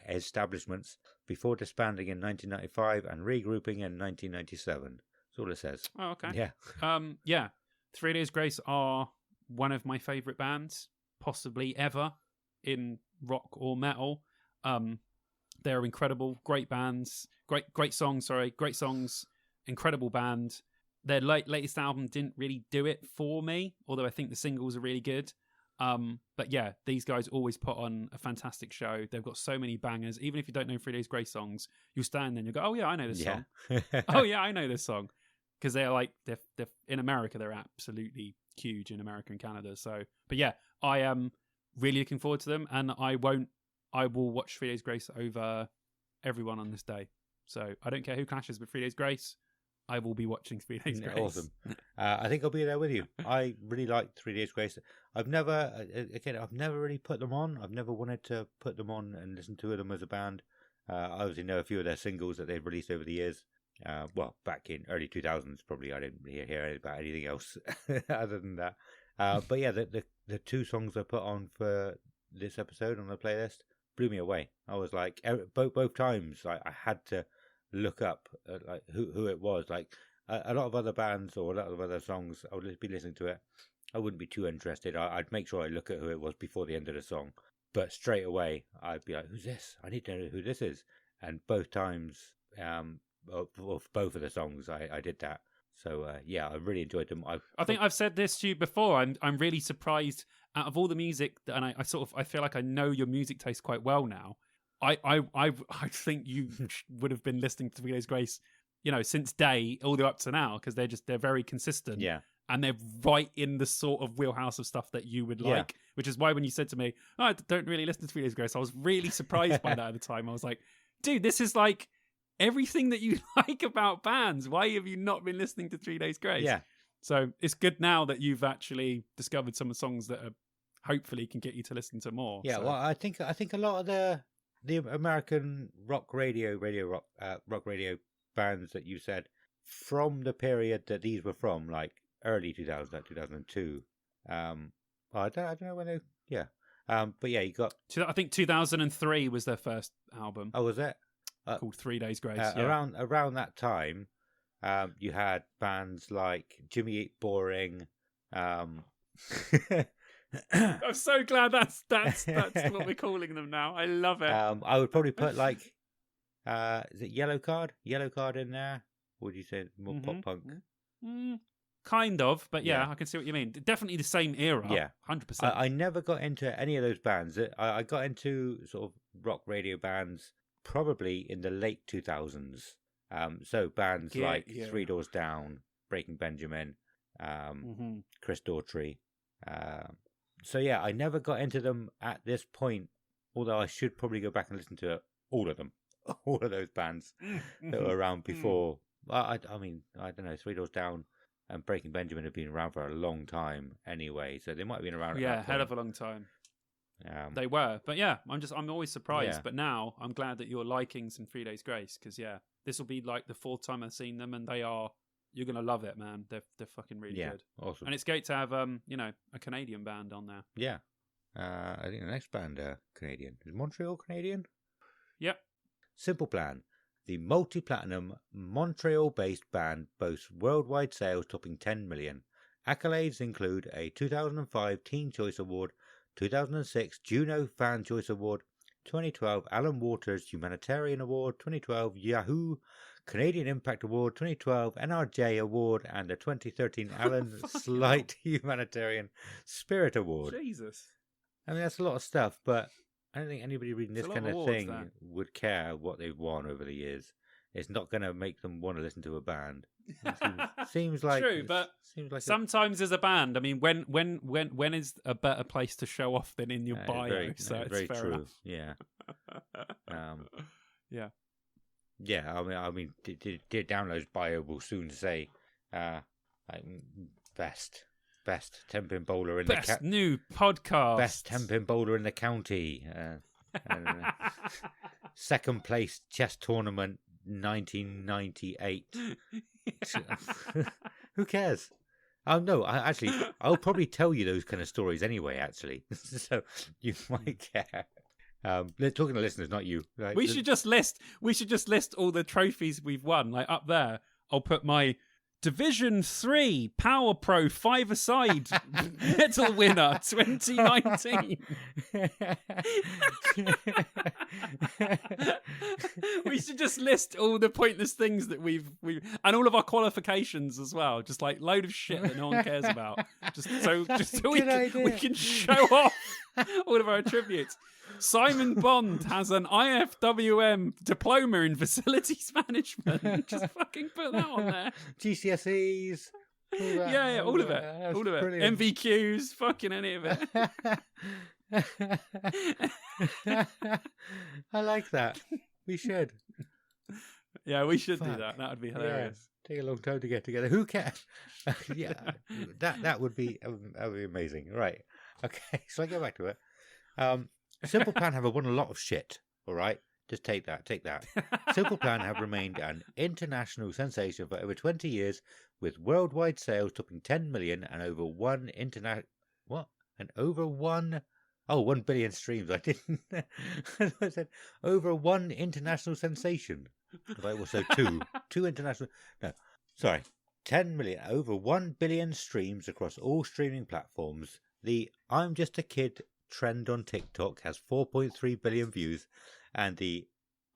[SPEAKER 1] establishments before disbanding in 1995 and regrouping in 1997. That's all it says.
[SPEAKER 2] Oh, okay.
[SPEAKER 1] Yeah.
[SPEAKER 2] Yeah. 3 Days Grace are one of my favourite bands, possibly ever, in rock or metal. They're incredible, great bands, great songs, incredible band. Their latest album didn't really do it for me, although I think the singles are really good. But yeah, these guys always put on a fantastic show. They've got so many bangers. Even if you don't know 3 Days Grace songs, you'll stand there and you'll go, oh yeah, I know this song. Oh yeah, I know this song. Because they're in America, they're absolutely huge in America and Canada. So, but yeah, I am really looking forward to them, and I will watch 3 Days Grace over everyone on this day. So I don't care who clashes with 3 Days Grace. I will be watching 3 Days Grace.
[SPEAKER 1] Awesome. I think I'll be there with you. I really like 3 Days Grace. I've never really put them on. I've never wanted to put them on and listen to them as a band. I obviously know a few of their singles that they've released over the years. Well, back in early 2000s, probably I didn't really hear about anything else other than that. But yeah, the two songs I put on for this episode on the playlist blew me away. I was like, both times, like I had to look up like who it was. Like a lot of other bands or a lot of other songs, I would be listening to it. I wouldn't be too interested. I'd make sure I look at who it was before the end of the song. But straight away, I'd be like, who's this? I need to know who this is. And both times, of both of the songs, I did that. So yeah, I really enjoyed them.
[SPEAKER 2] I think I've said this to you before. I'm really surprised out of all the music, and I feel like I know your music taste quite well now. I think you would have been listening to 3 Days Grace, since day all the way up to now, because they're very consistent.
[SPEAKER 1] Yeah.
[SPEAKER 2] And they're right in the sort of wheelhouse of stuff that you would like, which is why when you said to me, oh, I don't really listen to 3 Days Grace, I was really surprised by that at the time. I was like, dude, this is like everything that you like about bands. Why have you not been listening to 3 Days Grace?
[SPEAKER 1] Yeah.
[SPEAKER 2] So it's good now that you've actually discovered some of the songs that hopefully can get you to listen to more.
[SPEAKER 1] Yeah,
[SPEAKER 2] so.
[SPEAKER 1] well, I think a lot of the American rock radio bands that you said from the period that these were from, like early 2000s, like 2002. I don't know when they. Yeah. But yeah, you got.
[SPEAKER 2] I think 2003 was their first album.
[SPEAKER 1] Oh, was it?
[SPEAKER 2] Called 3 Days Grace.
[SPEAKER 1] Around that time, you had bands like Jimmy Eat Boring.
[SPEAKER 2] I'm so glad that's what we're calling them now. I love it.
[SPEAKER 1] I would probably put like, is it Yellow Card? Yellow Card in there? Or would you say more pop punk?
[SPEAKER 2] Kind of, but yeah, I can see what you mean. Definitely the same era.
[SPEAKER 1] Yeah,
[SPEAKER 2] 100%.
[SPEAKER 1] I never got into any of those bands. I got into sort of rock radio bands probably in the late 2000s. So bands like Three Doors Down, Breaking Benjamin, Chris Daughtry. So yeah, I never got into them at this point, although I should probably go back and listen to all of them, all of those bands that were around before. I mean, I don't know, Three Doors Down and Breaking Benjamin have been around for a long time anyway, so they might have been around.
[SPEAKER 2] Yeah, hell of a long time. They were, but yeah, I'm always surprised. Yeah. But now I'm glad that you're liking some 3 Days Grace, because yeah, this will be like the fourth time I've seen them, and you're gonna love it, man. They're fucking really good.
[SPEAKER 1] Awesome.
[SPEAKER 2] And it's great to have a Canadian band on there.
[SPEAKER 1] Yeah, I think the next band Canadian is Montreal Canadian.
[SPEAKER 2] Yep.
[SPEAKER 1] Simple Plan. The multi-platinum Montreal-based band boasts worldwide sales topping 10 million. Accolades include a 2005 Teen Choice Award, 2006 Juno Fan Choice Award, 2012 Alan Waters Humanitarian Award, 2012 Yahoo Canadian Impact Award, 2012 NRJ Award, and the 2013 Alan Slight Humanitarian Spirit Award.
[SPEAKER 2] Jesus.
[SPEAKER 1] I mean, that's a lot of stuff, but I don't think anybody reading this kind of thing would care what they've won over the years. It's not going to make them want to listen to a band. Seems like
[SPEAKER 2] true, but sometimes as a band, I mean, when is a better place to show off than in your bio?
[SPEAKER 1] Very,
[SPEAKER 2] so it's
[SPEAKER 1] very
[SPEAKER 2] fair
[SPEAKER 1] true.
[SPEAKER 2] enough.
[SPEAKER 1] Yeah.
[SPEAKER 2] Yeah.
[SPEAKER 1] Yeah. I mean, Dear Download's bio will soon say, best 10-pin bowler in
[SPEAKER 2] best new podcast,
[SPEAKER 1] best 10-pin bowler in the county. I don't know. Second place chess tournament 1998. Who cares? Oh no, I'll probably tell you those kind of stories anyway. Actually, so you might care. They're talking to listeners, not you. Right?
[SPEAKER 2] We should just list all the trophies we've won. Like up there, I'll put my Division 3 Power Pro 5-a-side medal winner 2019. We should just list all the pointless things that we've and all of our qualifications as well. Just like load of shit that no one cares about. Just so we can show off all of our attributes. Simon Bond has an IFWM diploma in facilities management. Just fucking put that on there.
[SPEAKER 1] GCSEs.
[SPEAKER 2] All of it. All of it.
[SPEAKER 1] Brilliant.
[SPEAKER 2] MVQs, fucking any of it.
[SPEAKER 1] I like that. We should.
[SPEAKER 2] Yeah, we should do
[SPEAKER 1] Fuck.
[SPEAKER 2] that. That would be hilarious.
[SPEAKER 1] Yeah, take a long time to get together. Who cares? Yeah, that would be amazing. Right. Okay, so I go back to it. Simple Plan have won a lot of shit. All right, just take that. Simple Plan have remained an international sensation for over 20 years, with worldwide sales topping 10 million and over 1 billion streams. I didn't. I said over 1 international sensation. Right, well, so two international. No, sorry, 10 million, over 1 billion streams across all streaming platforms. The "I'm Just a Kid" trend on TikTok has 4.3 billion views, and the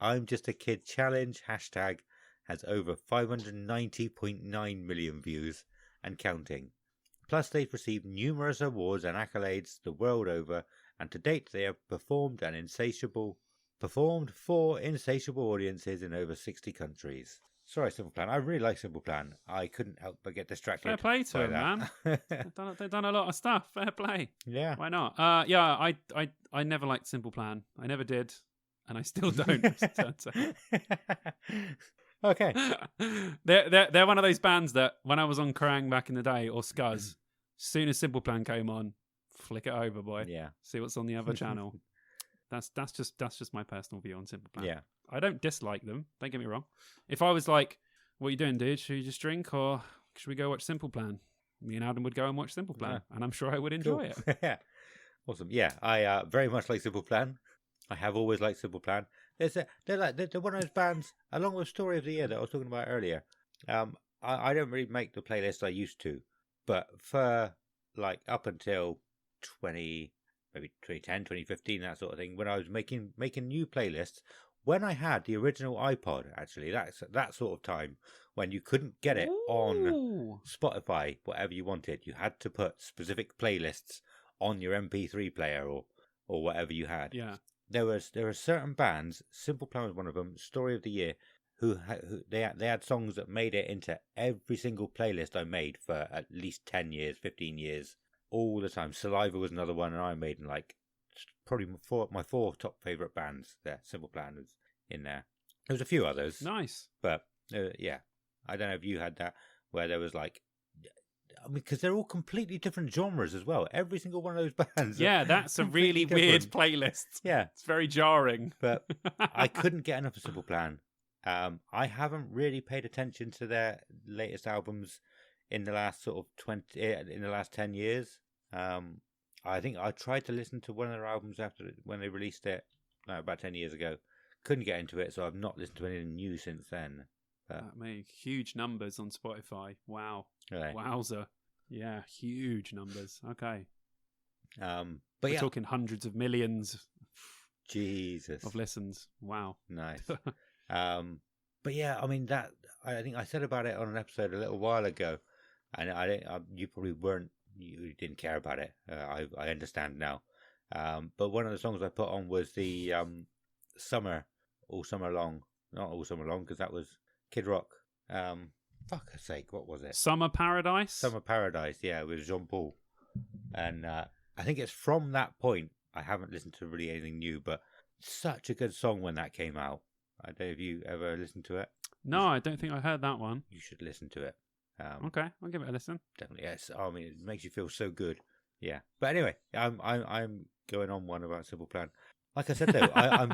[SPEAKER 1] "I'm Just a Kid" challenge hashtag has over 590.9 million views and counting. Plus, they've received numerous awards and accolades the world over, and to date they have performed for insatiable audiences in over 60 countries. Sorry, Simple Plan. I really like Simple Plan. I couldn't help but get distracted.
[SPEAKER 2] Fair play to
[SPEAKER 1] by
[SPEAKER 2] them,
[SPEAKER 1] that.
[SPEAKER 2] man. They've done a lot of stuff. Fair play.
[SPEAKER 1] Yeah.
[SPEAKER 2] Why not? I never liked Simple Plan. I never did, and I still don't. as it turns out.
[SPEAKER 1] Okay.
[SPEAKER 2] They're one of those bands that when I was on Kerrang back in the day or Scuzz, soon as Simple Plan came on, flick it over, boy.
[SPEAKER 1] Yeah.
[SPEAKER 2] See what's on the other channel. That's just my personal view on Simple Plan.
[SPEAKER 1] Yeah.
[SPEAKER 2] I don't dislike them. Don't get me wrong. If I was like, "What are you doing, dude? Should you just drink, or should we go watch Simple Plan?" Me and Adam would go and watch Simple Plan, and I'm sure I would enjoy it.
[SPEAKER 1] Yeah. Awesome. Yeah, I very much like Simple Plan. I have always liked Simple Plan. They're one of those bands, along with Story of the Year that I was talking about earlier. I don't really make the playlist I used to, but for like up until 2010, 2015, that sort of thing, when I was making new playlists, when I had the original iPod, actually, that's that sort of time when you couldn't get it on Spotify, whatever you wanted. You had to put specific playlists on your MP3 player or whatever you had.
[SPEAKER 2] Yeah.
[SPEAKER 1] There were certain bands, Simple Plan was one of them, Story of the Year, who they had songs that made it into every single playlist I made for at least 10 years, 15 years, all the time. Saliva was another one, and Iron Maiden, like probably my four top favourite bands there. Simple Plan was in there. There was a few others.
[SPEAKER 2] Nice.
[SPEAKER 1] But, yeah. I don't know if you had that, where there was like, I mean, because they're all completely different genres as well. Every single one of those bands.
[SPEAKER 2] Yeah, that's a really weird playlist.
[SPEAKER 1] Yeah.
[SPEAKER 2] It's very jarring.
[SPEAKER 1] But I couldn't get enough of Simple Plan. I haven't really paid attention to their latest albums in the last sort of 10 years. I think I tried to listen to one of their albums when they released it about 10 years ago. Couldn't get into it, so I've not listened to anything new since then.
[SPEAKER 2] That made huge numbers on Spotify. Wow.
[SPEAKER 1] Right.
[SPEAKER 2] Wowza. Yeah, huge numbers. Okay.
[SPEAKER 1] But
[SPEAKER 2] We're talking hundreds of millions
[SPEAKER 1] Jesus
[SPEAKER 2] of listens. Wow.
[SPEAKER 1] Nice. But yeah, I mean I think I said about it on an episode a little while ago, and you probably you didn't care about it. I understand now. But one of the songs I put on was the Summer, All Summer Long. Not All Summer Long, because that was Kid Rock. Fuck's sake, what was it?
[SPEAKER 2] Summer Paradise?
[SPEAKER 1] Summer Paradise, yeah, with Jean Paul. And I think it's from that point, I haven't listened to really anything new, but such a good song when that came out. I don't know if you ever listened to it.
[SPEAKER 2] No, I don't think I heard that one.
[SPEAKER 1] You should listen to it.
[SPEAKER 2] Okay, I'll give it a listen.
[SPEAKER 1] Definitely, yes. I mean, it makes you feel so good. Yeah. But anyway, I'm going on one about Simple Plan. Like I said though, I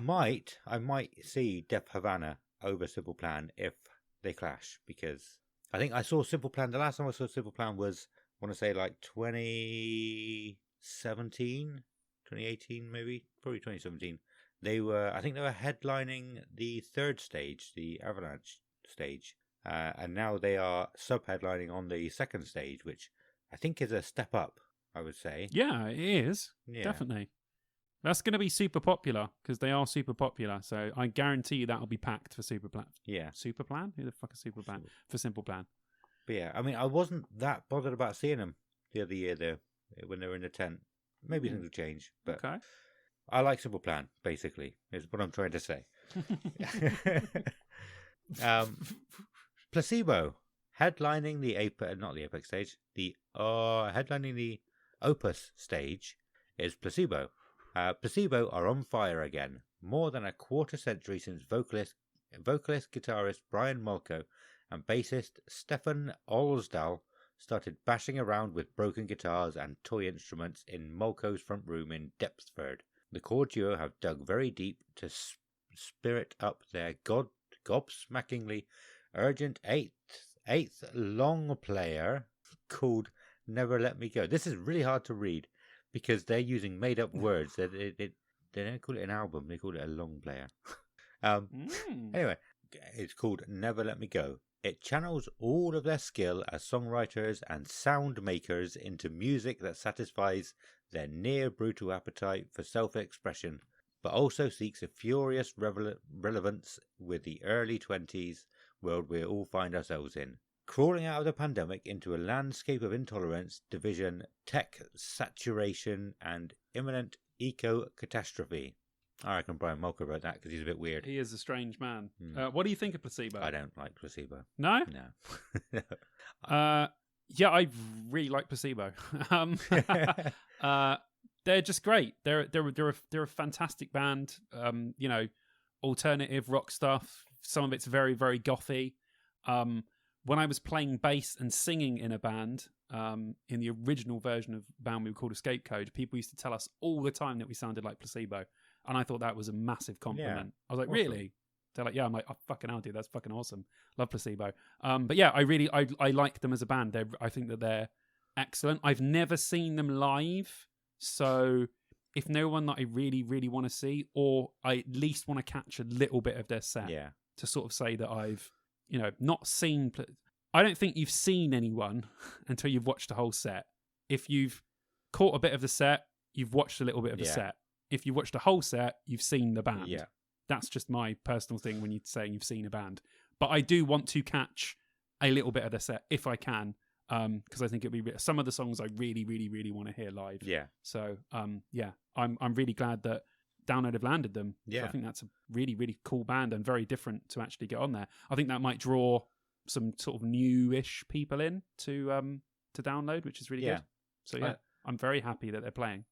[SPEAKER 1] might see Def Havana over Simple Plan if they clash, because I think I saw Simple Plan. The last time I saw Simple Plan was, I want to say, like 2017, 2018, maybe, probably 2017. I think they were headlining the third stage, the Avalanche stage, and now they are sub-headlining on the second stage, which I think is a step up, I would say.
[SPEAKER 2] Yeah, it is.
[SPEAKER 1] Yeah.
[SPEAKER 2] Definitely. That's going to be super popular because they are super popular. So I guarantee you that'll be packed for Super Plan.
[SPEAKER 1] Yeah.
[SPEAKER 2] Super Plan? Who the fuck is Super Plan? For Simple Plan.
[SPEAKER 1] But yeah, I mean, I wasn't that bothered about seeing them the other year, though, when they were in the tent. Maybe things will change, but
[SPEAKER 2] Okay.
[SPEAKER 1] I like Simple Plan, basically, is what I'm trying to say. Placebo, headlining the Apex stage, headlining the Opus stage is Placebo. Placebo are on fire again. More than a quarter century since vocalist guitarist Brian Molko and bassist Stefan Olsdal started bashing around with broken guitars and toy instruments in Molko's front room in Deptford. The core duo have dug very deep to spirit up their gobsmackingly urgent eighth long player called Never Let Me Go. This is really hard to read because they're using made up words. They don't call it an album, they call it a long player. Anyway, it's called Never Let Me Go. It channels all of their skill as songwriters and sound makers into music that satisfies their near brutal appetite for self-expression, but also seeks a furious relevance with the early 20s world we all find ourselves in. Crawling out of the pandemic into a landscape of intolerance, division, tech saturation, and imminent eco-catastrophe. I reckon Brian Molko wrote that because he's a bit weird.
[SPEAKER 2] He is a strange man. What do you think of Placebo?
[SPEAKER 1] I don't like Placebo.
[SPEAKER 2] No?
[SPEAKER 1] No.
[SPEAKER 2] Yeah, I really like Placebo. They're just great. They're a fantastic band. Alternative rock stuff. Some of it's very, very gothy. When I was playing bass and singing in a band, in the original version of the band we were called Escape Code, people used to tell us all the time that we sounded like Placebo. And I thought that was a massive compliment.
[SPEAKER 1] Yeah,
[SPEAKER 2] I was like,
[SPEAKER 1] awesome.
[SPEAKER 2] Really? They're like, yeah. I'm like, oh, fucking hell, dude, that's fucking awesome. Love Placebo. But yeah, I like them as a band. I think that they're excellent. I've never seen them live, so if no one that I really, really want to see, or I at least want to catch a little bit of their set,
[SPEAKER 1] Yeah.
[SPEAKER 2] to sort of say that I've, not seen. I don't think you've seen anyone until you've watched the whole set. If you've caught a bit of the set, you've watched a little bit of the set. If you watched the whole set, you've seen the band.
[SPEAKER 1] Yeah.
[SPEAKER 2] That's just my personal thing when you're saying you've seen a band. But I do want to catch a little bit of the set if I can, because I think it'd be some of the songs I really, really, really want to hear live.
[SPEAKER 1] Yeah.
[SPEAKER 2] So, yeah, I'm really glad that Download have landed them.
[SPEAKER 1] Yeah.
[SPEAKER 2] I think that's a really, really cool band and very different to actually get on there. I think that might draw some sort of new-ish people in to Download, which is really good. So yeah, I'm very happy that they're playing.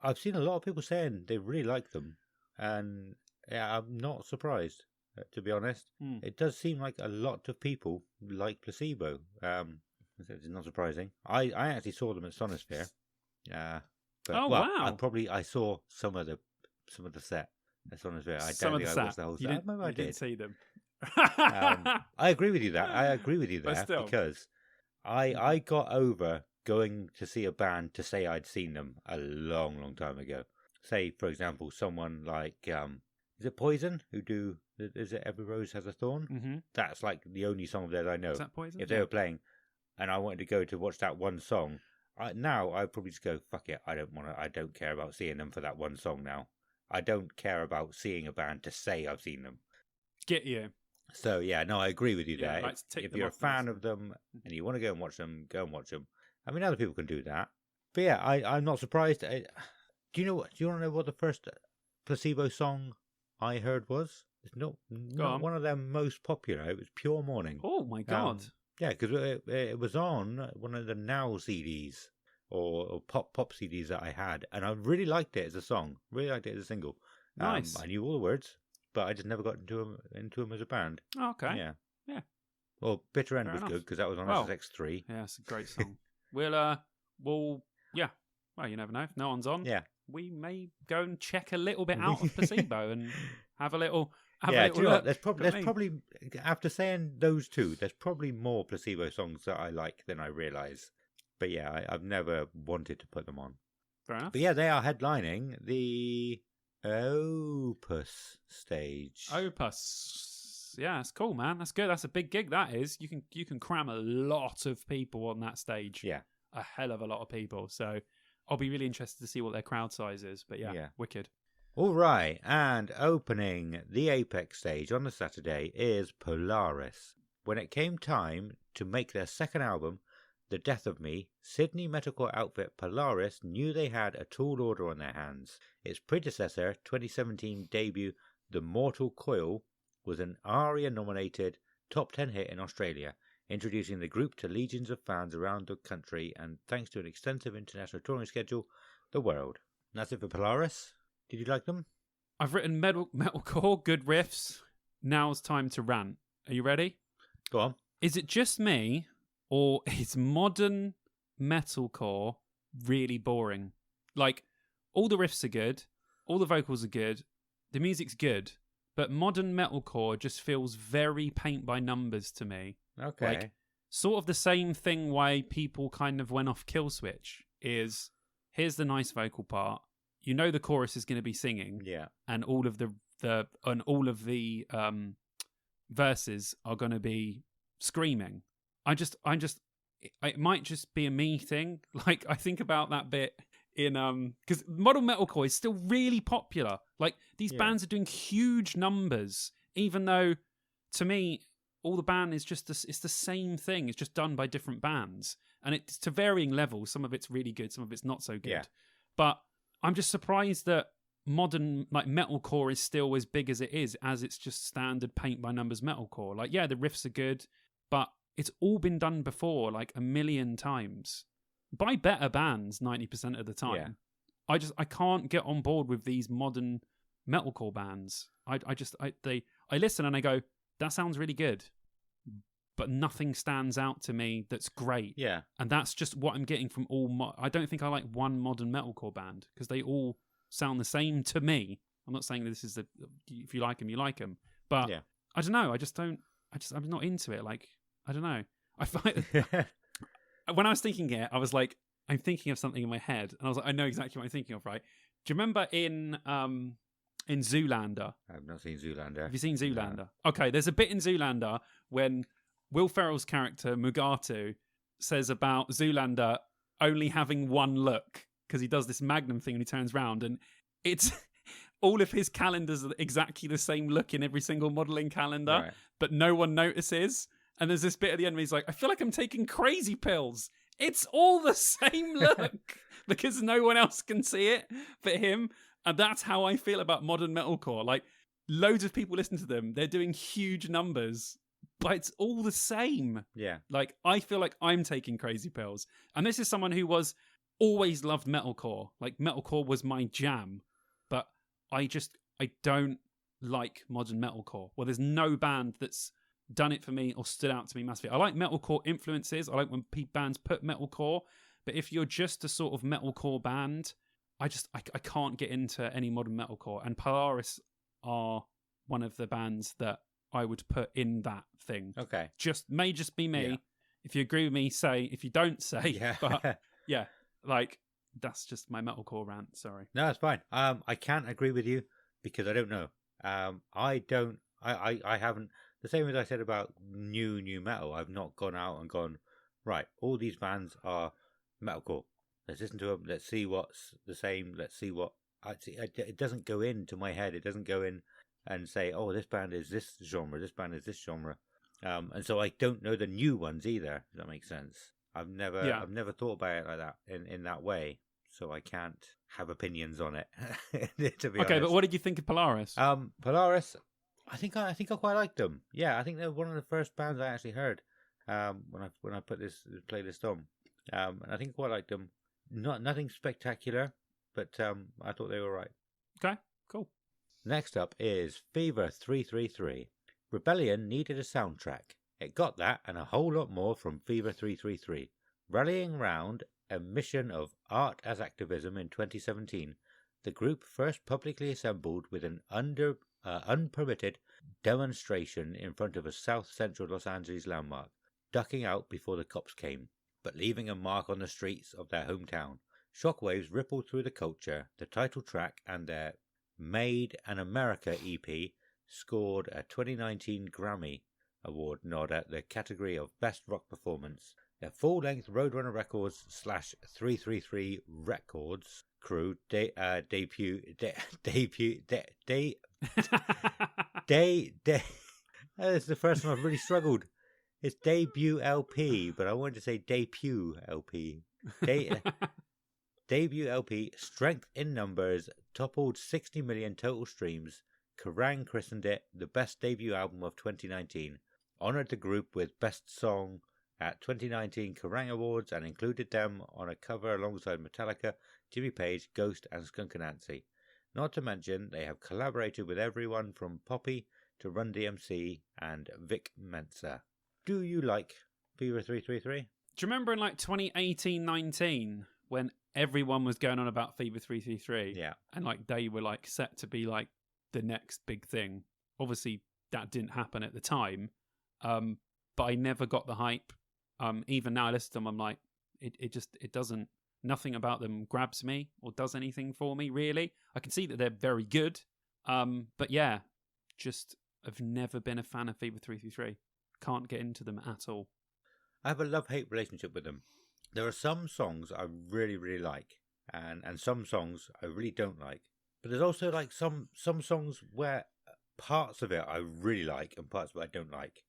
[SPEAKER 1] I've seen a lot of people saying they really like them, and yeah, I'm not surprised, to be honest. It does seem like a lot of people like Placebo. It's not surprising. I actually saw them at Sonosphere.
[SPEAKER 2] Wow!
[SPEAKER 1] I saw some of the set at Sonosphere. I
[SPEAKER 2] Some
[SPEAKER 1] don't
[SPEAKER 2] of
[SPEAKER 1] think
[SPEAKER 2] the
[SPEAKER 1] I watched
[SPEAKER 2] set.
[SPEAKER 1] the whole
[SPEAKER 2] You
[SPEAKER 1] set. Maybe I
[SPEAKER 2] didn't
[SPEAKER 1] did.
[SPEAKER 2] see them.
[SPEAKER 1] I agree with you there.
[SPEAKER 2] still.
[SPEAKER 1] Because I got over going to see a band to say I'd seen them a long, long time ago. Say, for example, someone like, is it Poison who do, is it Every Rose Has a Thorn?
[SPEAKER 2] Mm-hmm.
[SPEAKER 1] That's like the only song of theirs I know.
[SPEAKER 2] Is that Poison?
[SPEAKER 1] If they were playing and I wanted to go to watch that one song, now I'd probably just go, fuck it, I don't care about seeing them for that one song now. I don't care about seeing a band to say I've seen them.
[SPEAKER 2] Get you.
[SPEAKER 1] So yeah, no, I agree with you
[SPEAKER 2] Yeah,
[SPEAKER 1] there.
[SPEAKER 2] like to tick
[SPEAKER 1] If
[SPEAKER 2] them
[SPEAKER 1] you're a
[SPEAKER 2] off the
[SPEAKER 1] fan
[SPEAKER 2] list.
[SPEAKER 1] of them and you want to go and watch them, go and watch them. I mean, other people can do that. But yeah, I'm not surprised. Do you want to know what the first Placebo song I heard was? It's not one of their most popular. It was Pure Morning.
[SPEAKER 2] Oh my god!
[SPEAKER 1] Yeah, because it was on one of the Now CDs or pop CDs that I had, and I really liked it as a song. Really liked it as a single.
[SPEAKER 2] Nice.
[SPEAKER 1] I knew all the words, but I just never got into them as a band.
[SPEAKER 2] Oh, okay.
[SPEAKER 1] Yeah. Well, Bitter End
[SPEAKER 2] Fair
[SPEAKER 1] was
[SPEAKER 2] enough.
[SPEAKER 1] good because that was on
[SPEAKER 2] Well,
[SPEAKER 1] SSX3.
[SPEAKER 2] Yeah, it's a great song. We'll yeah. Well, you never know. If no one's on,
[SPEAKER 1] Yeah.
[SPEAKER 2] we may go and check a little bit out of Placebo and have a little.
[SPEAKER 1] Do you know what? There's
[SPEAKER 2] look.
[SPEAKER 1] probably after saying those two, there's probably more Placebo songs that I like than I realise. But yeah, I've never wanted to put them on.
[SPEAKER 2] Fair enough.
[SPEAKER 1] But yeah, they are headlining the Opus stage.
[SPEAKER 2] Opus. Yeah, it's cool, man. That's good. That's a big gig. That is. You can cram a lot of people on that stage.
[SPEAKER 1] Yeah,
[SPEAKER 2] a hell of a lot of people. So I'll be really interested to see what their crowd size is. But yeah. Wicked.
[SPEAKER 1] All right, and opening the Apex stage on the Saturday is Polaris. When it came time to make their second album, The Death of Me, Sydney metalcore outfit Polaris knew they had a tall order on their hands. Its predecessor, 2017 debut The Mortal Coil, was an ARIA-nominated top 10 hit in Australia, introducing the group to legions of fans around the country and, thanks to an extensive international touring schedule, the world. And that's it for Polaris. Did you like them?
[SPEAKER 2] I've written metalcore, good riffs. Now's time to rant. Are you ready?
[SPEAKER 1] Go on.
[SPEAKER 2] Is it just me, or is modern metalcore really boring? Like, all the riffs are good, all the vocals are good, the music's good, but modern metalcore just feels very paint by numbers to me.
[SPEAKER 1] Okay.
[SPEAKER 2] Like, sort of the same thing why people kind of went off Killswitch is, here's the nice vocal part. You know the chorus is going to be singing, and all of the verses are going to be screaming. It might just be a me thing. Like, I think about that bit in because modern metalcore is still really popular. Like, these bands are doing huge numbers, even though to me all the band is just it's the same thing. It's just done by different bands, and it's to varying levels. Some of it's really good, some of it's not so good. But I'm just surprised that modern like metalcore is still as big as it is, as it's just standard paint by numbers metalcore. Like, yeah, the riffs are good, but it's all been done before like a million times by better bands 90% of the time. I can't get on board with these modern metalcore bands. I listen and I go, that sounds really good, but nothing stands out to me that's great.
[SPEAKER 1] Yeah.
[SPEAKER 2] And that's just what I'm getting from all... I don't think I like one modern metalcore band, because they all sound the same to me. I'm not saying this is if you like them, you like them. But I don't know. I'm not into it. Like, I don't know. I find... when I was thinking it, I was like, I'm thinking of something in my head. And I was like, I know exactly what I'm thinking of, right? Do you remember in Zoolander?
[SPEAKER 1] I've not seen Zoolander.
[SPEAKER 2] Have you seen Zoolander?
[SPEAKER 1] No.
[SPEAKER 2] Okay, there's a bit in Zoolander when Will Ferrell's character, Mugatu, says about Zoolander only having one look, because he does this Magnum thing and he turns around, and it's all of his calendars are exactly the same look in every single modelling calendar, but no one notices. And there's this bit at the end where he's like, I feel like I'm taking crazy pills. It's all the same look because no one else can see it but him. And that's how I feel about modern metalcore. Like, loads of people listen to them. They're doing huge numbers, but it's all the same.
[SPEAKER 1] Yeah.
[SPEAKER 2] Like, I feel like I'm taking crazy pills. And this is someone who always loved metalcore. Like, metalcore was my jam. But I don't like modern metalcore. Well, there's no band that's done it for me or stood out to me massively. I like metalcore influences. I like when bands put metalcore. But if you're just a sort of metalcore band, I can't get into any modern metalcore. And Polaris are one of the bands that I would put in that thing.
[SPEAKER 1] Okay.
[SPEAKER 2] May just be me. Yeah. If you agree with me, say. If you don't, say. Yeah. But yeah, like, that's just my metalcore rant. Sorry.
[SPEAKER 1] No, it's fine. I can't agree with you because I don't know. I haven't. The same as I said about new metal. I've not gone out and gone, right, all these bands are metalcore. Let's listen to them. Let's see what's the same. Let's see what... It doesn't go into my head. It doesn't go in and say, oh, this band is this genre. This band is this genre. And so I don't know the new ones either. Does that make sense? I've never thought about it like that in that way. So I can't have opinions on it, to be honest.
[SPEAKER 2] Okay, but what did you think of Polaris?
[SPEAKER 1] Polaris, I think I quite liked them. Yeah, I think they're one of the first bands I actually heard when I put this playlist on. And I think I quite liked them. Nothing spectacular, but I thought they were right.
[SPEAKER 2] Okay, cool.
[SPEAKER 1] Next up is Fever 333. Rebellion needed a soundtrack. It got that and a whole lot more from Fever 333. Rallying round a mission of art as activism in 2017, the group first publicly assembled with an unpermitted demonstration in front of a South Central Los Angeles landmark, ducking out before the cops came, but leaving a mark on the streets of their hometown. Shockwaves rippled through the culture. The title track and their Made in America EP scored a 2019 Grammy Award nod at the category of Best Rock Performance. Their full-length Roadrunner Records / 333 Records crew debut. This is the first time I've really struggled. It's debut LP, but I wanted to say debut LP. Debut LP, Strength in Numbers, toppled 60 million total streams. Kerrang christened it the best debut album of 2019, honoured the group with Best Song at 2019 Kerrang Awards, and included them on a cover alongside Metallica, Jimmy Page, Ghost and Skunk Anansie. Not to mention, they have collaborated with everyone from Poppy to Run DMC and Vic Mensa. Do you like Fever 333?
[SPEAKER 2] Do you remember in like 2018-19 when everyone was going on about Fever 333?
[SPEAKER 1] Yeah.
[SPEAKER 2] And like they were like set to be like the next big thing. Obviously that didn't happen at the time. But I never got the hype. Even now I listen to them, I'm like, it doesn't, nothing about them grabs me or does anything for me, really. I can see that they're very good. But yeah, just I've never been a fan of Fever 333. Can't get into them at all.
[SPEAKER 1] I have a love-hate relationship with them. There are some songs I really, really like, and some songs I really don't like. But there's also like some songs where parts of it I really like and parts of it I don't like.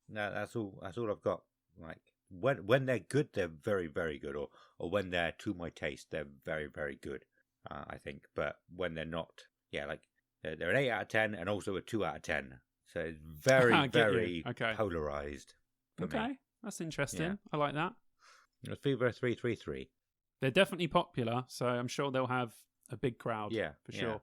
[SPEAKER 1] That's all I've got. Like when they're good, they're very, very good, or when they're to my taste, they're very, very good. I think, but when they're not, yeah, like they're an 8 out of 10 and also a 2 out of 10. So it's very, very polarized.
[SPEAKER 2] Okay,
[SPEAKER 1] me.
[SPEAKER 2] That's interesting.
[SPEAKER 1] Yeah.
[SPEAKER 2] I like that.
[SPEAKER 1] Fever 333.
[SPEAKER 2] They're definitely popular, so I'm sure they'll have a big crowd.
[SPEAKER 1] Yeah,
[SPEAKER 2] for sure.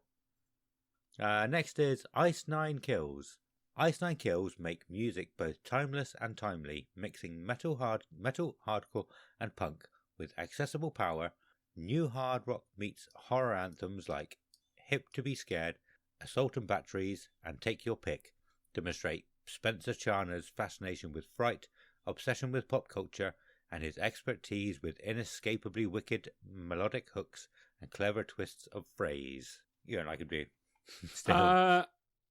[SPEAKER 1] Next is Ice Nine Kills. Ice Nine Kills make music both timeless and timely, mixing metal, hardcore, and punk with accessible power. New hard rock meets horror anthems like Hip to Be Scared, Assault and Batteries, and Take Your Pick demonstrate Spencer Charner's fascination with fright, obsession with pop culture, and his expertise with inescapably wicked melodic hooks and clever twists of phrase. You don't like him, do you? Still.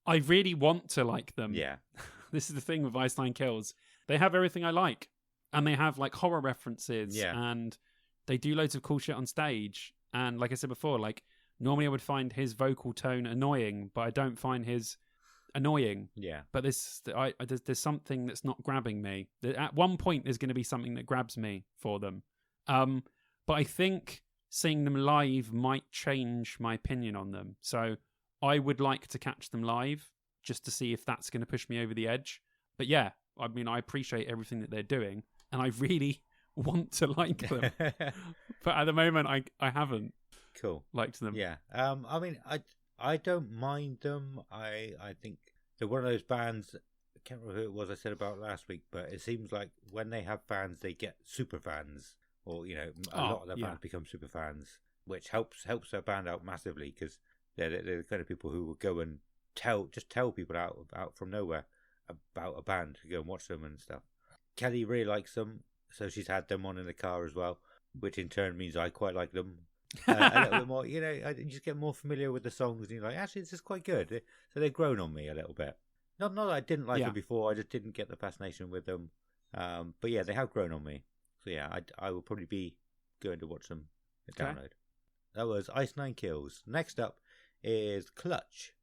[SPEAKER 2] I really want to like them.
[SPEAKER 1] Yeah.
[SPEAKER 2] This is the thing with Ice Nine Kills. They have everything I like. And they have like horror references.
[SPEAKER 1] Yeah.
[SPEAKER 2] And they do loads of cool shit on stage. And like I said before, like normally I would find his vocal tone annoying, but I don't find his annoying.
[SPEAKER 1] Yeah.
[SPEAKER 2] But there's something that's not grabbing me. At one point there's going to be something that grabs me for them. But I think seeing them live might change my opinion on them. So I would like to catch them live just to see if that's going to push me over the edge. But yeah, I mean, I appreciate everything that they're doing and I really want to like them. But at the moment, I haven't liked them.
[SPEAKER 1] Yeah. I mean, I don't mind them. I think they're one of those bands, I can't remember who it was I said about last week, but it seems like when they have fans, they get super fans. Or, you know, a lot of their fans become super fans, which helps their band out massively because they're the kind of people who will go and tell people out from nowhere about a band to go and watch them and stuff. Kelly really likes them, so she's had them on in the car as well, which in turn means I quite like them a little bit more. You know, I just get more familiar with the songs, and you're like, actually, this is quite good. So they've grown on me a little bit. Not that I didn't like them before, I just didn't get the fascination with them. But yeah, they have grown on me. So yeah, I will probably be going to watch them at download. That was Ice Nine Kills. Next up is Clutch.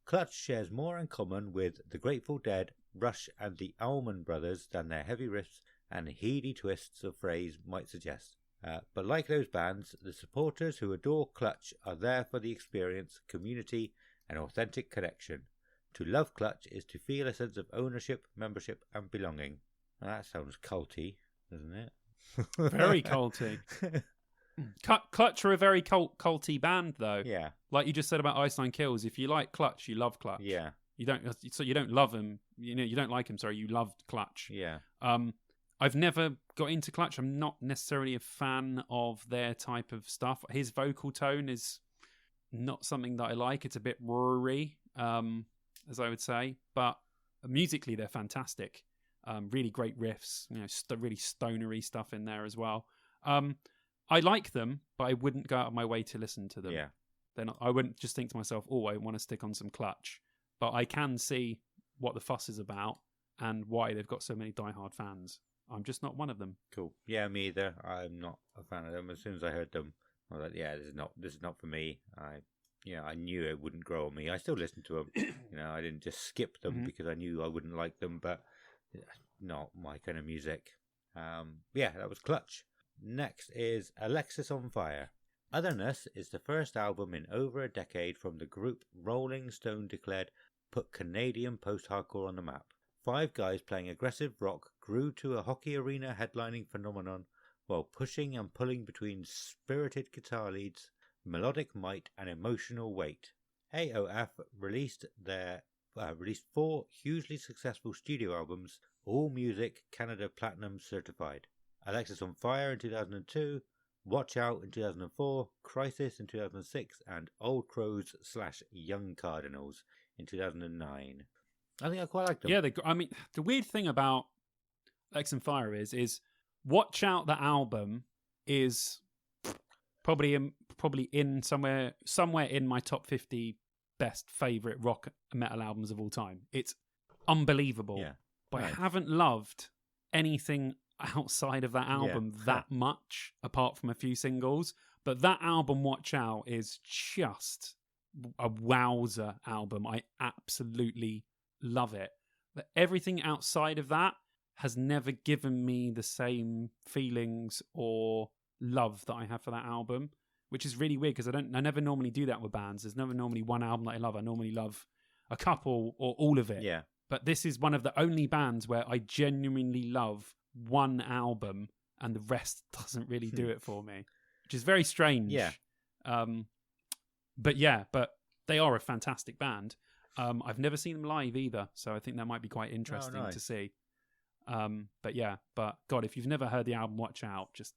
[SPEAKER 1] Clutch shares more in common with the Grateful Dead, Rush and the Allman Brothers than their heavy riffs and heady twists of phrase might suggest. But like those bands, the supporters who adore Clutch are there for the experience, community and authentic connection. To love Clutch is to feel a sense of ownership, membership and belonging. Now, that sounds culty, doesn't it?
[SPEAKER 2] Very culty. Clutch are a very culty band, though.
[SPEAKER 1] Yeah.
[SPEAKER 2] Like you just said about Ice Nine Kills. If you like Clutch, you love Clutch.
[SPEAKER 1] Yeah.
[SPEAKER 2] You don't love him. You don't like him. Sorry, you loved Clutch.
[SPEAKER 1] Yeah.
[SPEAKER 2] I've never got into Clutch. I'm not necessarily a fan of their type of stuff. His vocal tone is not something that I like. It's a bit roary, as I would say, but musically they're fantastic. Really great riffs, really stonery stuff in there as well. I like them, but I wouldn't go out of my way to listen to them.
[SPEAKER 1] Yeah.
[SPEAKER 2] They're not, I wouldn't just think to myself, oh, I want to stick on some Clutch. But I can see what the fuss is about and why they've got so many diehard fans. I'm just not one of them.
[SPEAKER 1] Cool. Yeah, me either. I'm not a fan of them. As soon as I heard them, I was like, yeah, this is not for me. I knew it wouldn't grow on me. I still listen to them. I didn't just skip them because I knew I wouldn't like them, but not my kind of music. That was Clutch. Next is Alexis on Fire. Otherness is the first album in over a decade from the group Rolling Stone declared put Canadian post-hardcore on the map. 5 guys playing aggressive rock grew to a hockey arena headlining phenomenon while pushing and pulling between spirited guitar leads, melodic might and emotional weight. AOF released 4 hugely successful studio albums, all music Canada Platinum certified. Alexis on Fire in 2002, Watch Out in 2004, Crisis in 2006, and Old Crows / Young Cardinals in 2009. I think I quite like them.
[SPEAKER 2] Yeah, the weird thing about Alexis on Fire is Watch Out, the album is probably in somewhere in my top 50 best favorite rock metal albums of all time. It's unbelievable.
[SPEAKER 1] Yeah.
[SPEAKER 2] But
[SPEAKER 1] Right.
[SPEAKER 2] I haven't loved anything outside of that album that much, apart from a few singles. But that album, Watch Out, is just a wowzer album. I absolutely love it. But everything outside of that has never given me the same feelings or love that I have for that album, which is really weird because I never normally do that with bands. There's never normally one album that I love. I normally love a couple or all of it.
[SPEAKER 1] Yeah.
[SPEAKER 2] But this is one of the only bands where I genuinely love one album and the rest doesn't really do it for me, which is very strange.
[SPEAKER 1] Yeah.
[SPEAKER 2] But they are a fantastic band. I've never seen them live either, so I think that might be quite interesting to see. But God, if you've never heard the album Watch Out, just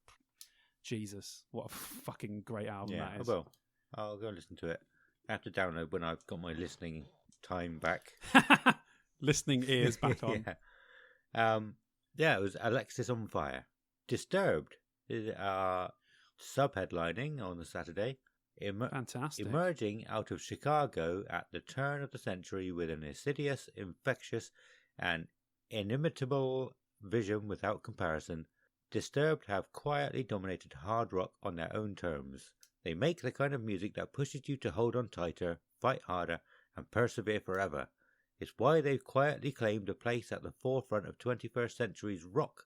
[SPEAKER 2] Jesus, what a fucking great album that is.
[SPEAKER 1] Well, I'll go listen to it. I have to download when I've got my listening time back.
[SPEAKER 2] Listening ears back on.
[SPEAKER 1] It was Alexis on Fire. Disturbed are sub-headlining on the Saturday.
[SPEAKER 2] Fantastic.
[SPEAKER 1] Emerging out of Chicago at the turn of the century with an insidious, infectious, and inimitable vision without comparison, Disturbed have quietly dominated hard rock on their own terms. They make the kind of music that pushes you to hold on tighter, fight harder, and persevere forever. It's why they've quietly claimed a place at the forefront of 21st century's rock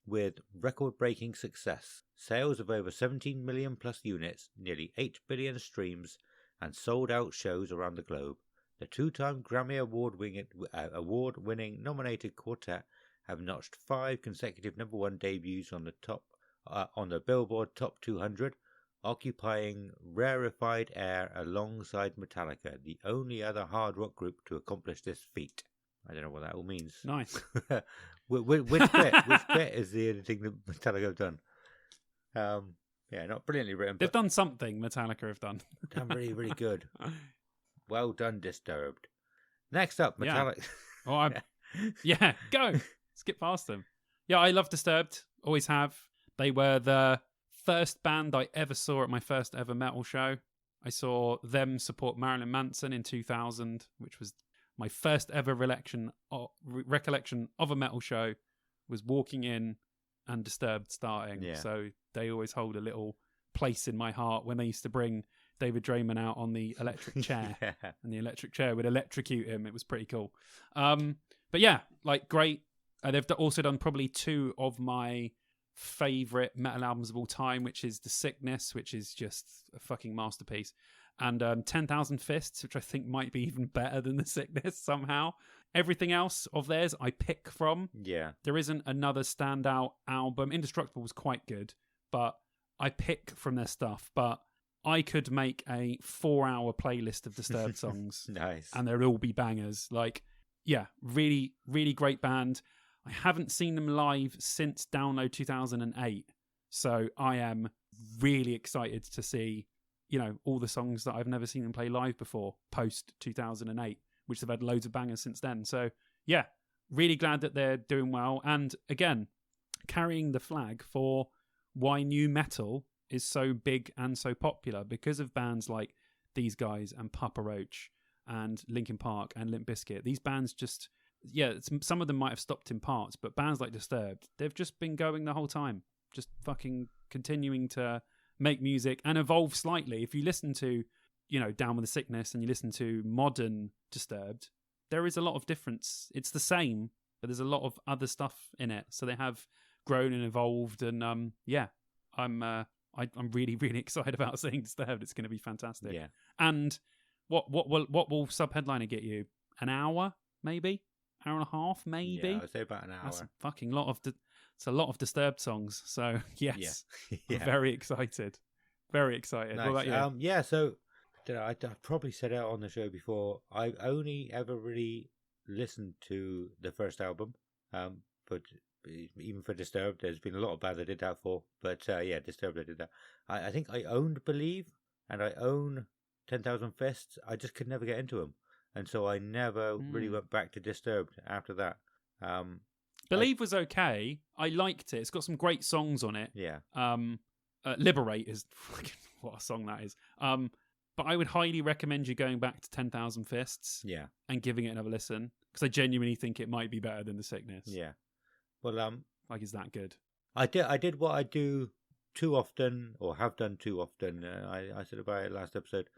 [SPEAKER 1] with record-breaking success. Sales of over 17 million plus units, nearly 8 billion streams, and sold-out shows around the globe. The 2-time Grammy Award-winning nominated quartet have notched 5 consecutive number 1 debuts on the Billboard Top 200, occupying rarefied air alongside Metallica, the only other hard rock group to accomplish this feat. I don't know what that all means.
[SPEAKER 2] Nice.
[SPEAKER 1] Which bit is the only thing that Metallica have done? Not brilliantly written.
[SPEAKER 2] They've done something, Metallica have done.
[SPEAKER 1] Done really, really good. Well done, Disturbed. Next up, Metallica.
[SPEAKER 2] Go. Skip past them. Yeah, I love Disturbed. Always have. They were the first band I ever saw at my first ever metal show. I saw them support Marilyn Manson in 2000, which was my first ever recollection of a metal show, was walking in and Disturbed starting.
[SPEAKER 1] Yeah.
[SPEAKER 2] So they always hold a little place in my heart when they used to bring David Draymond out on the electric chair and the electric chair would electrocute him. It was pretty cool. Great. They've also done probably 2 of my favorite metal albums of all time, which is The Sickness, which is just a fucking masterpiece, and 10,000 Fists, which I think might be even better than The Sickness somehow. Everything else of theirs I pick from.
[SPEAKER 1] Yeah.
[SPEAKER 2] There isn't another standout album. Indestructible was quite good, but I pick from their stuff. But I could make a 4-hour playlist of Disturbed songs.
[SPEAKER 1] Nice.
[SPEAKER 2] And they'd all be bangers. Really, really great band. I haven't seen them live since Download 2008. So I am really excited to see all the songs that I've never seen them play live before, post 2008, which they've had loads of bangers since then. So yeah, really glad that they're doing well. And again, carrying the flag for why new metal is so big and so popular, because of bands like these guys and Papa Roach and Linkin Park and Limp Bizkit. These bands just, some of them might have stopped in parts, but bands like Disturbed, they've just been going the whole time, just fucking continuing to make music and evolve slightly. If you listen to, Down with the Sickness and you listen to modern Disturbed, there is a lot of difference. It's the same, but there's a lot of other stuff in it. So they have grown and evolved, and I'm really, really excited about seeing Disturbed. It's going to be fantastic.
[SPEAKER 1] Yeah.
[SPEAKER 2] And what will Sub-Headliner get you? An hour, maybe? Hour and a half, maybe?
[SPEAKER 1] Yeah, I'd say about an hour.
[SPEAKER 2] That's a fucking lot of it's a lot of Disturbed songs. So yes,
[SPEAKER 1] Yeah.
[SPEAKER 2] I'm very excited. Very excited.
[SPEAKER 1] Nice.
[SPEAKER 2] What about you?
[SPEAKER 1] So I've probably said it on the show before. I've only ever really listened to the first album, but even for Disturbed, there's been a lot of bands I did that for. But Disturbed, I did that. I think I owned Believe, and I own 10,000 Fists. I just could never get into them, and so I never really went back to Disturbed after that.
[SPEAKER 2] Believe was okay. I liked it. It's got some great songs on it.
[SPEAKER 1] Yeah.
[SPEAKER 2] Liberate is what a song that is. But I would highly recommend you going back to 10,000 Fists.
[SPEAKER 1] Yeah.
[SPEAKER 2] And giving it another listen, because I genuinely think it might be better than The Sickness.
[SPEAKER 1] Yeah. Well,
[SPEAKER 2] like, is that good?
[SPEAKER 1] I did what I do too often, or have done too often. I said about it last episode.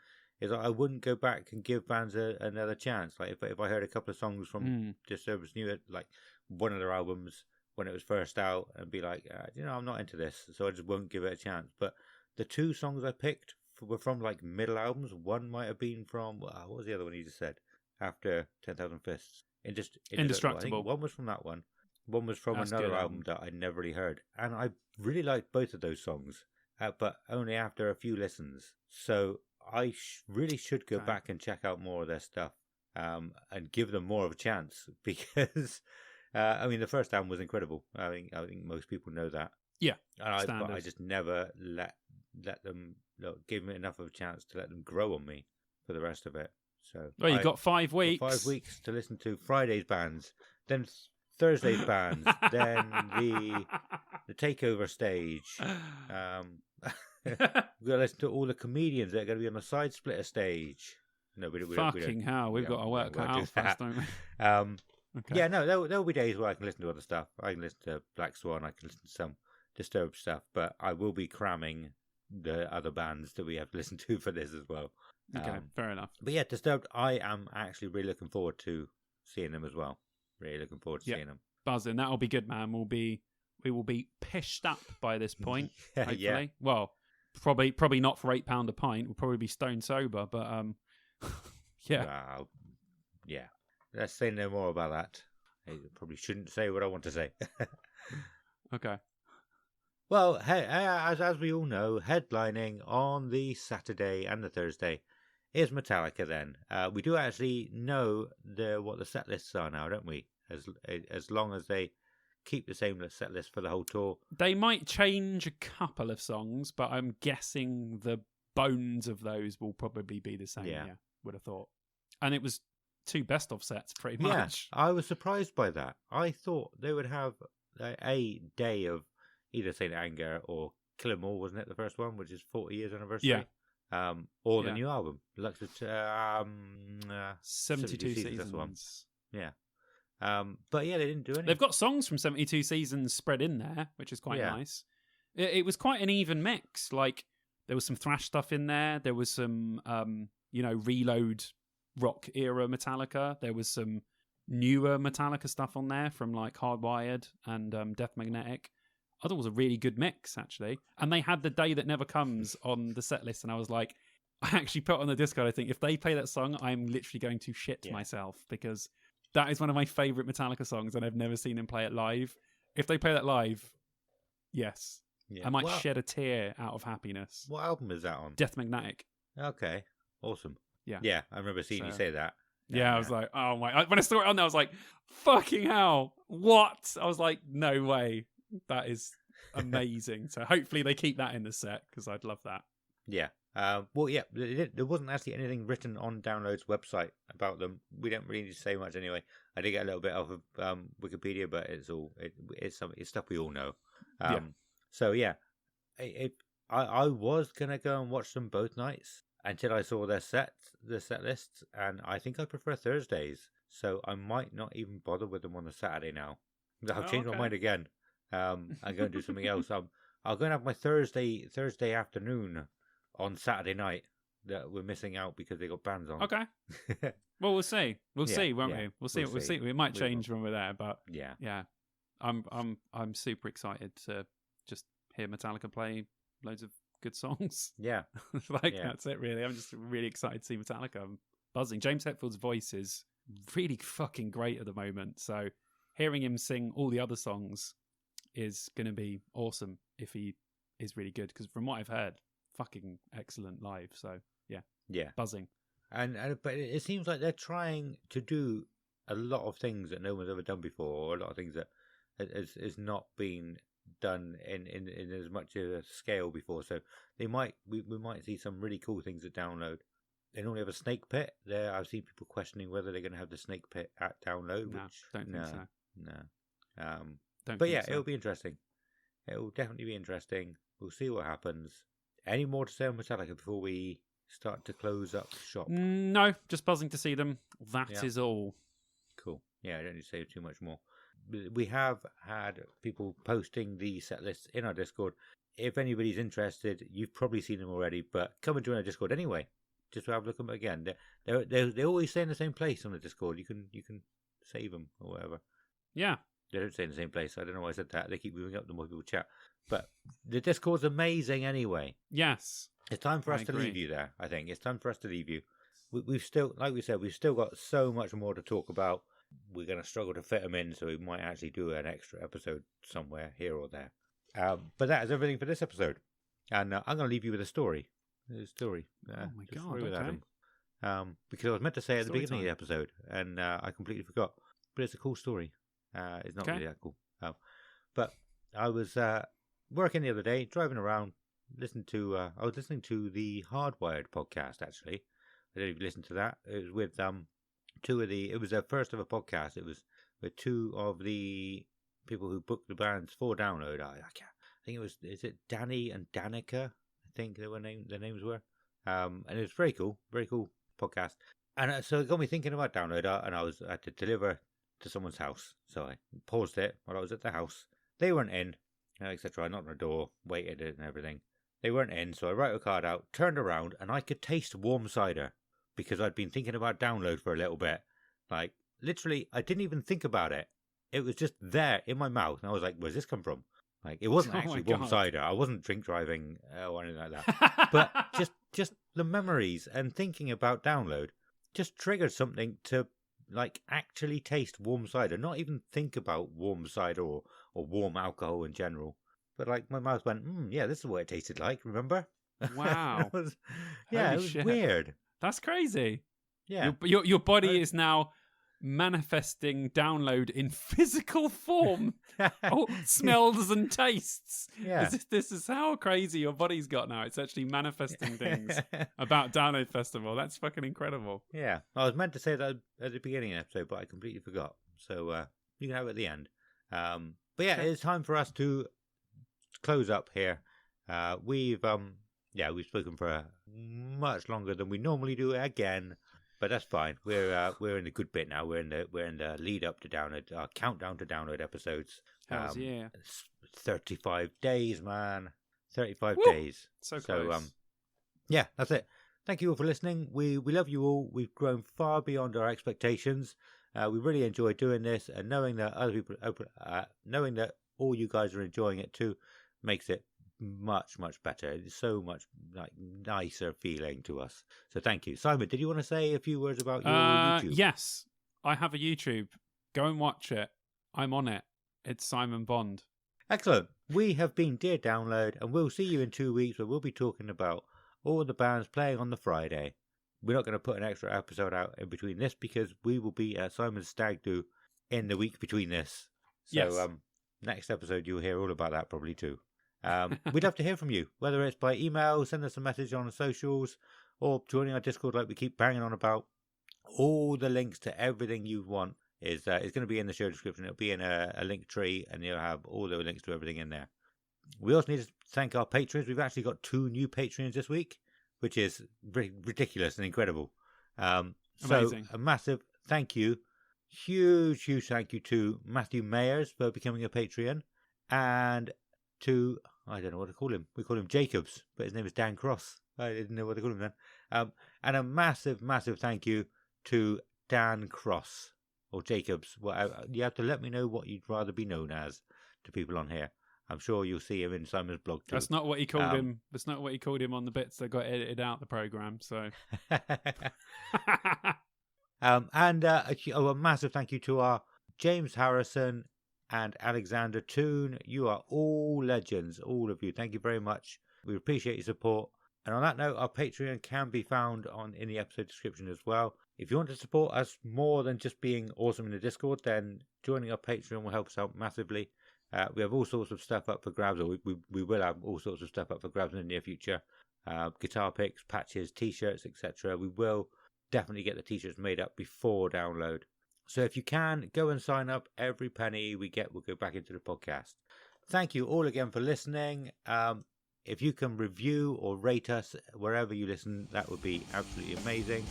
[SPEAKER 1] Is I wouldn't go back and give bands another chance. Like if I heard a couple of songs from Disturbed's new, like one of their albums when it was first out, and be like, I'm not into this, so I just won't give it a chance. But the two songs I picked were from like middle albums. One might have been from what was the other one you just said after 10,000 Fists? Indestructible. I think one was from that one. One was from another album that I never really heard, and I really liked both of those songs, but only after a few listens. So I really should go back and check out more of their stuff, and give them more of a chance, because the first album was incredible. I think most people know that.
[SPEAKER 2] Yeah,
[SPEAKER 1] but I just never let them give them enough of a chance to let them grow on me for the rest of it. So
[SPEAKER 2] you got 5 weeks.
[SPEAKER 1] 5 weeks to listen to Friday's bands, then Thursday's bands, then the takeover stage. We've got to listen to all the comedians that are going to be on the Side Splitter stage. No, we
[SPEAKER 2] Fucking hell, we've got to work that out fast, don't we?
[SPEAKER 1] Okay. Yeah, no, there'll be days where I can listen to other stuff. I can listen to Black Swan, I can listen to some Disturbed stuff, but I will be cramming the other bands that we have to listen to for this as well.
[SPEAKER 2] Okay, fair enough.
[SPEAKER 1] But yeah, Disturbed, I am actually really looking forward to seeing them as well. Really looking forward to seeing them.
[SPEAKER 2] Buzzing. That'll be good, man. We will be pished up by this point, hopefully.
[SPEAKER 1] Yeah.
[SPEAKER 2] Well, probably not for £8 a pint. We'll probably be stone sober, but yeah.
[SPEAKER 1] Wow. Yeah. Let's say no more about that. I probably shouldn't say what I want to say.
[SPEAKER 2] Okay.
[SPEAKER 1] Well, as we all know, headlining on the Saturday and the Thursday is Metallica. Then we do actually know what the set lists are now, don't we? As long as they keep the same set list for the whole tour.
[SPEAKER 2] They might change a couple of songs, but I'm guessing the bones of those will probably be the same. Yeah, would have thought. And it was 2 best of sets, pretty much.
[SPEAKER 1] Yeah, I was surprised by that. I thought they would have a day of either Saint Anger or Kill 'Em All, wasn't it? The first one, which is 40 years anniversary.
[SPEAKER 2] Yeah.
[SPEAKER 1] Or the new album,
[SPEAKER 2] 72 seasons.
[SPEAKER 1] That's the one. Yeah. But yeah, they didn't do anything.
[SPEAKER 2] They've got songs from 72 seasons spread in there, which is quite nice. It was quite an even mix. Like, there was some thrash stuff in there. There was some, Reload rock era Metallica. There was some newer Metallica stuff on there from like Hardwired and Death Magnetic. I thought it was a really good mix, actually. And they had The Day That Never Comes on the set list, and I was like, I actually put on the Discord, I think, if they play that song, I'm literally going to shit myself, because that is one of my favourite Metallica songs, and I've never seen them play it live. If they play that live, yes. Yeah. I might shed a tear out of happiness.
[SPEAKER 1] What album is that on?
[SPEAKER 2] Death Magnetic.
[SPEAKER 1] Okay, awesome.
[SPEAKER 2] Yeah.
[SPEAKER 1] Yeah, I remember seeing you say that.
[SPEAKER 2] Yeah, I was like, oh my... When I saw it on there, I was like, fucking hell, what? I was like, no way. That is amazing. So hopefully they keep that in the set, because I'd love that.
[SPEAKER 1] Yeah. Well, yeah, there wasn't actually anything written on Download's website about them. We don't really need to say much anyway. I did get a little bit off of Wikipedia, but it's stuff we all know.
[SPEAKER 2] Yeah.
[SPEAKER 1] So yeah, I was gonna go and watch them both nights until I saw their set lists, and I think I prefer Thursdays. So I might not even bother with them on the Saturday now. I've changed my mind again. I'm going to do something else. I'm going to have my Thursday afternoon on Saturday night that we're missing out because they got bands on.
[SPEAKER 2] Okay. Well, we'll see. We'll see, won't we? We'll see.
[SPEAKER 1] We'll see.
[SPEAKER 2] It might change when we're there, but
[SPEAKER 1] yeah.
[SPEAKER 2] I'm super excited to just hear Metallica play loads of good songs.
[SPEAKER 1] Yeah.
[SPEAKER 2] That's it, really. I'm just really excited to see Metallica. I'm buzzing. James Hetfield's voice is really fucking great at the moment. So hearing him sing all the other songs is going to be awesome if he is really good. Because from what I've heard, fucking excellent live. So yeah, buzzing.
[SPEAKER 1] But it seems like they're trying to do a lot of things that no one's ever done before, or a lot of things that has not been done in as much of a scale before. So we might see some really cool things at Download. They normally have a snake pit there. I've seen people questioning whether they're going to have the snake pit at Download.
[SPEAKER 2] No, don't think so.
[SPEAKER 1] No. But yeah, it'll be interesting. It will definitely be interesting. We'll see what happens. Any more to say on Metallica before we start to close up shop?
[SPEAKER 2] No, just buzzing to see them. That is all.
[SPEAKER 1] Cool. Yeah, I don't need to say too much more. We have had people posting the set lists in our Discord. If anybody's interested, you've probably seen them already, but come and join our Discord anyway. Just to have a look at them again. They always stay in the same place on the Discord. You can save them or whatever.
[SPEAKER 2] Yeah.
[SPEAKER 1] They don't stay in the same place. I don't know why I said that. They keep moving up the more people chat. But the Discord's amazing anyway.
[SPEAKER 2] Yes.
[SPEAKER 1] It's time for us to leave you there, I think. It's time for us to leave you. We've still, like we said, we've still got so much more to talk about. We're going to struggle to fit them in, so we might actually do an extra episode somewhere here or there. But that is everything for this episode. And I'm going to leave you with a story. Oh
[SPEAKER 2] my God,
[SPEAKER 1] with
[SPEAKER 2] okay.
[SPEAKER 1] Adam. Because I was meant to say at the beginning
[SPEAKER 2] Story
[SPEAKER 1] of the episode, and I completely forgot. But it's a cool story. It's not really that cool. But I was working the other day, driving around, I was listening to the Hardwired podcast, actually. I don't even listen to that. It was with it was their first ever podcast. It was with two of the people who booked the bands for Download. I think is it Danny and Danica? I think their names were. And it was very cool podcast. And so it got me thinking about Download, and I had to deliver to someone's house. So I paused it while I was at the house. They weren't in, etc. I knocked on the door, waited and everything. They weren't in, so I wrote a card out, turned around, and I could taste warm cider because I'd been thinking about Download for a little bit. Like, literally, I didn't even think about it. It was just there in my mouth, and I was like, where's this come from? Like, it wasn't actually warm cider. I wasn't drink driving or anything like that. But just the memories and thinking about Download just triggered something to, like, actually taste warm cider. Not even think about warm cider or warm alcohol in general. But, like, my mouth went, yeah, this is what it tasted like, remember?
[SPEAKER 2] Wow.
[SPEAKER 1] It was weird.
[SPEAKER 2] That's crazy.
[SPEAKER 1] Yeah.
[SPEAKER 2] Your body is now manifesting Download in physical form. Smells and tastes.
[SPEAKER 1] Yeah.
[SPEAKER 2] This is how crazy your body's got now. It's actually manifesting things about Download Festival. That's fucking incredible.
[SPEAKER 1] Yeah. I was meant to say that at the beginning of the episode, but I completely forgot. So you can have it at the end. But yeah, it's time for us to close up here. We've spoken for much longer than we normally do again, but that's fine. We're in the good bit now. We're in the lead up to Download, countdown to Download episodes.
[SPEAKER 2] Yeah.
[SPEAKER 1] 35 days, man. 35
[SPEAKER 2] Woo!
[SPEAKER 1] days.
[SPEAKER 2] So close.
[SPEAKER 1] Yeah, that's it. Thank you all for listening. We love you all. We've grown far beyond our expectations. We really enjoy doing this, and knowing that other people, knowing that all you guys are enjoying it too, makes it much better. It's so much like nicer feeling to us. So thank you, Simon. Did you want to say a few words about your YouTube?
[SPEAKER 2] Yes, I have a YouTube. Go and watch it. I'm on it. It's Simon Bond.
[SPEAKER 1] Excellent. We have been Dear Download, and we'll see you in 2 weeks where we'll be talking about all the bands playing on the Friday. We're not going to put an extra episode out in between this because we will be at Simon's Stag Do in the week between this. So
[SPEAKER 2] yes.
[SPEAKER 1] Next episode you'll hear all about that probably too. We'd love to hear from you, whether it's by email, send us a message on the socials, or joining our Discord like we keep banging on about. All the links to everything you want is going to be in the show description. It'll be in a link tree, and you'll have all the links to everything in there. We also need to thank our patrons. We've actually got 2 new Patreons this week, which is ridiculous and incredible. So
[SPEAKER 2] Amazing.
[SPEAKER 1] a massive thank you, huge thank you to Matthew Mayers for becoming a Patreon, and to, I don't know what to call him. We call him Jacobs, but his name is Dan Cross. I didn't know what to call him then. And a massive thank you to Dan Cross, or Jacobs. Well, you have to let me know what you'd rather be known as to people on here. I'm sure you'll see him in Simon's blog too.
[SPEAKER 2] That's not what he called him. That's not what he called him on the bits that got edited out the program. So,
[SPEAKER 1] and a massive thank you to our James Harrison and Alexander Toon. You are all legends, all of you. Thank you very much. We appreciate your support. And on that note, our Patreon can be found in the episode description as well. If you want to support us more than just being awesome in the Discord, then joining our Patreon will help us out massively. We have all sorts of stuff up for grabs, or we will have all sorts of stuff up for grabs in the near future. Guitar picks, patches, t-shirts, etc. We will definitely get the t-shirts made up before download. So if you can, go and sign up. Every penny we get will go back into the podcast. Thank you all again for listening. If you can review or rate us wherever you listen, that would be absolutely amazing.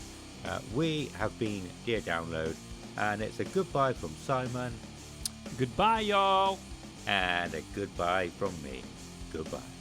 [SPEAKER 1] We have been Dear Download, and it's a goodbye from Simon.
[SPEAKER 2] goodbye, y'all.
[SPEAKER 1] And a goodbye from me. Goodbye.